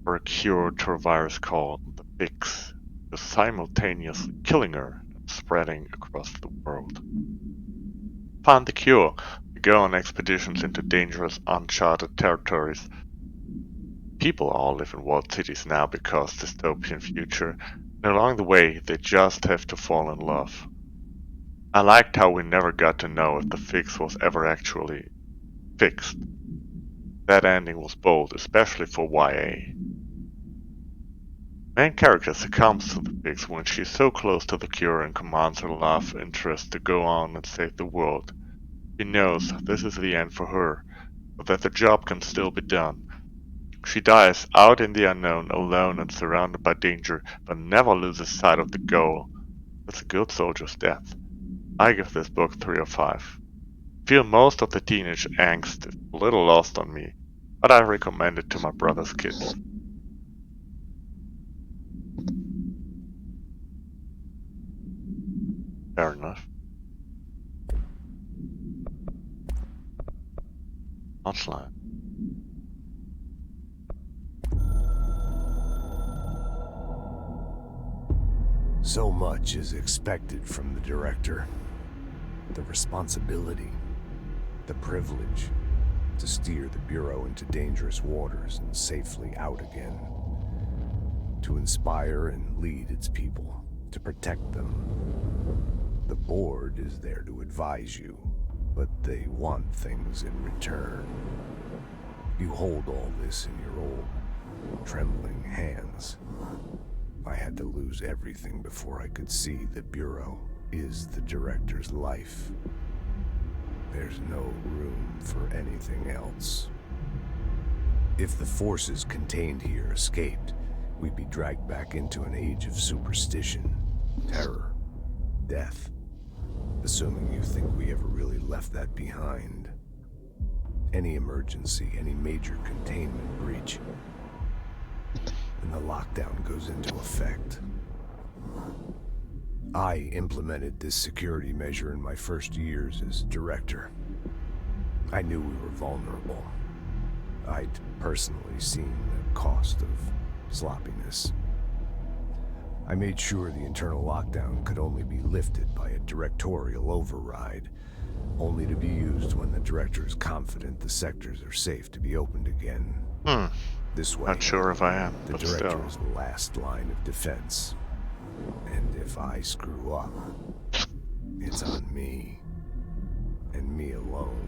for a cure to a virus called the Fix, is simultaneously killing her and spreading across the world. Find the cure. You go on expeditions into dangerous, uncharted territories. People all live in walled cities now because dystopian future, and along the way they just have to fall in love. I liked how we never got to know if the fix was ever actually fixed. That ending was bold, especially for YA. Main character succumbs to the fix when she's so close to the cure and commands her love interest to go on and save the world. She knows this is the end for her, but that the job can still be done. She dies out in the unknown, alone and surrounded by danger, but never loses sight of the goal. That's a good soldier's death. I give this book 3 or 5. I feel most of the teenage angst is a little lost on me, but I recommend it to my brother's kids. Fair enough. Outline. So much is expected from the director. The responsibility, the privilege to steer the Bureau into dangerous waters and safely out again. To inspire and lead its people, to protect them. The board is there to advise you, but they want things in return. You hold all this in your old, trembling hands. I had to lose everything before I could see the Bureau is the director's life. There's no room for anything else. If the forces contained here escaped, we'd be dragged back into an age of superstition, terror, death. Assuming you think we ever really left that behind. Any emergency, any major containment breach, and the lockdown goes into effect. I implemented this security measure in my first years as director. I knew we were vulnerable. I'd personally seen the cost of sloppiness. I made sure the internal lockdown could only be lifted by a directorial override, only to be used when the director is confident the sectors are safe to be opened again. This way, Not sure if I am, the but director still. is the last line of defense. And if I screw up, it's on me, and me alone.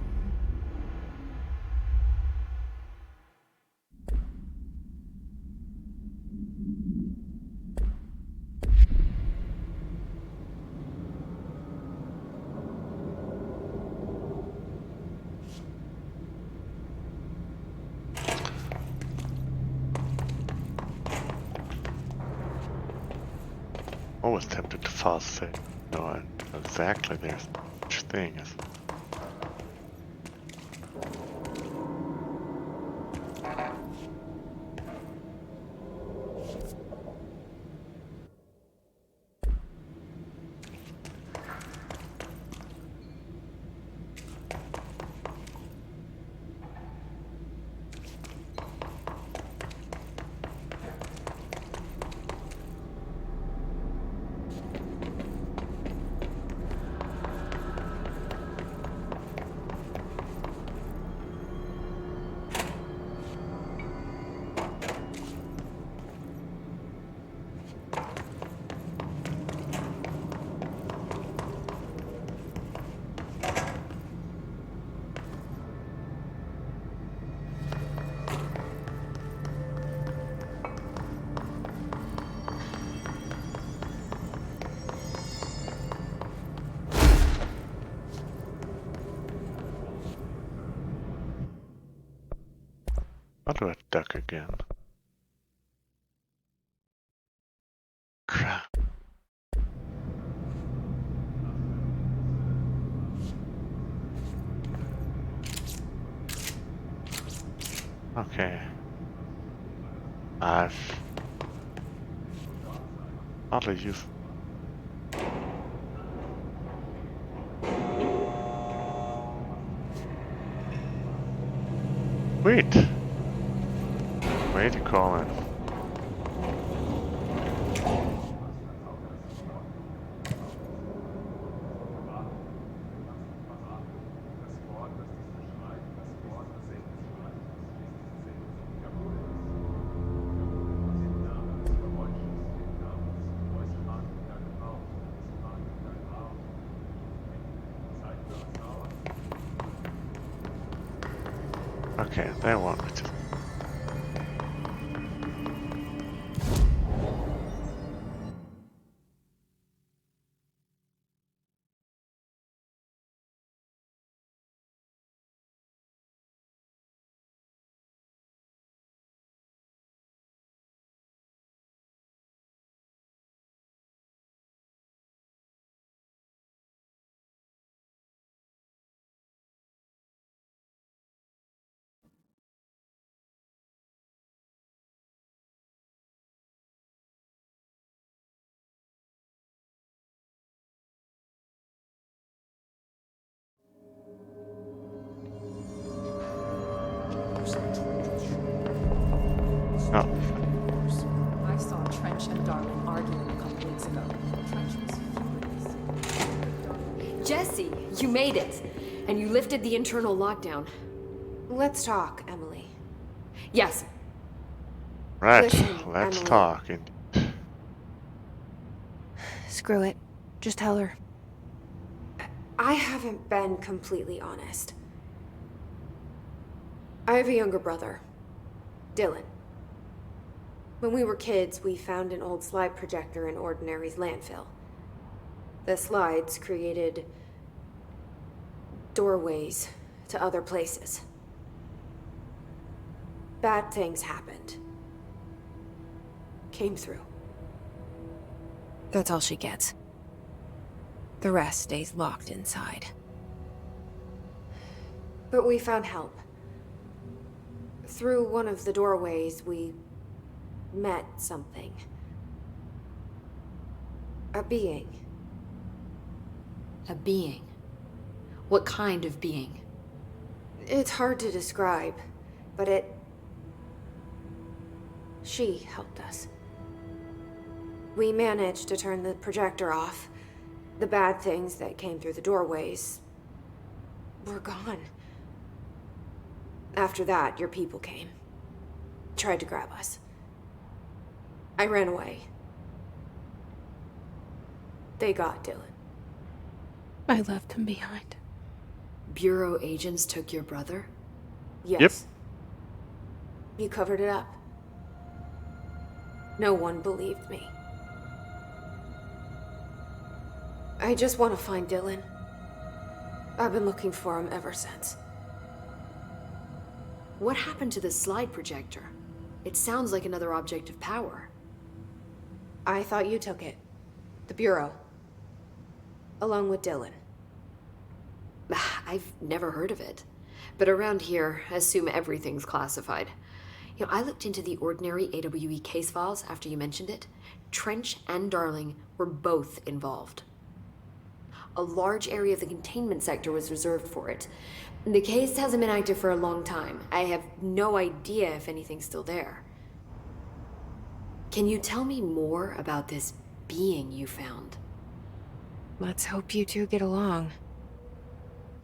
Always tempted to fall asleep. No, exactly there's such thing as. I'll do a duck again. Crap. Okay. I've hardly used. Wait. Wait, you call in. Okay, they want me to. I saw Trench and Darwin arguing a couple weeks ago. Trench was furious. Jesse, you made it! And you lifted the internal lockdown. Let's talk, Emily. Yes. Right, Listen, let's Emily. talk. Screw it. Just tell her. I haven't been completely honest. I have a younger brother, Dylan. When we were kids, we found an old slide projector in Ordinary's landfill. The slides created doorways to other places. Bad things happened. Came through. That's all she gets. The rest stays locked inside. But we found help. Through one of the doorways, we met something. A being. A being? What kind of being? It's hard to describe, but she helped us. We managed to turn the projector off. The bad things that came through the doorways were gone. After that, your people came. Tried to grab us. I ran away. They got Dylan. I left him behind. Bureau agents took your brother? Yes. Yep. You covered it up. No one believed me. I just want to find Dylan. I've been looking for him ever since. What happened to the slide projector? It sounds like another object of power. I thought you took it. The Bureau. Along with Dylan. I've never heard of it. But around here, assume everything's classified. You know, I looked into the Ordinary AWE case files after you mentioned it. Trench and Darling were both involved. A large area of the containment sector was reserved for it. The case hasn't been active for a long time. I have no idea if anything's still there. Can you tell me more about this being you found? Let's hope you two get along.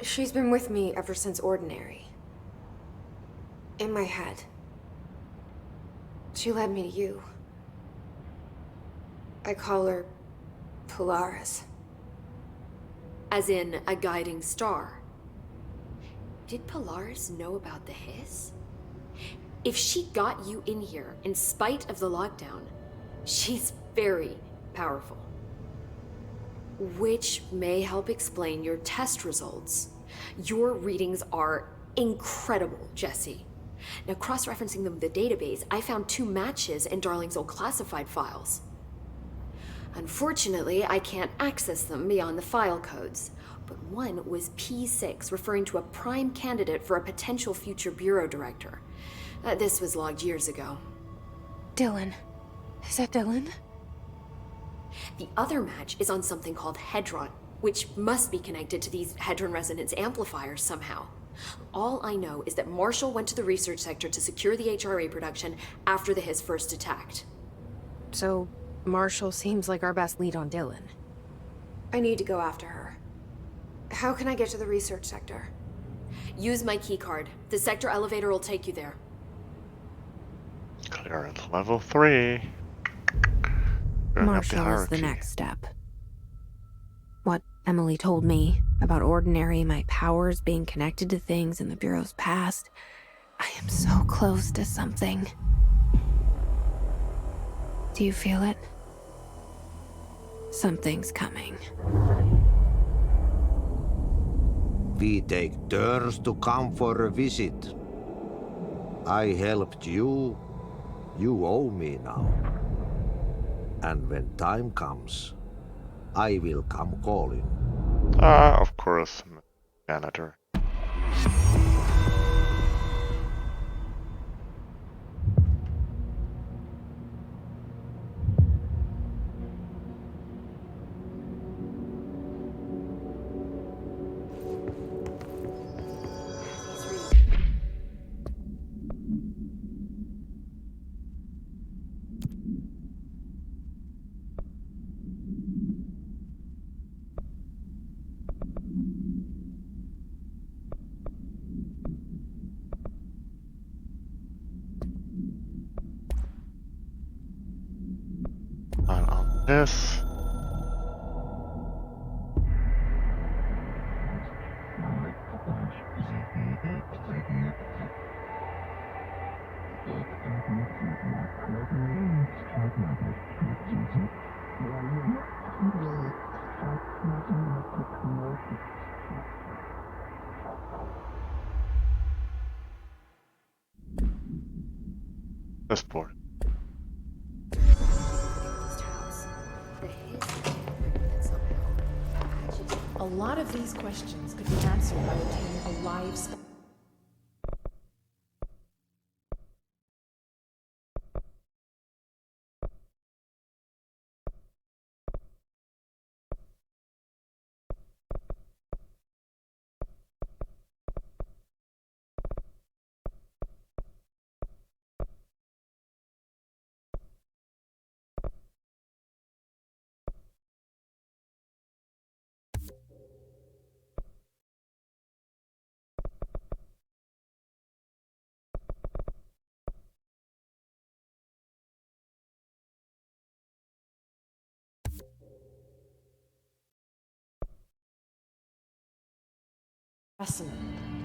She's been with me ever since Ordinary. In my head. She led me to you. I call her Polaris. As in a guiding star. Did Polaris know about the hiss? If she got you in here in spite of the lockdown, she's very powerful. Which may help explain your test results. Your readings are incredible, Jesse. Now, cross-referencing them with the database, I found 2 matches in Darling's old classified files. Unfortunately, I can't access them beyond the file codes, but one was P6, referring to a prime candidate for a potential future bureau director. This was logged years ago. Dylan. Is that Dylan? The other match is on something called Hedron, which must be connected to these Hedron resonance amplifiers somehow. All I know is that Marshall went to the research sector to secure the HRA production after the hiss first attacked. So, Marshall seems like our best lead on Dylan. I need to go after her. How can I get to the research sector? Use my keycard. The sector elevator will take you there. Clearance level 3. Going up the Marshall is the hierarchy. next step. What Emily told me about Ordinary, my powers being connected to things in the Bureau's past. I am so close to something. Do you feel it? Something's coming. We take turns to come for a visit. I helped you. You owe me now. And when time comes, I will come calling. Of course, janitor. this. This board. A lot of these questions could be answered by obtaining a live specimen.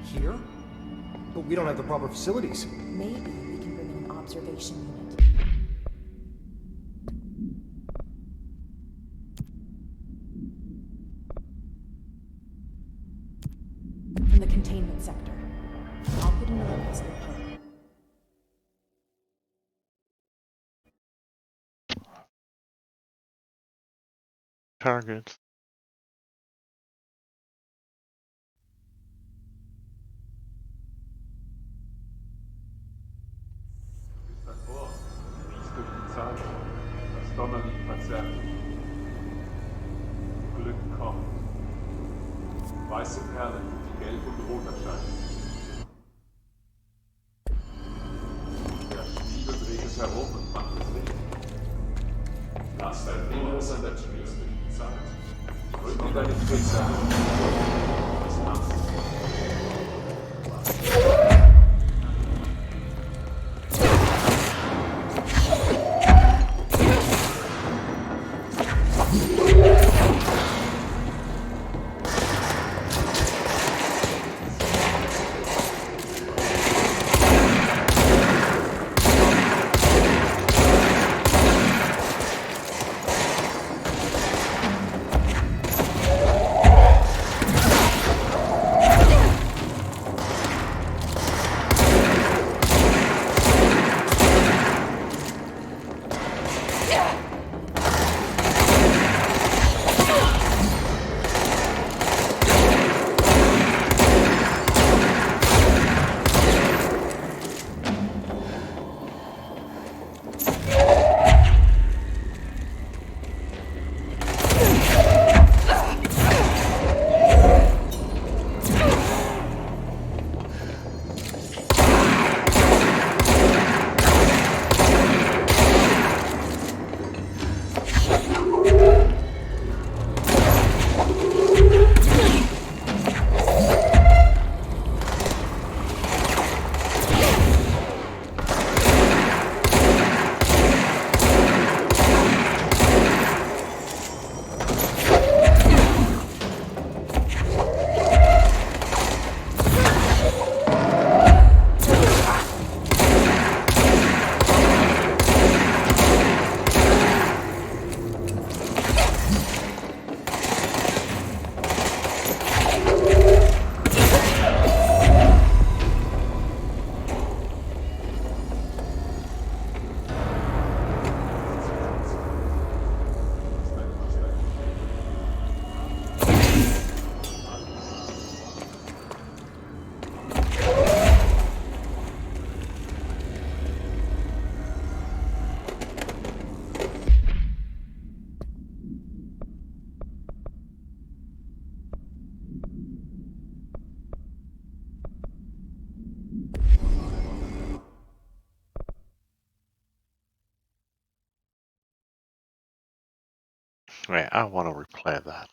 Here? But we don't have the proper facilities. Maybe we can bring in an observation unit. From the containment sector. I'll put in the limits in the pub. Targets. Durch die Zeit, das Donnerlied verzerrt. Glück kommt. Weiße Perlen, die gelb und rot erscheinen. Der Spiegel dreht es herum und macht es richtig. Lass dein Inneres an der Tür durch die Zeit. Drücke deine Spitze. Das machst du. Wait, I want to replay that.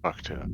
Talk to it.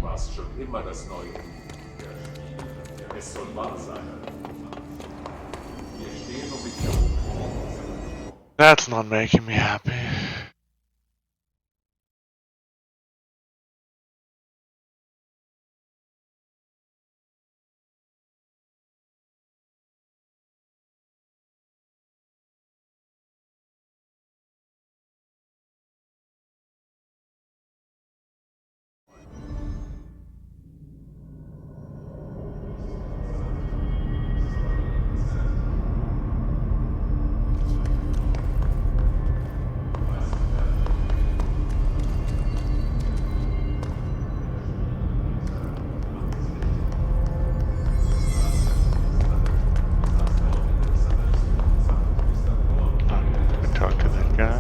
warst schon immer das neue der Spiel. Es soll wahr sein. Wir stehen um dich herum. That's not making me happy. Talk to that guy.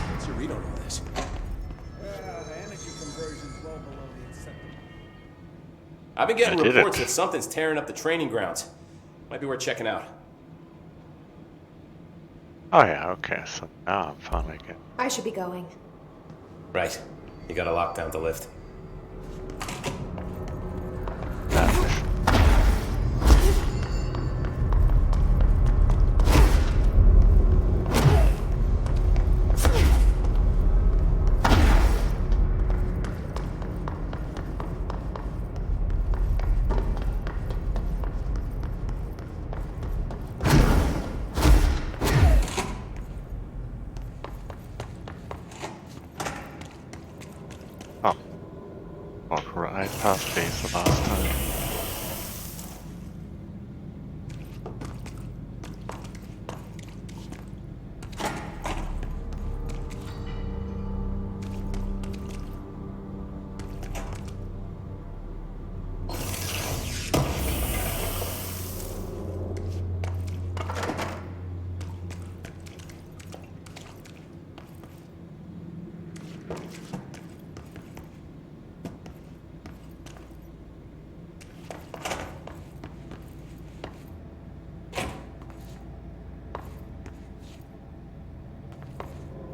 What's your read on all this? The energy conversion's well below the acceptable. I've been getting I did reports it. that something's tearing up the training grounds. Might be worth checking out. Oh yeah, okay, so now I'm finally getting... I should be going. Right. You got a lockdown to lift. Oh. Walk right past these the last time.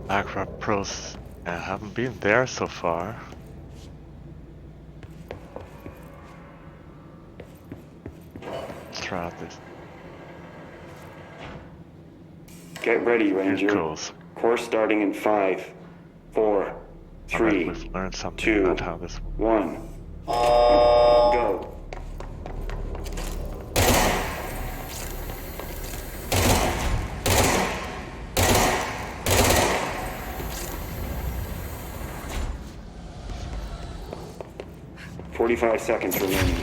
Minecraft Pros. I haven't been there so far. Let's try out this. Get ready, Here Ranger. goes. Course starting in 5, 4, Alright, 3, we've learned something 2, about how this works. 1. Go. "45 seconds remaining.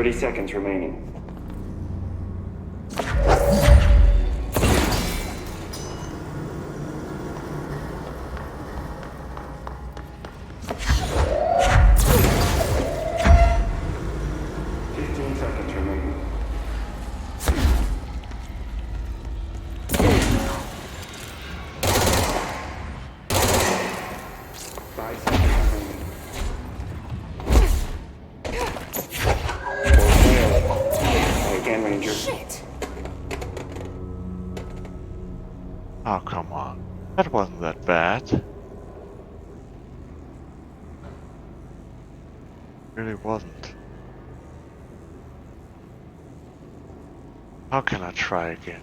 Seconds remaining. Oh, come on. That wasn't that bad. Really wasn't. How can I try again?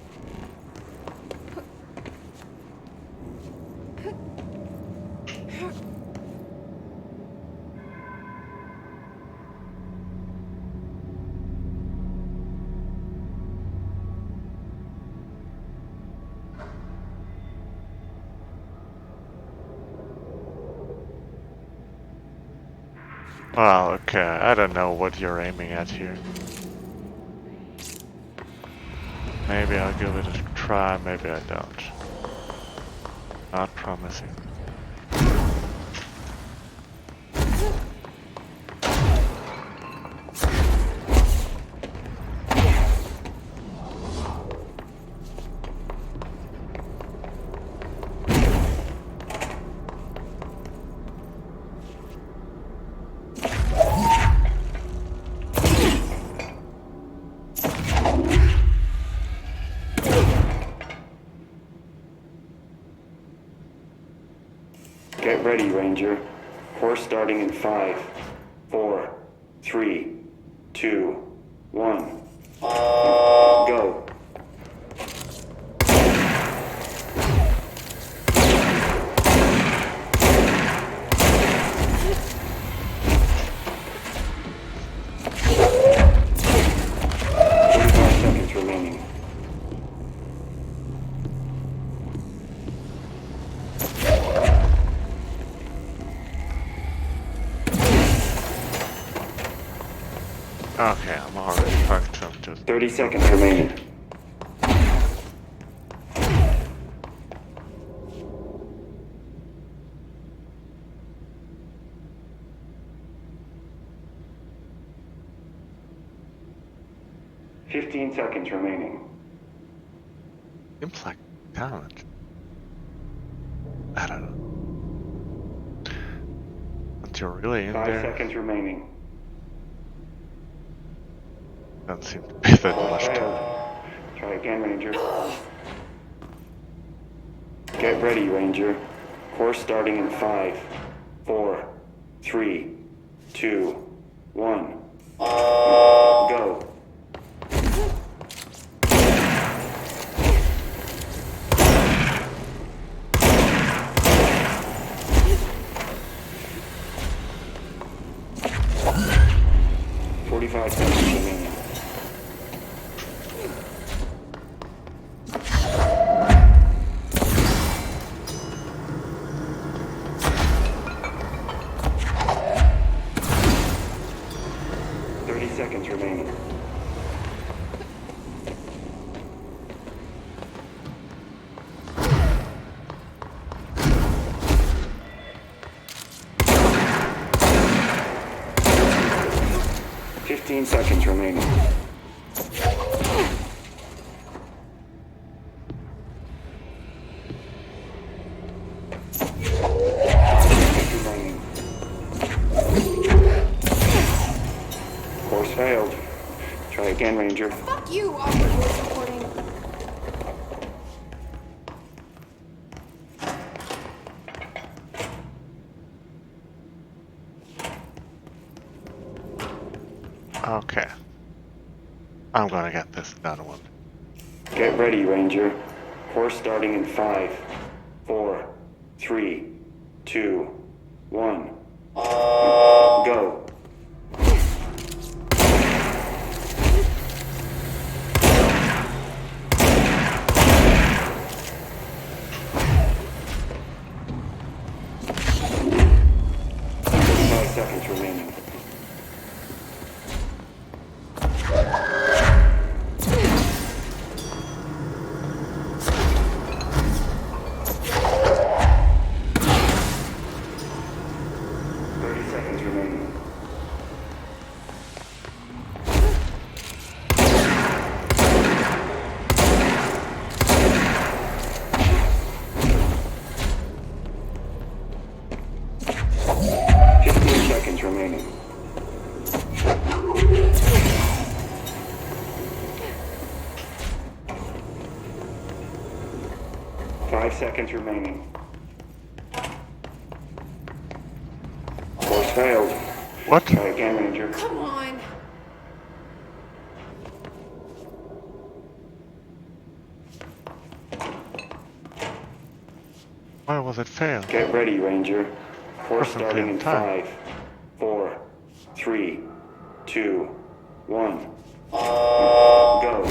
Well, okay, I don't know what you're aiming at here. Maybe I'll give it a try, maybe I don't. Not promising. Get ready, Ranger. Course starting in 5, 4, 3, 2, 1. Go. Remaining. Okay, I'm already fucked up. Just 30 seconds remaining. Fifteen seconds remaining. seems like talent. I don't know. But you're really in 5 there. seconds remaining. Doesn't seem to be that much to. Try again, Ranger. Get ready, Ranger. Course starting in 5, 4, 3, 2, 1. Go. Five seconds remaining. Seconds remaining. Seconds remaining. 5 seconds remaining. Course failed. Try again, Ranger. Fuck you, awkward voice recording. Okay. I'm gonna get this done one. Get ready, Ranger. Course starting in 5, 4, 3, 2, 1. Go. Seconds remaining. Remaining. 5 seconds remaining. Course failed. What? Try again, Ranger. Come on. Why was it fail? Get ready, Ranger. Course Perfectly starting on in time. 5, 4, 3, 2, 1. Go.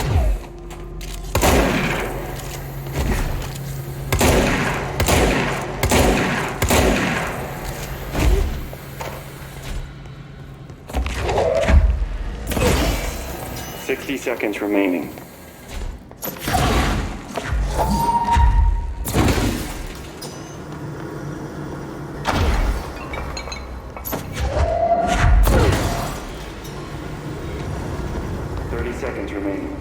$60 seconds remaining. Seconds remaining.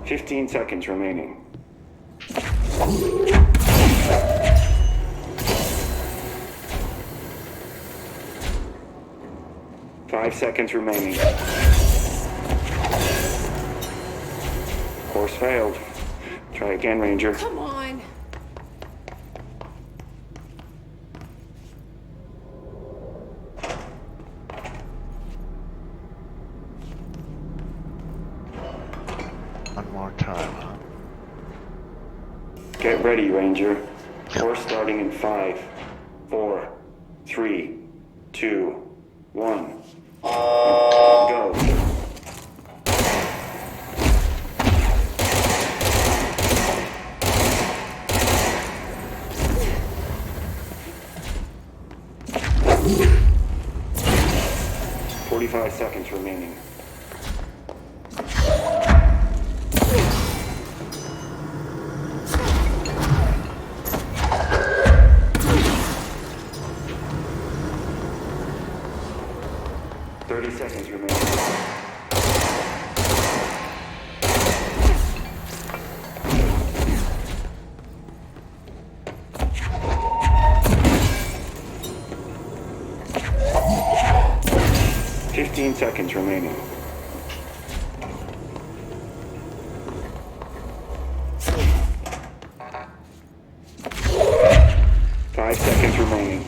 $15 seconds remaining. 5 seconds remaining. Course failed. Try again, Ranger. Come on. One more time, huh? Get ready, Ranger. Course starting in 5, 4, 3, 2, 1. Go. "45 seconds remaining. Seconds remaining. Seconds remaining. 5 seconds remaining.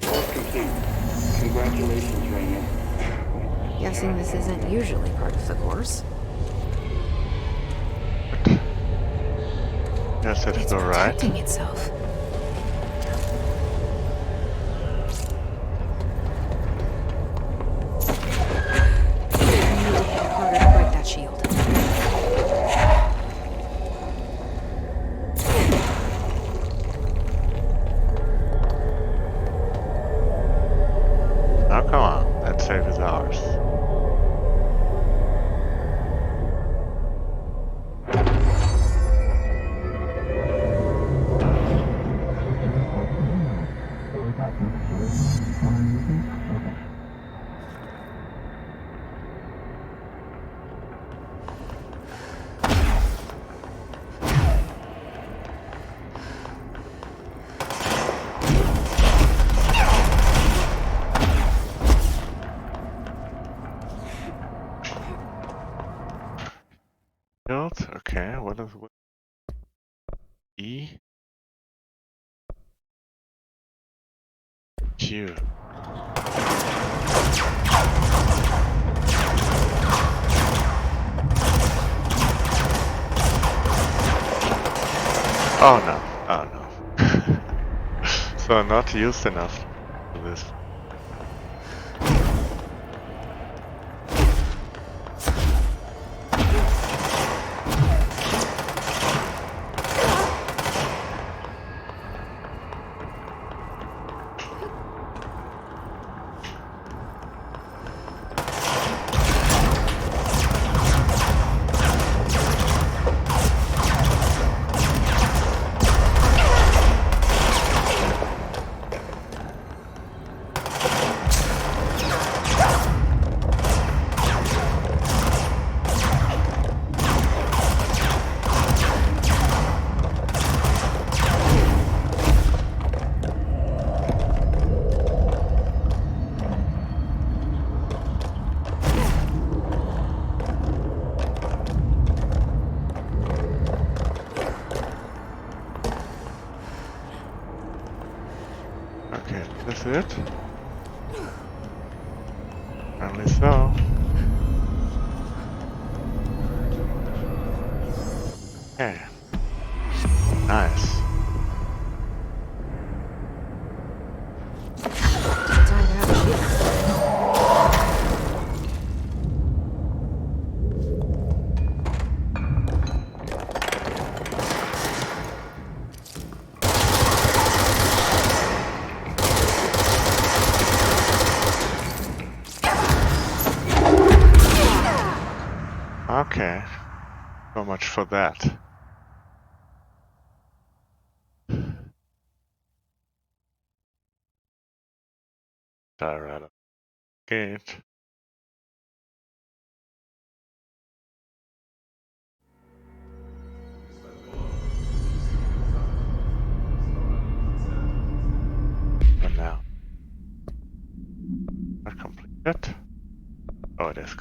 Course complete. Congratulations, Rainier. Guessing this isn't usually part of the course. Yes, it's It's alright. protecting itself. Harder to break that shield. Now come on, that save is ours. Okay, what is E? Q. Oh no, oh no. So not used enough for this. Okay, that's it? Apparently so. Okay. Nice. Time to have a shield. Okay. So much for that. Direct gate. For now. I completed. Oh, it is.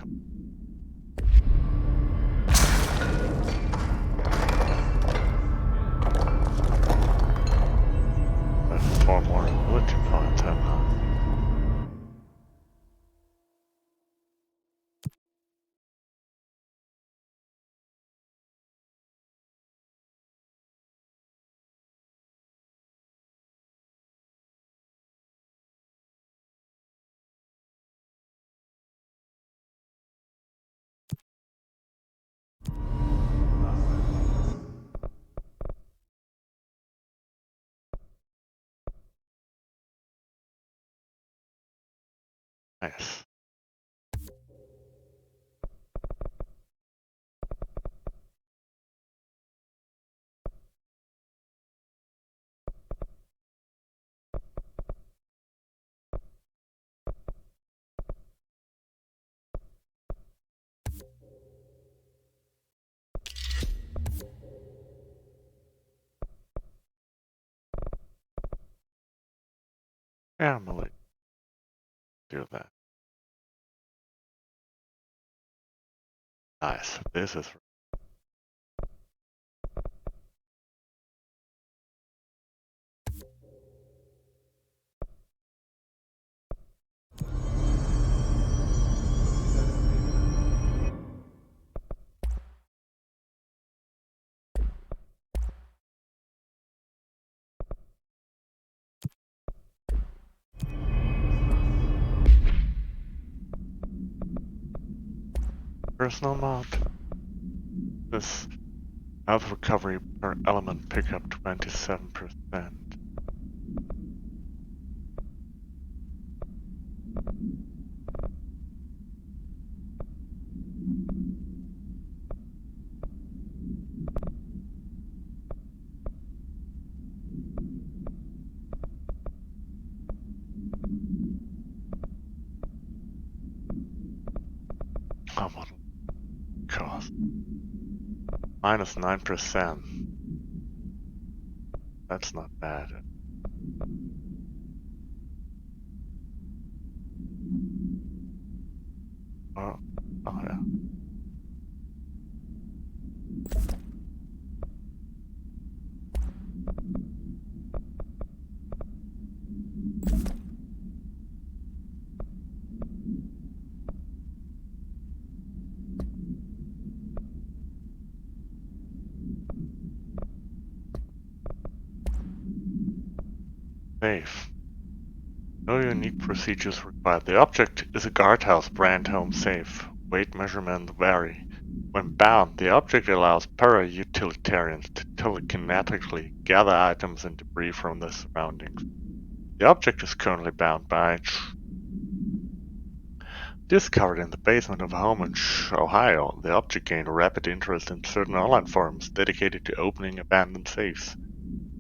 That's 4 more ability points, huh? Nice. Yeah, I'm gonna do that. Nice. This is personal mod. This health recovery per element pickup 27%. How much cost? Minus 9%. That's not bad. Oh, oh yeah. Safe. No unique procedures required. The object is a guardhouse brand home safe. Weight measurements vary. When bound, the object allows para-utilitarians to telekinetically gather items and debris from the surroundings. The object is currently bound by discovered in the basement of a home in Ohio. The object gained rapid interest in certain online forums dedicated to opening abandoned safes.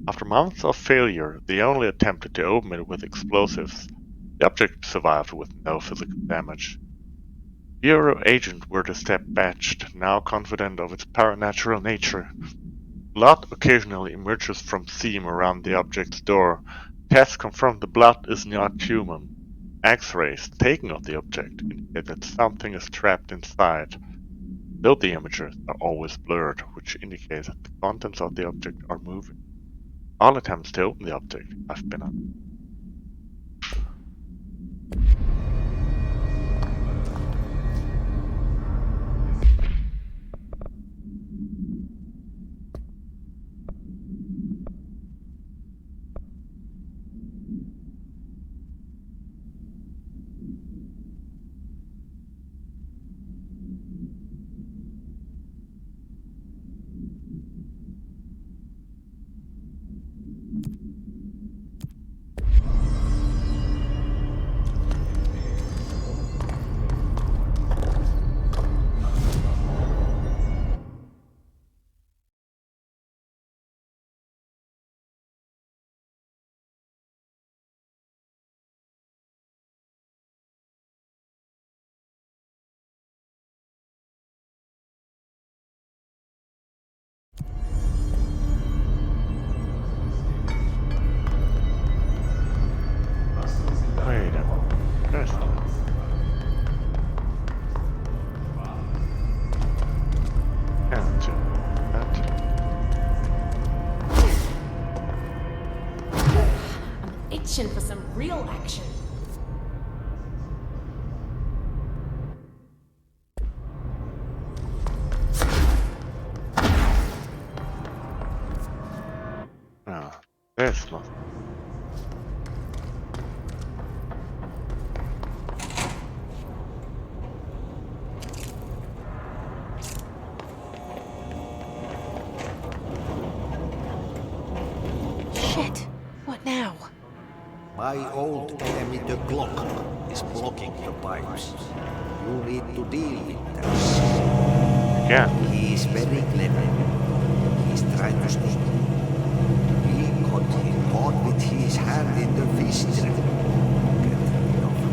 After months of failure, they only attempted to open it with explosives. The object survived with no physical damage. Bureau agents were dispatched, now confident of its paranatural nature. Blood occasionally emerges from seam around the object's door. Tests confirm the blood is not human. X-rays taken of the object indicate that something is trapped inside, though the images are always blurred, which indicates that the contents of the object are moving. All attempts to open the object have been for some real action. Ah, there's nothing. Shit! What now? My old emitter clock is blocking the pipes. You need to deal with this. Yeah. He is very clever. He's trying to stop you. We got him caught with his hand in the fish trap. Get rid of him.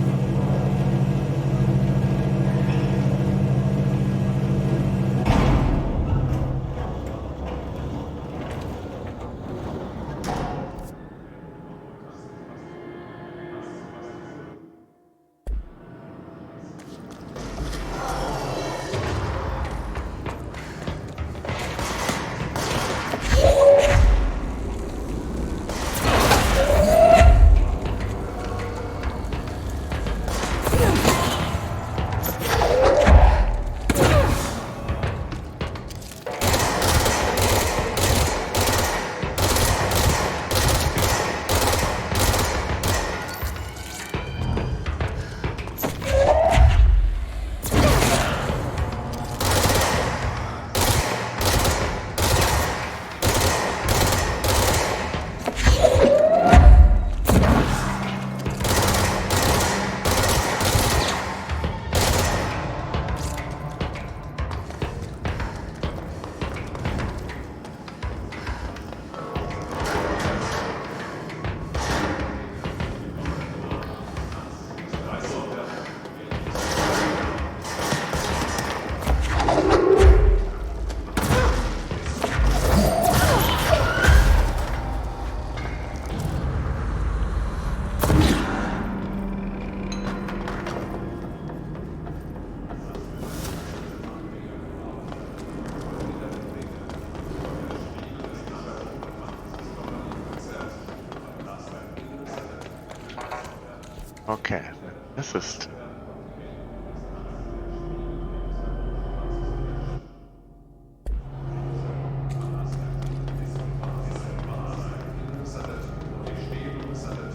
Okay, this is.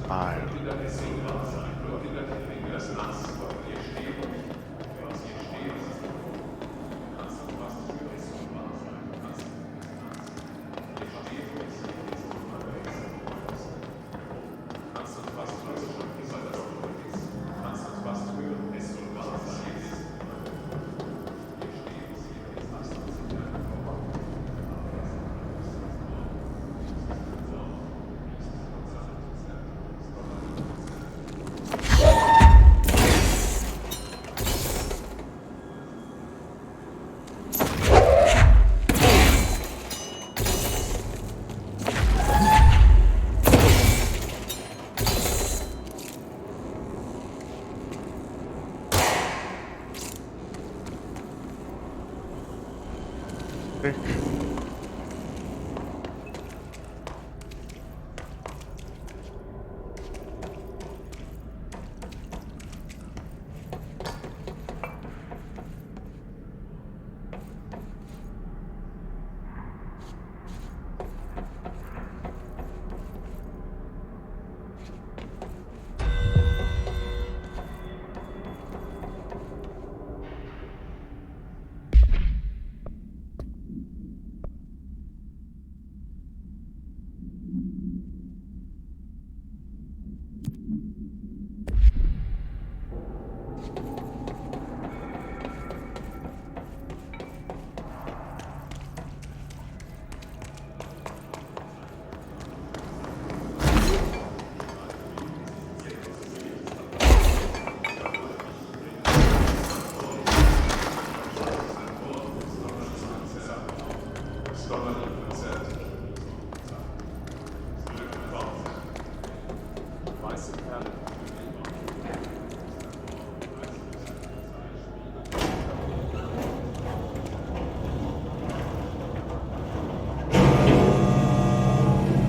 Fire.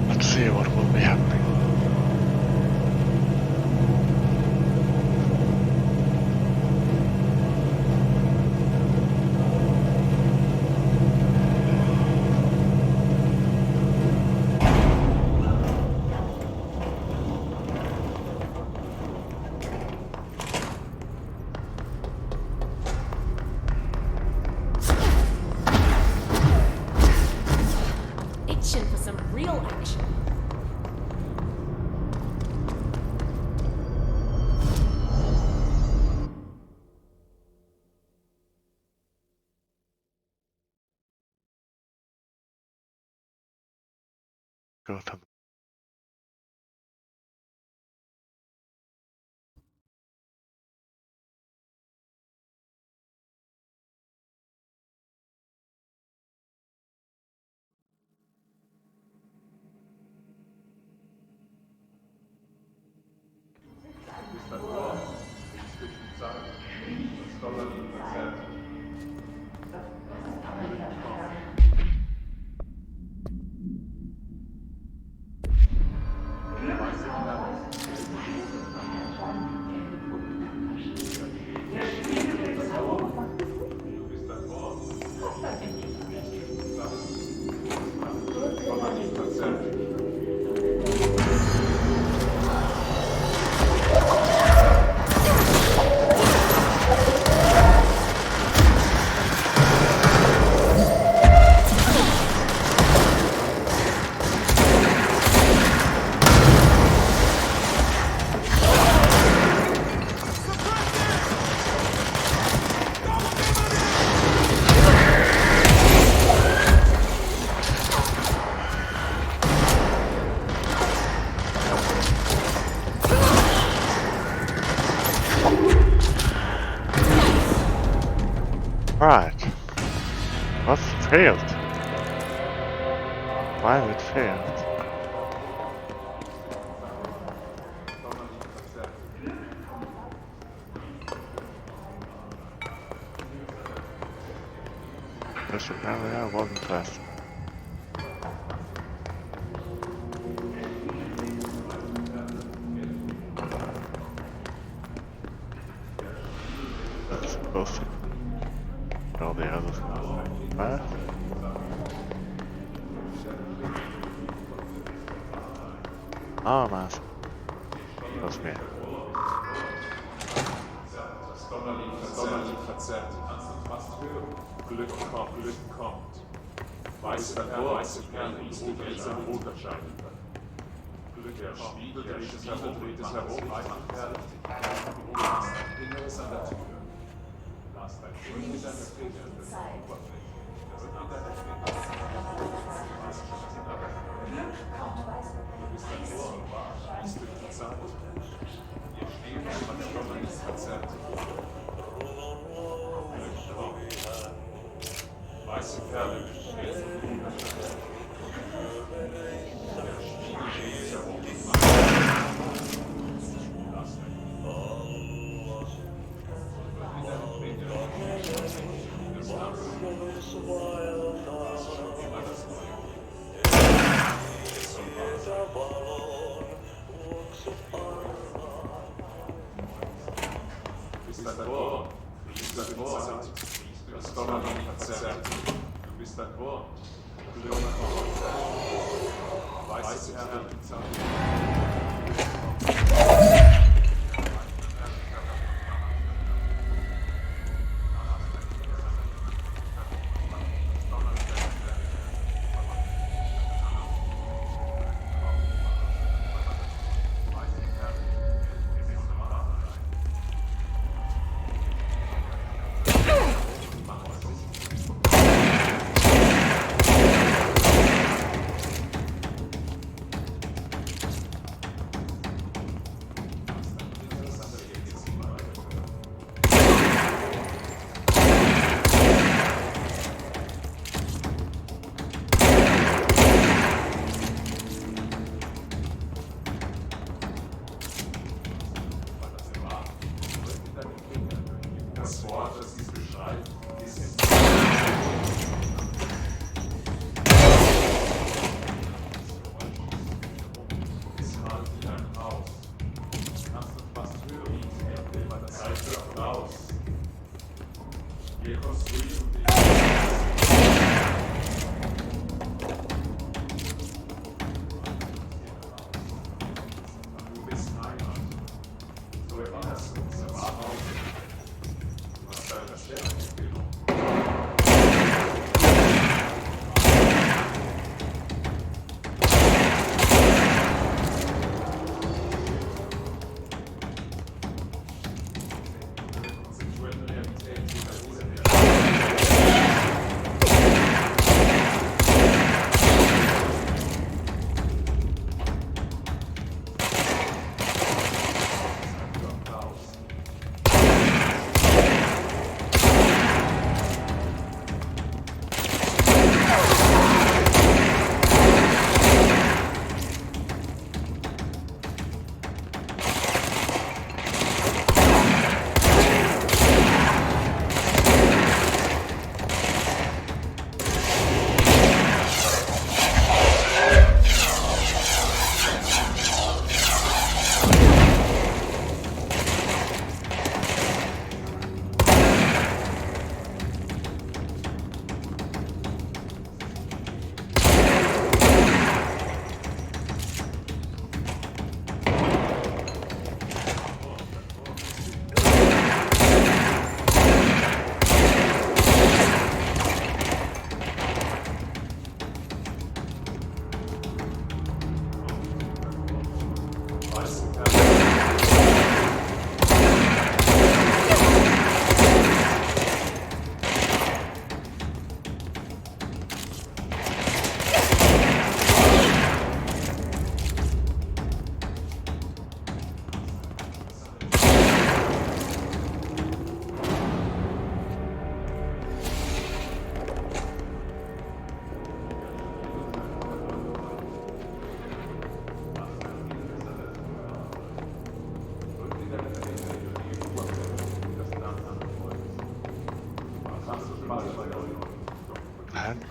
Let's see what will be happening. Go to the Right. What's failed? Why has it failed? This apparently I wasn't fast. That's supposed to go the other path. Oh, nice. That's me. Glück kommt. Weiße Perle, roter Schein. Glück, der Spiegel dreht es herum, weiße Perle. Inneres an der Tür. Lass dein Kind mit deiner Finger an der Oberfläche. Du bist ein Tor, fließt durch die Zeit. Wir stehen an der Sonne ins Konzert. Weiße Perle, jetzt der Spiegel dreht sich herum. Lass dein bist ein Tor, fließt durch die Zeit. Das Donnerlicht verzerrt. Du bist ein Wort. Glück kommt. Weiße Perle, das Wort, das dies beschreibt, ist es halt wie ein Haus. Kannst du fast hören, immer das alte Applaus. Wir konstruieren dich. Du bist Heimat. So erinnerst du uns an Haus.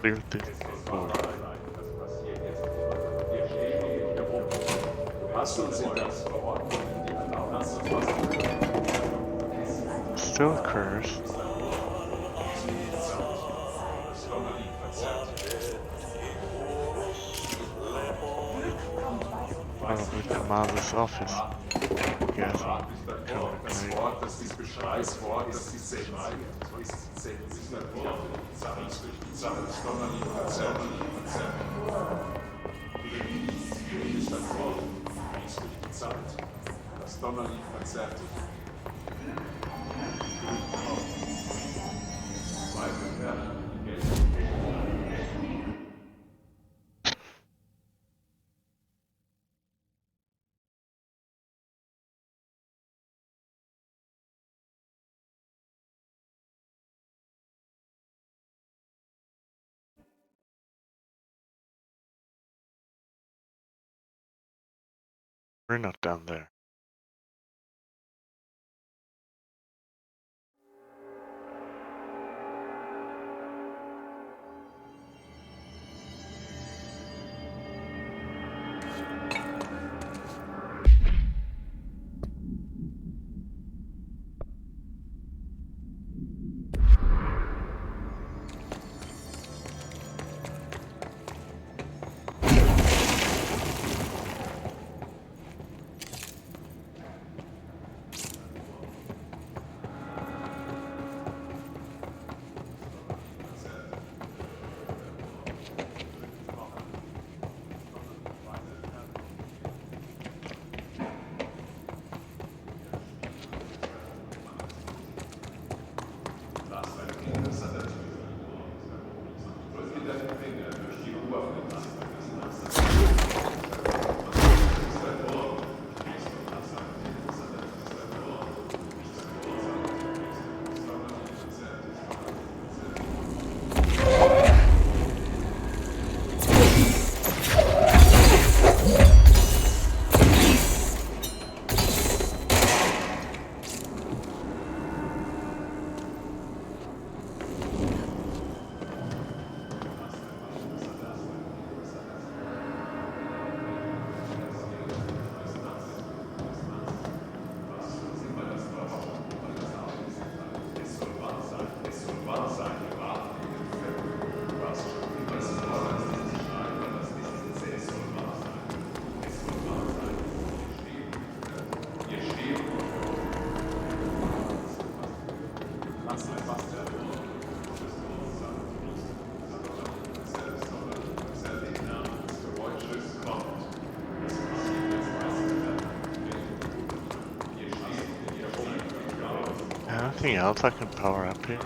clear this door. Still cursed. Probably Commander's office. Yes. Das Wort, das dies beschreibt, das Wort, das dies beschreibt, ist zensiert worden. Das Donnerlied-Konzert. Ist das Wort, fließt durch die Zeit. Das Donnerlied-Konzert. We're not down there. Anything else I can power up here?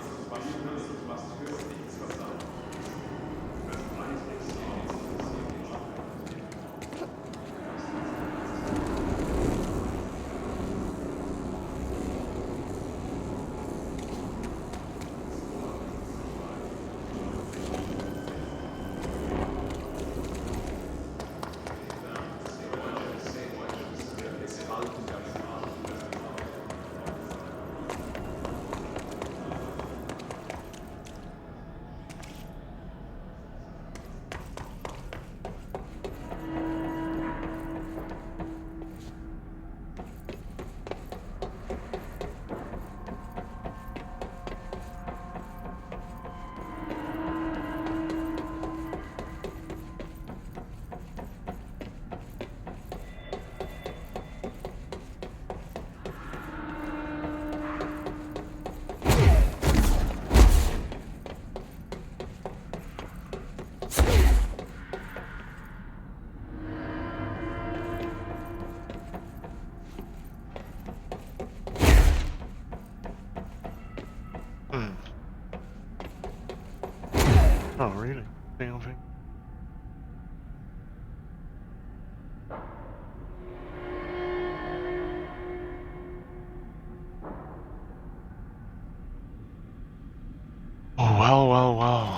Oh, really? Damn thing. Oh, well.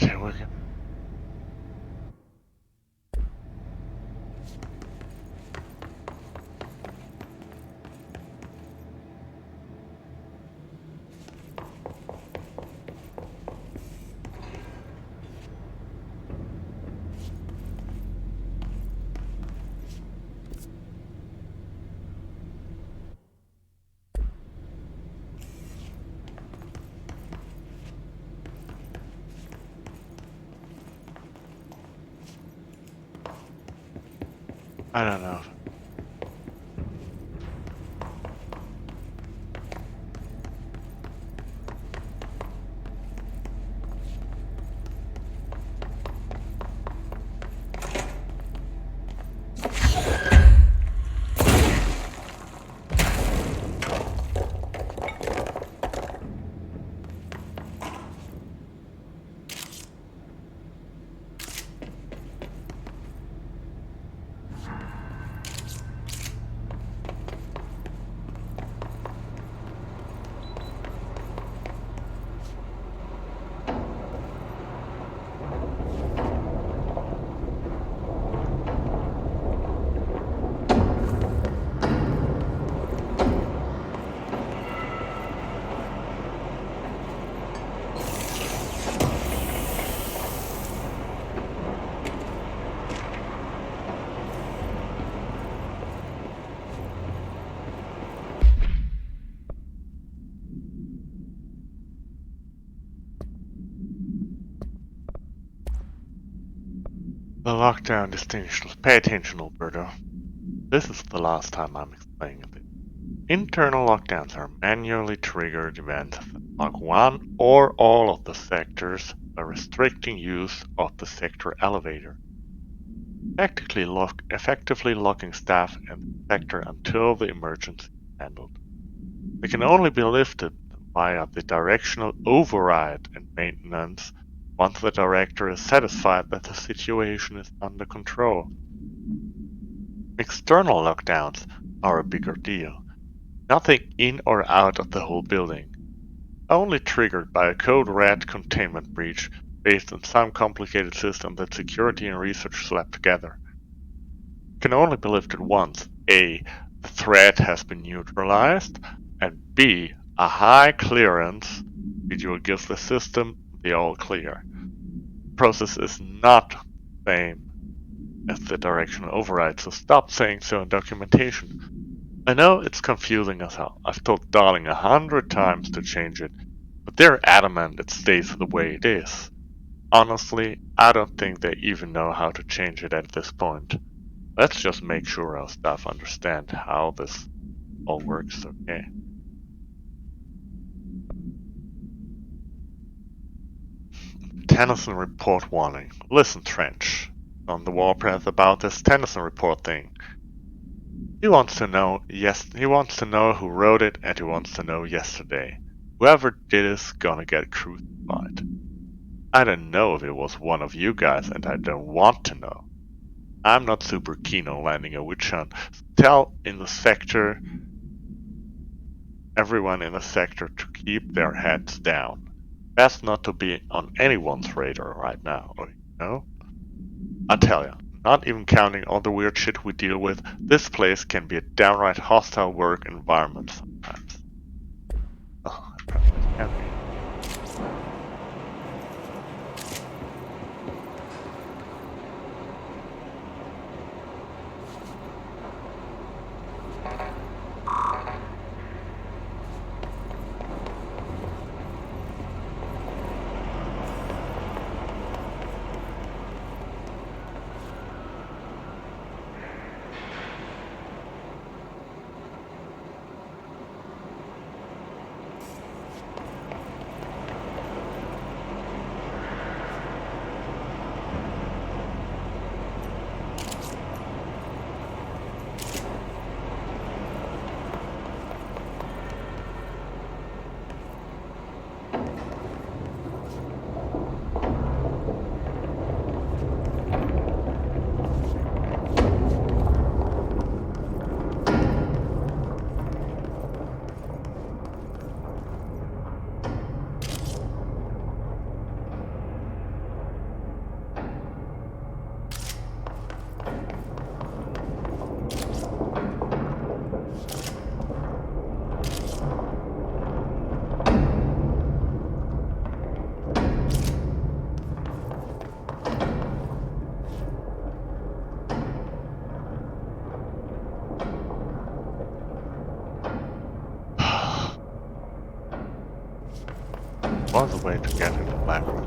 here we go. I don't know. The lockdown distinction. Pay attention, Alberto. This is the last time I'm explaining it. Internal lockdowns are manually triggered events that lock one or all of the sectors by restricting use of the sector elevator, effectively locking staff in the sector until the emergency is handled. They can only be lifted via the directional override and maintenance once the director is satisfied that the situation is under control. External lockdowns are a bigger deal. Nothing in or out of the whole building. Only triggered by a code red containment breach based on some complicated system that security and research slapped together. Can only be lifted once A. The threat has been neutralized, and B. A high clearance video gives the system the all clear. The process is not the same as the directional override, so stop saying so in documentation. I know it's confusing as hell. I've told Darling 100 times to change it, but they're adamant it stays the way it is. Honestly, I don't think they even know how to change it at this point. Let's just make sure our staff understand how this all works, okay? Tennyson report warning. Listen, Trench. On the warpath about this Tennyson report thing. He wants to know who wrote it, and he wants to know yesterday. Whoever did is gonna get crucified. I don't know if it was one of you guys, and I don't want to know. I'm not super keen on landing a witch hunt, so tell everyone in the sector to keep their heads down. Best not to be on anyone's radar right now, you know? I tell ya, not even counting all the weird shit we deal with, this place can be a downright hostile work environment sometimes. Oh, I probably can't be. was a way to get in the landline.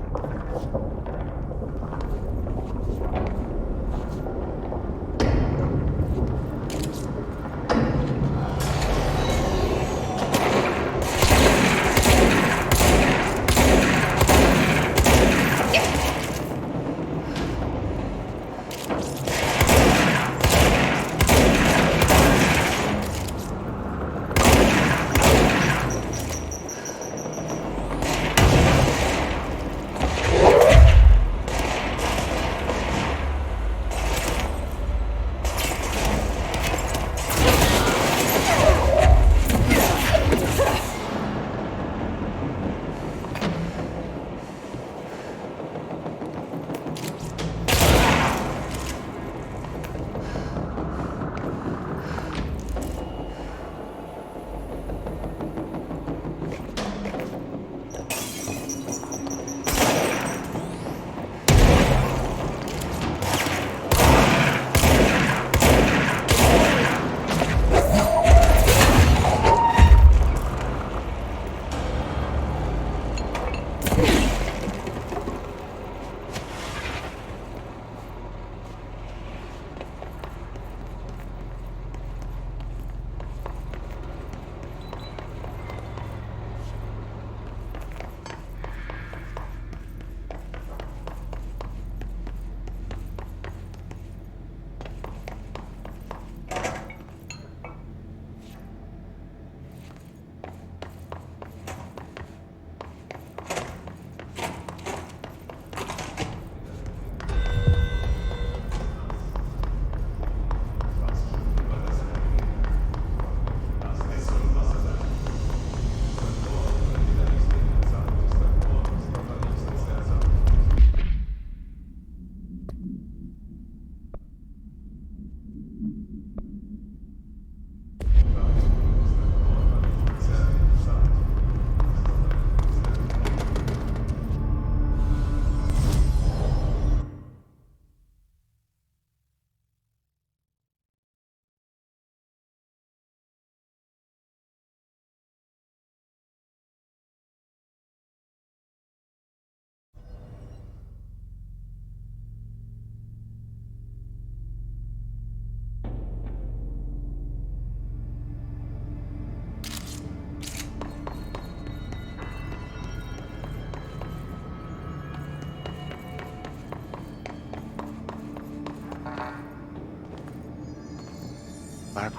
Back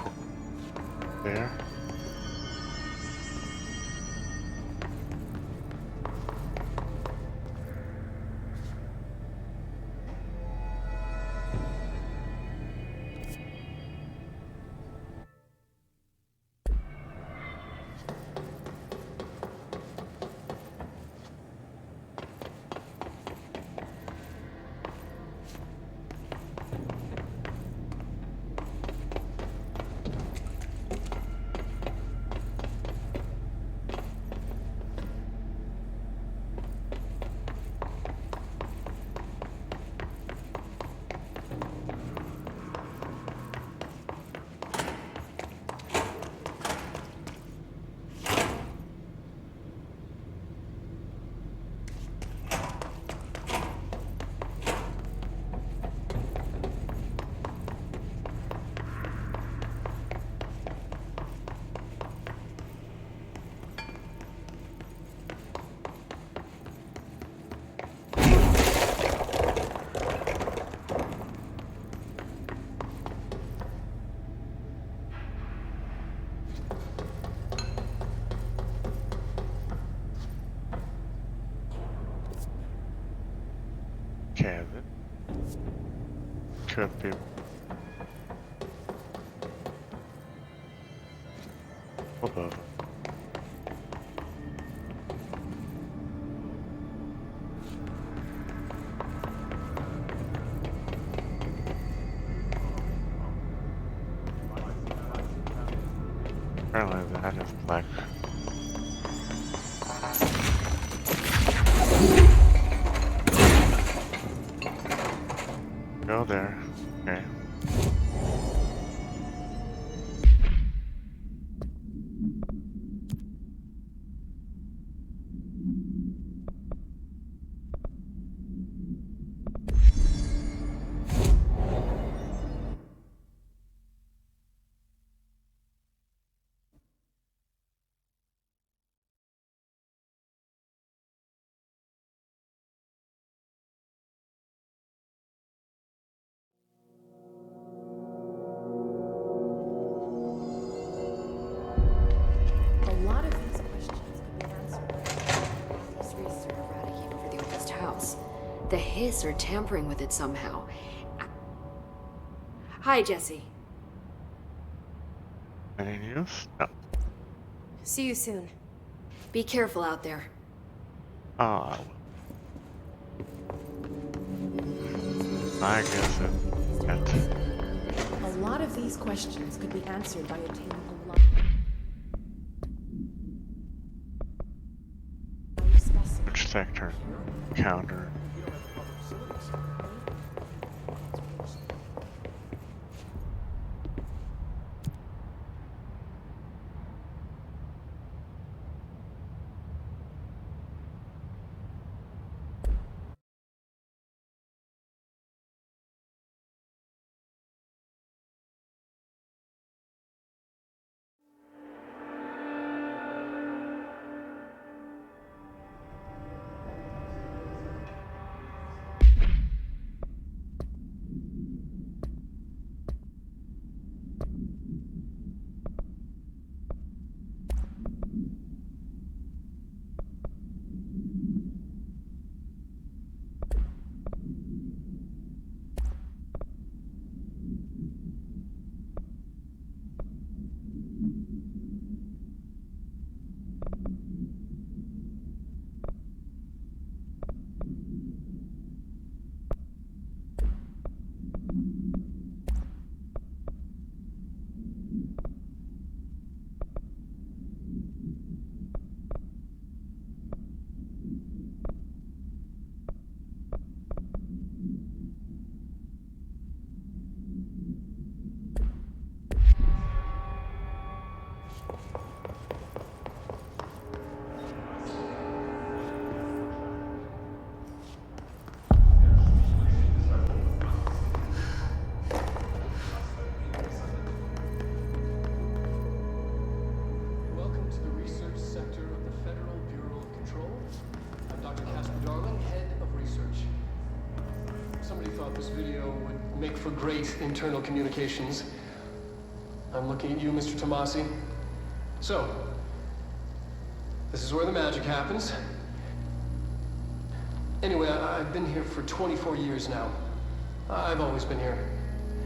there. Cabin. Could be above. Apparently that is black. Go there. Okay. hiss or tampering with it somehow. Hi, Jesse. Any news? No. See you soon. Be careful out there. Oh, I guess it. A lot of these questions could be answered by obtaining a lot. Which sector? Counter. For great internal communications. I'm looking at you, Mr. Tomasi. So, this is where the magic happens. Anyway, I've been here for 24 years now. I've always been here.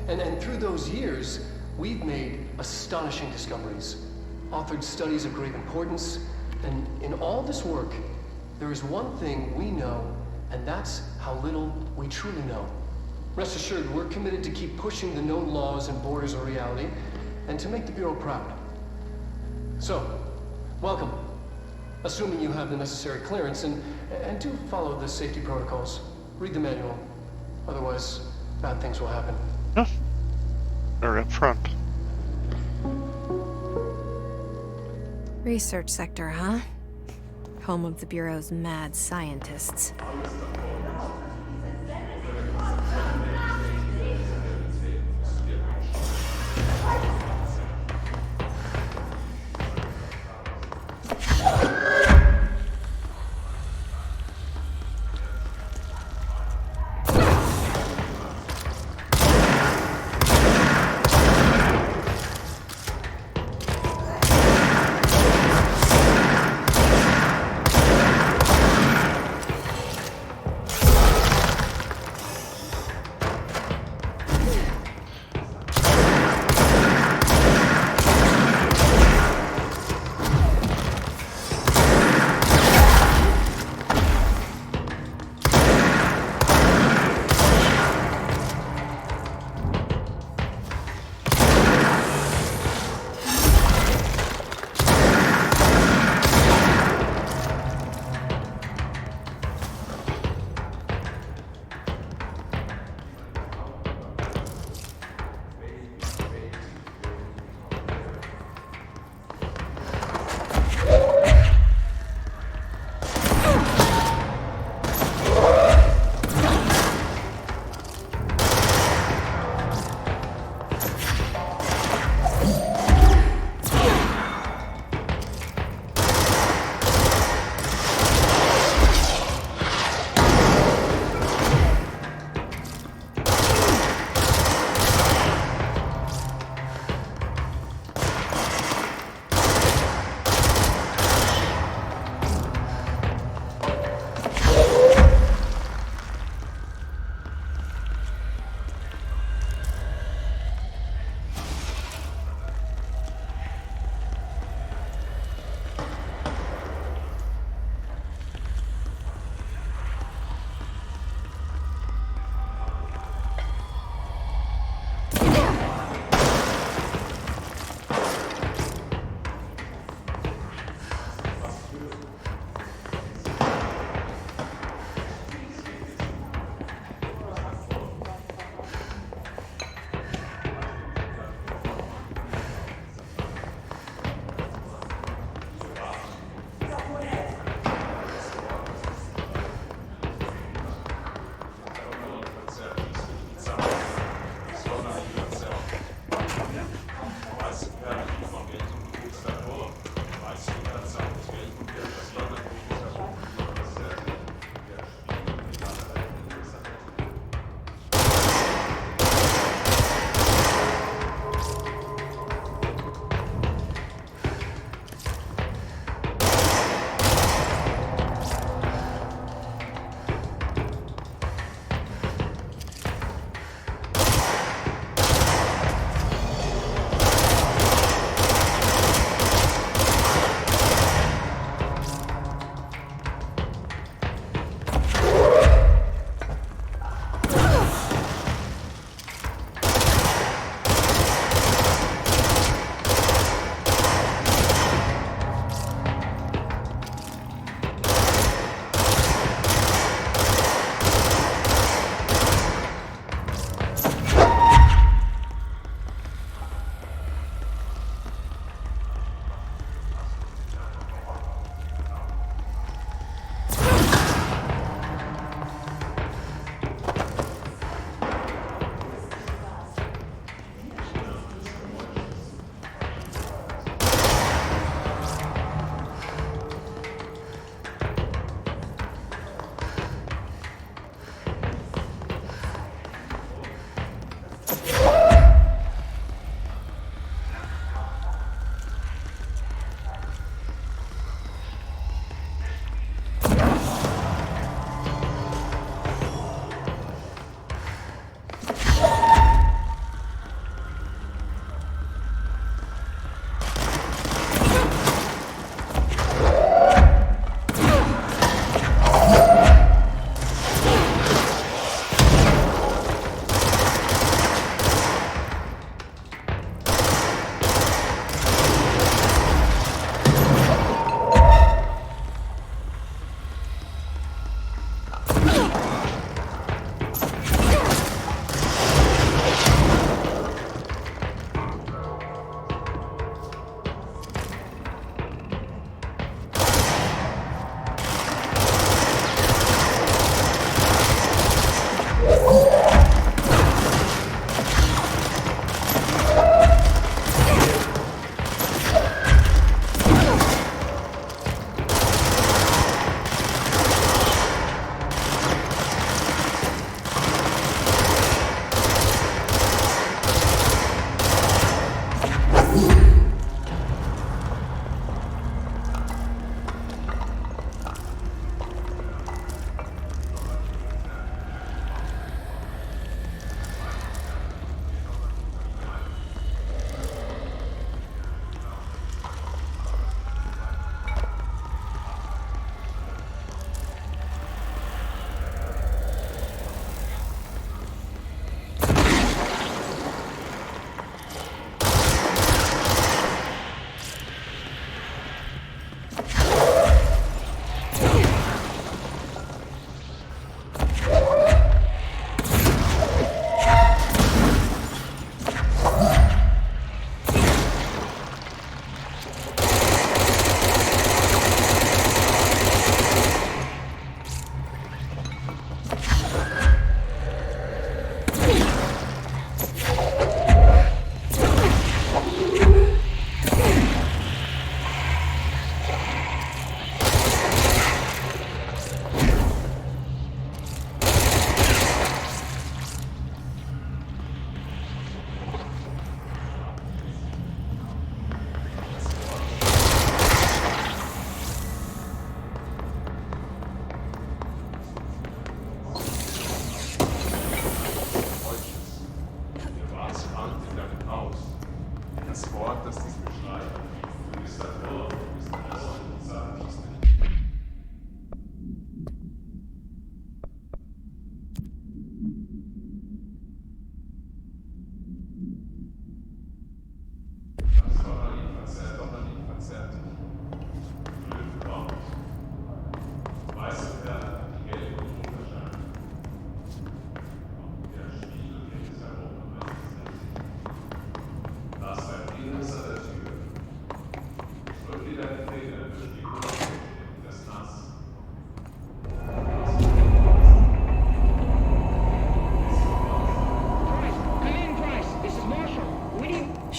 And through those years, we've made astonishing discoveries, authored studies of great importance, and in all this work, there is one thing we know, and that's how little we truly know. Rest assured, we're committed to keep pushing the known laws and borders of reality, and to make the Bureau proud. So, welcome. Assuming you have the necessary clearance, and do follow the safety protocols. Read the manual. Otherwise, bad things will happen. Huh. They're up front. Research sector, huh? Home of the Bureau's mad scientists.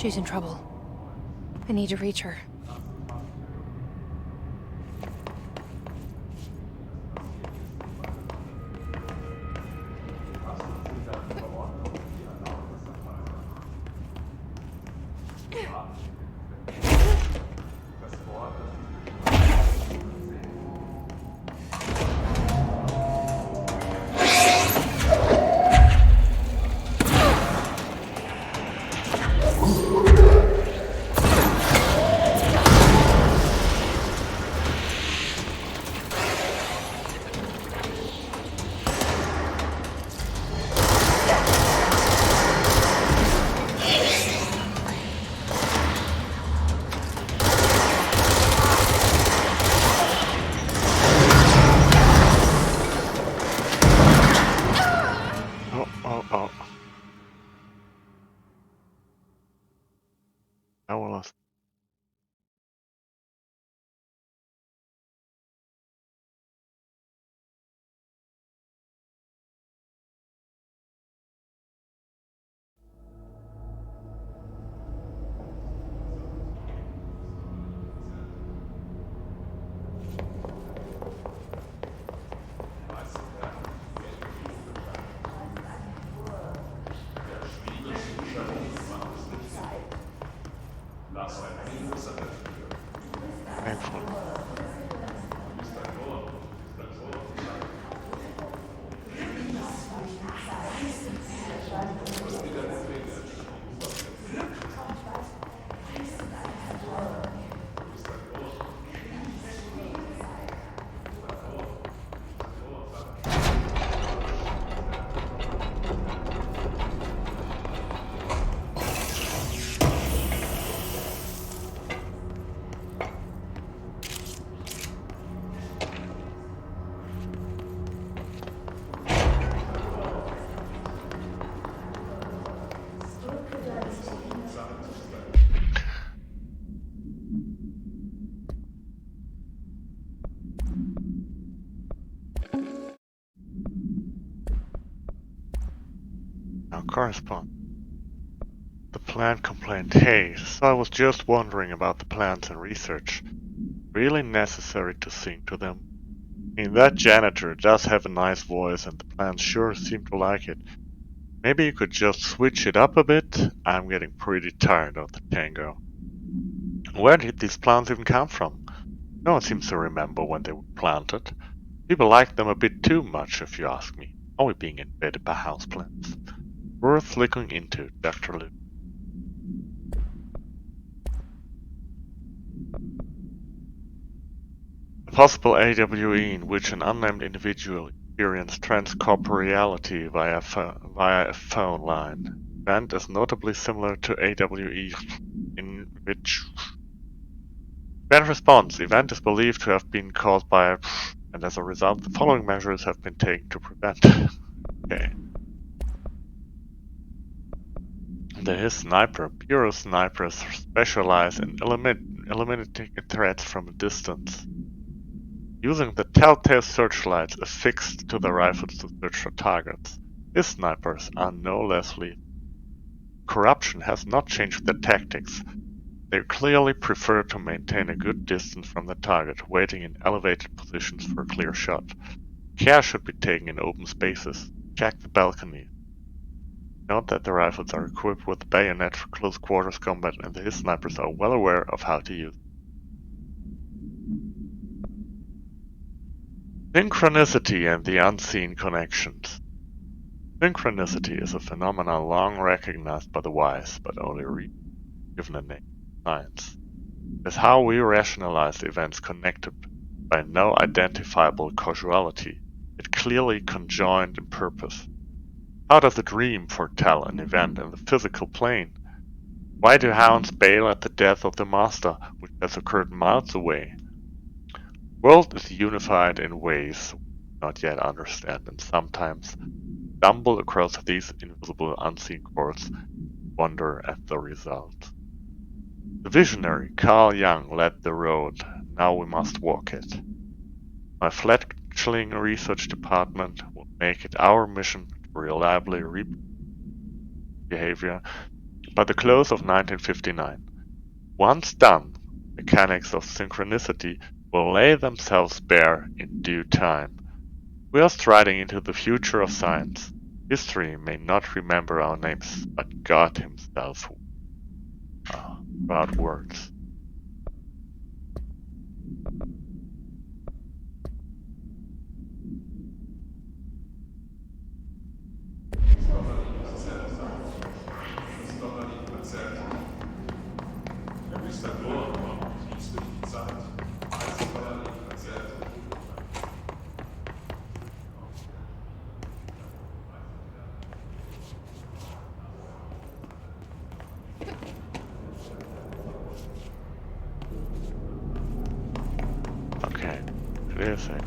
She's in trouble. I need to reach her. Oh. I will. Painful. Now correspond. The plant complained, "Hey, so I was just wondering about the plants and research. Really necessary to sing to them? I mean, that janitor does have a nice voice and the plants sure seem to like it. Maybe you could just switch it up a bit? I'm getting pretty tired of the tango." Where did these plants even come from? No one seems to remember when they were planted. People like them a bit too much, if you ask me. Are we being invaded by houseplants? Worth looking into, Dr. Liu. A possible AWE in which an unnamed individual experienced transcorporeality via a phone line. Event is notably similar to AWE in which... Event response. Event is believed to have been caused by and as a result the following measures have been taken to prevent. Okay. The sniper. Bureau snipers specialize in eliminating threats from a distance. Using the telltale searchlights affixed to the rifles to search for targets. His snipers are no less lethal. Corruption has not changed their tactics. They clearly prefer to maintain a good distance from the target, waiting in elevated positions for a clear shot. Care should be taken in open spaces. Check the balcony. Note that the rifles are equipped with a bayonet for close quarters combat and the his snipers are well aware of how to use it. Synchronicity and the unseen connections. Synchronicity is a phenomenon long recognized by the wise, but only given a name: science. It is how we rationalize events connected by no identifiable causality, yet clearly conjoined in purpose. How does a dream foretell an event in the physical plane? Why do hounds bail at the death of the master, which has occurred miles away? World is unified in ways we not yet understand, and sometimes stumble across these invisible, unseen chords, wonder at the result. The visionary Carl Jung led the road, now we must walk it. My fledgling research department will make it our mission to reliably reproduce behavior by the close of 1959. Once done, mechanics of synchronicity will lay themselves bare in due time. We are striding into the future of science. History may not remember our names, but God himself will. About words. Okay, it is it.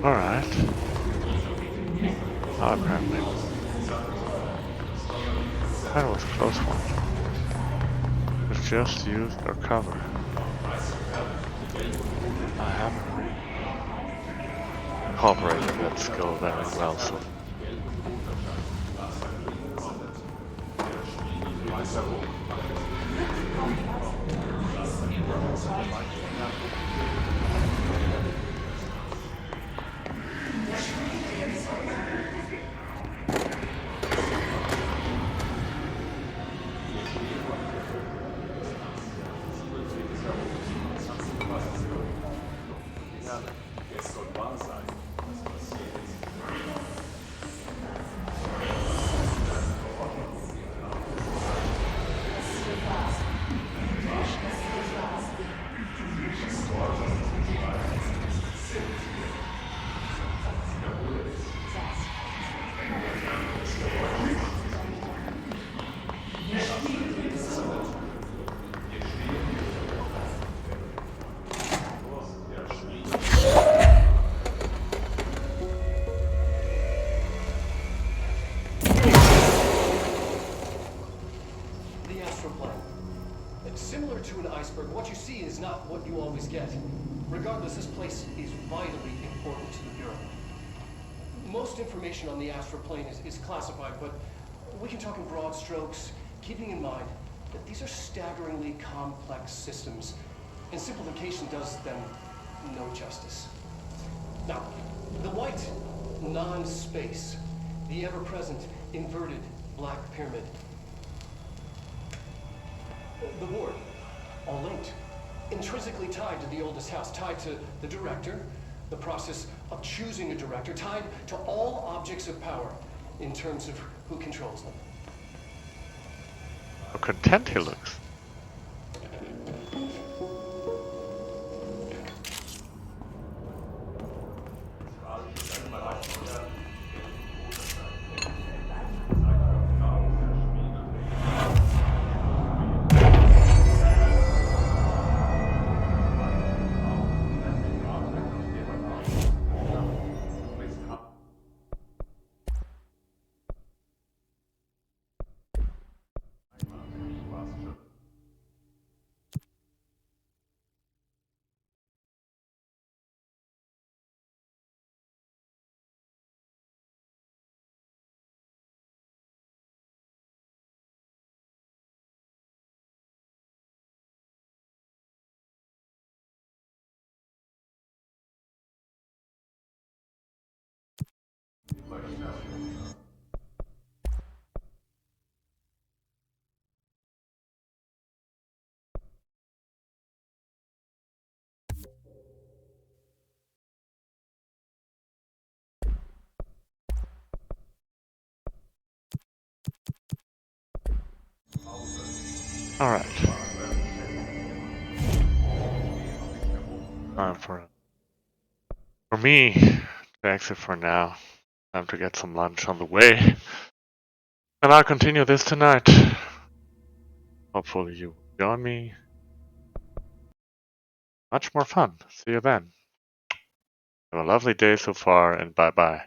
Alright. Apparently. That was a close one. It's just used or cover. I haven't really incorporated that skill very well, so. to an iceberg. What you see is not what you always get. Regardless, this place is vitally important to the Bureau. Most information on the astral plane is classified, but we can talk in broad strokes, keeping in mind that these are staggeringly complex systems, and simplification does them no justice. Now, the white, non-space, the ever-present inverted black pyramid. The board, all linked, intrinsically tied to the oldest house, tied to the director, the process of choosing a director, tied to all objects of power in terms of who controls them. How content he looks. Alright. Time for me to exit for now. Time to get some lunch on the way. And I'll continue this tonight. Hopefully you will join me. Much more fun. See you then. Have a lovely day so far, and bye bye.